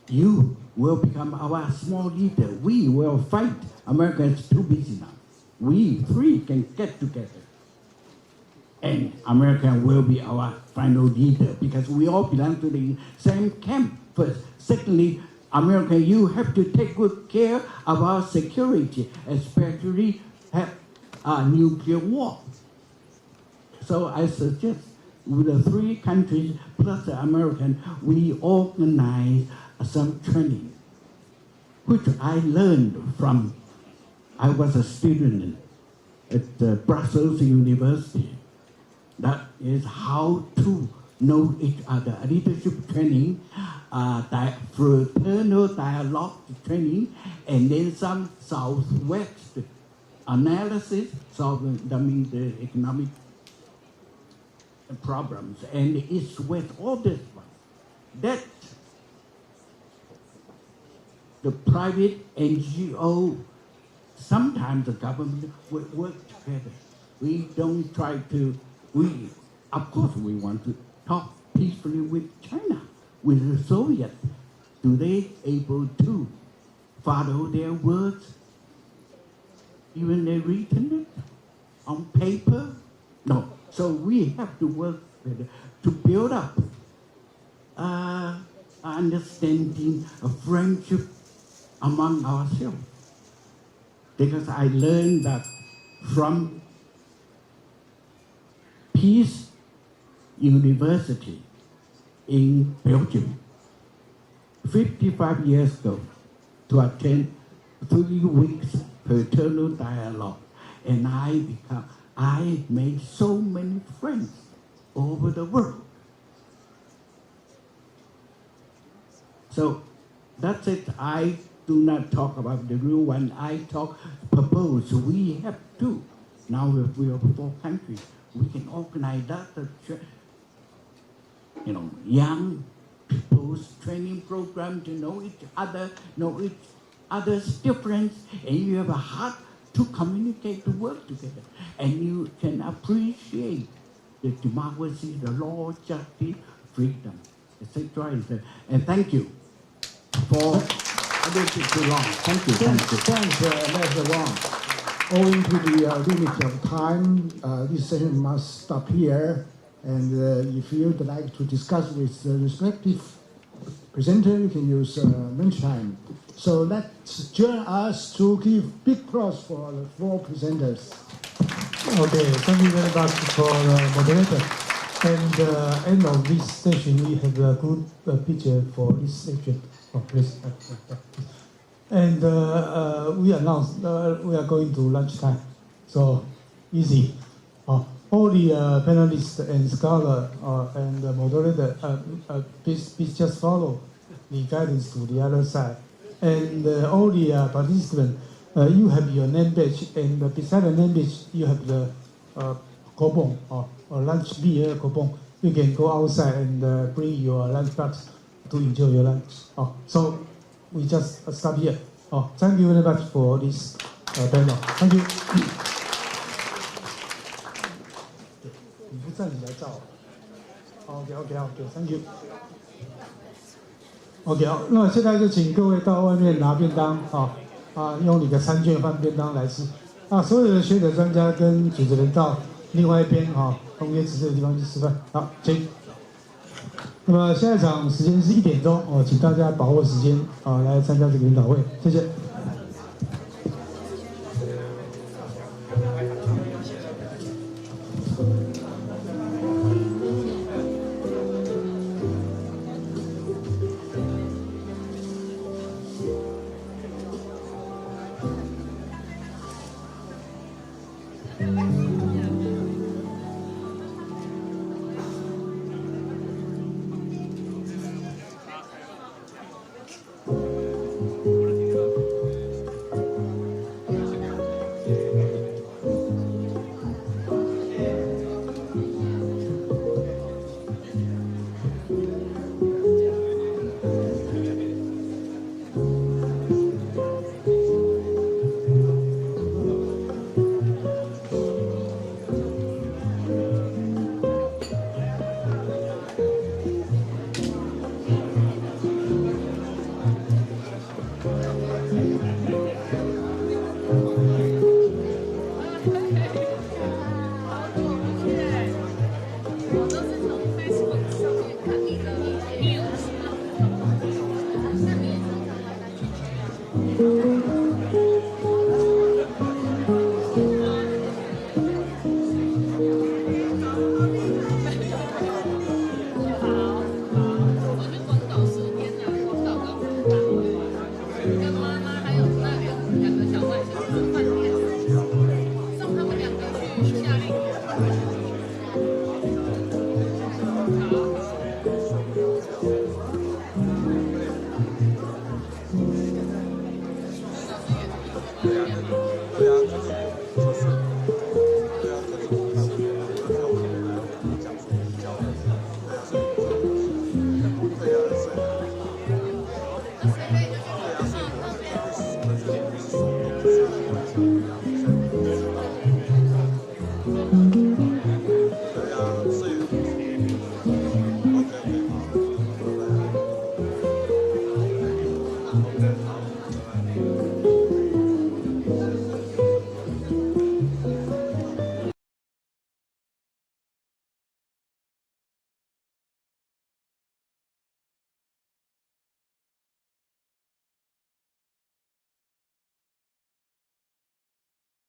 you will become our small leader. We will fight. America is too busy now. We three can get together. And America will be our final leader, because we all belong to the same camp first. Secondly, America, you have to take good care of our security, especially have a nuclear war. So I suggest with the 3 countries plus the American, we organize some training, which I learned from, I was a student at Brussels University. That is how to know each other. Leadership training, fraternal dialogue training, and then some Southwest analysis, solving the economic problems, and East-West, all this one. That the private NGO, sometimes the government will work together. We don't try to, of course we want to talk peacefully with China, with the Soviet. Do they able to follow their words? Even they written it on paper? No. So we have to work to build up understanding, a friendship among ourselves. Because I learned that from Peace University in Belgium 55 years ago to attend 3 weeks fraternal dialogue, and I made so many friends over the world. So that's it. I do not talk about the real one. I propose we have to. Now if we are 4 countries, we can organize that, young people's training program to know each other's difference, and you have a heart to communicate, to work together, and you can appreciate the democracy, the law, justice, freedom, etc. And thank you for too long. Thank you. Thanks, Mr. Wang. Owing to the limit of time, this session must stop here. And if you would like to discuss with the respective presenter, you can use lunchtime. So let's join us to give big applause for the 4 presenters. Okay, thank you very much for the moderator. And end of this session, we have a good picture for this section. Oh, please. And we announced we are going to lunchtime, so easy. All the panelists and scholars and the moderator, please just follow the guidance to the other side. And all the participants, you have your name badge, and beside the name badge, you have the coupon or lunch beer coupon. You can go outside and bring your lunch box to enjoy your lunch. So we just stop here. Thank you very much for this panel. Thank you. 你不站起来照。OK，Thank you。OK， 好，那现在就请各位到外面拿便当，用你的餐券换便当来吃。所有的学者专家跟主持人到另外一边同学指示的地方去吃饭。好，请。那么下一场时间是1点钟请大家把握时间来参加这个研讨会，谢谢。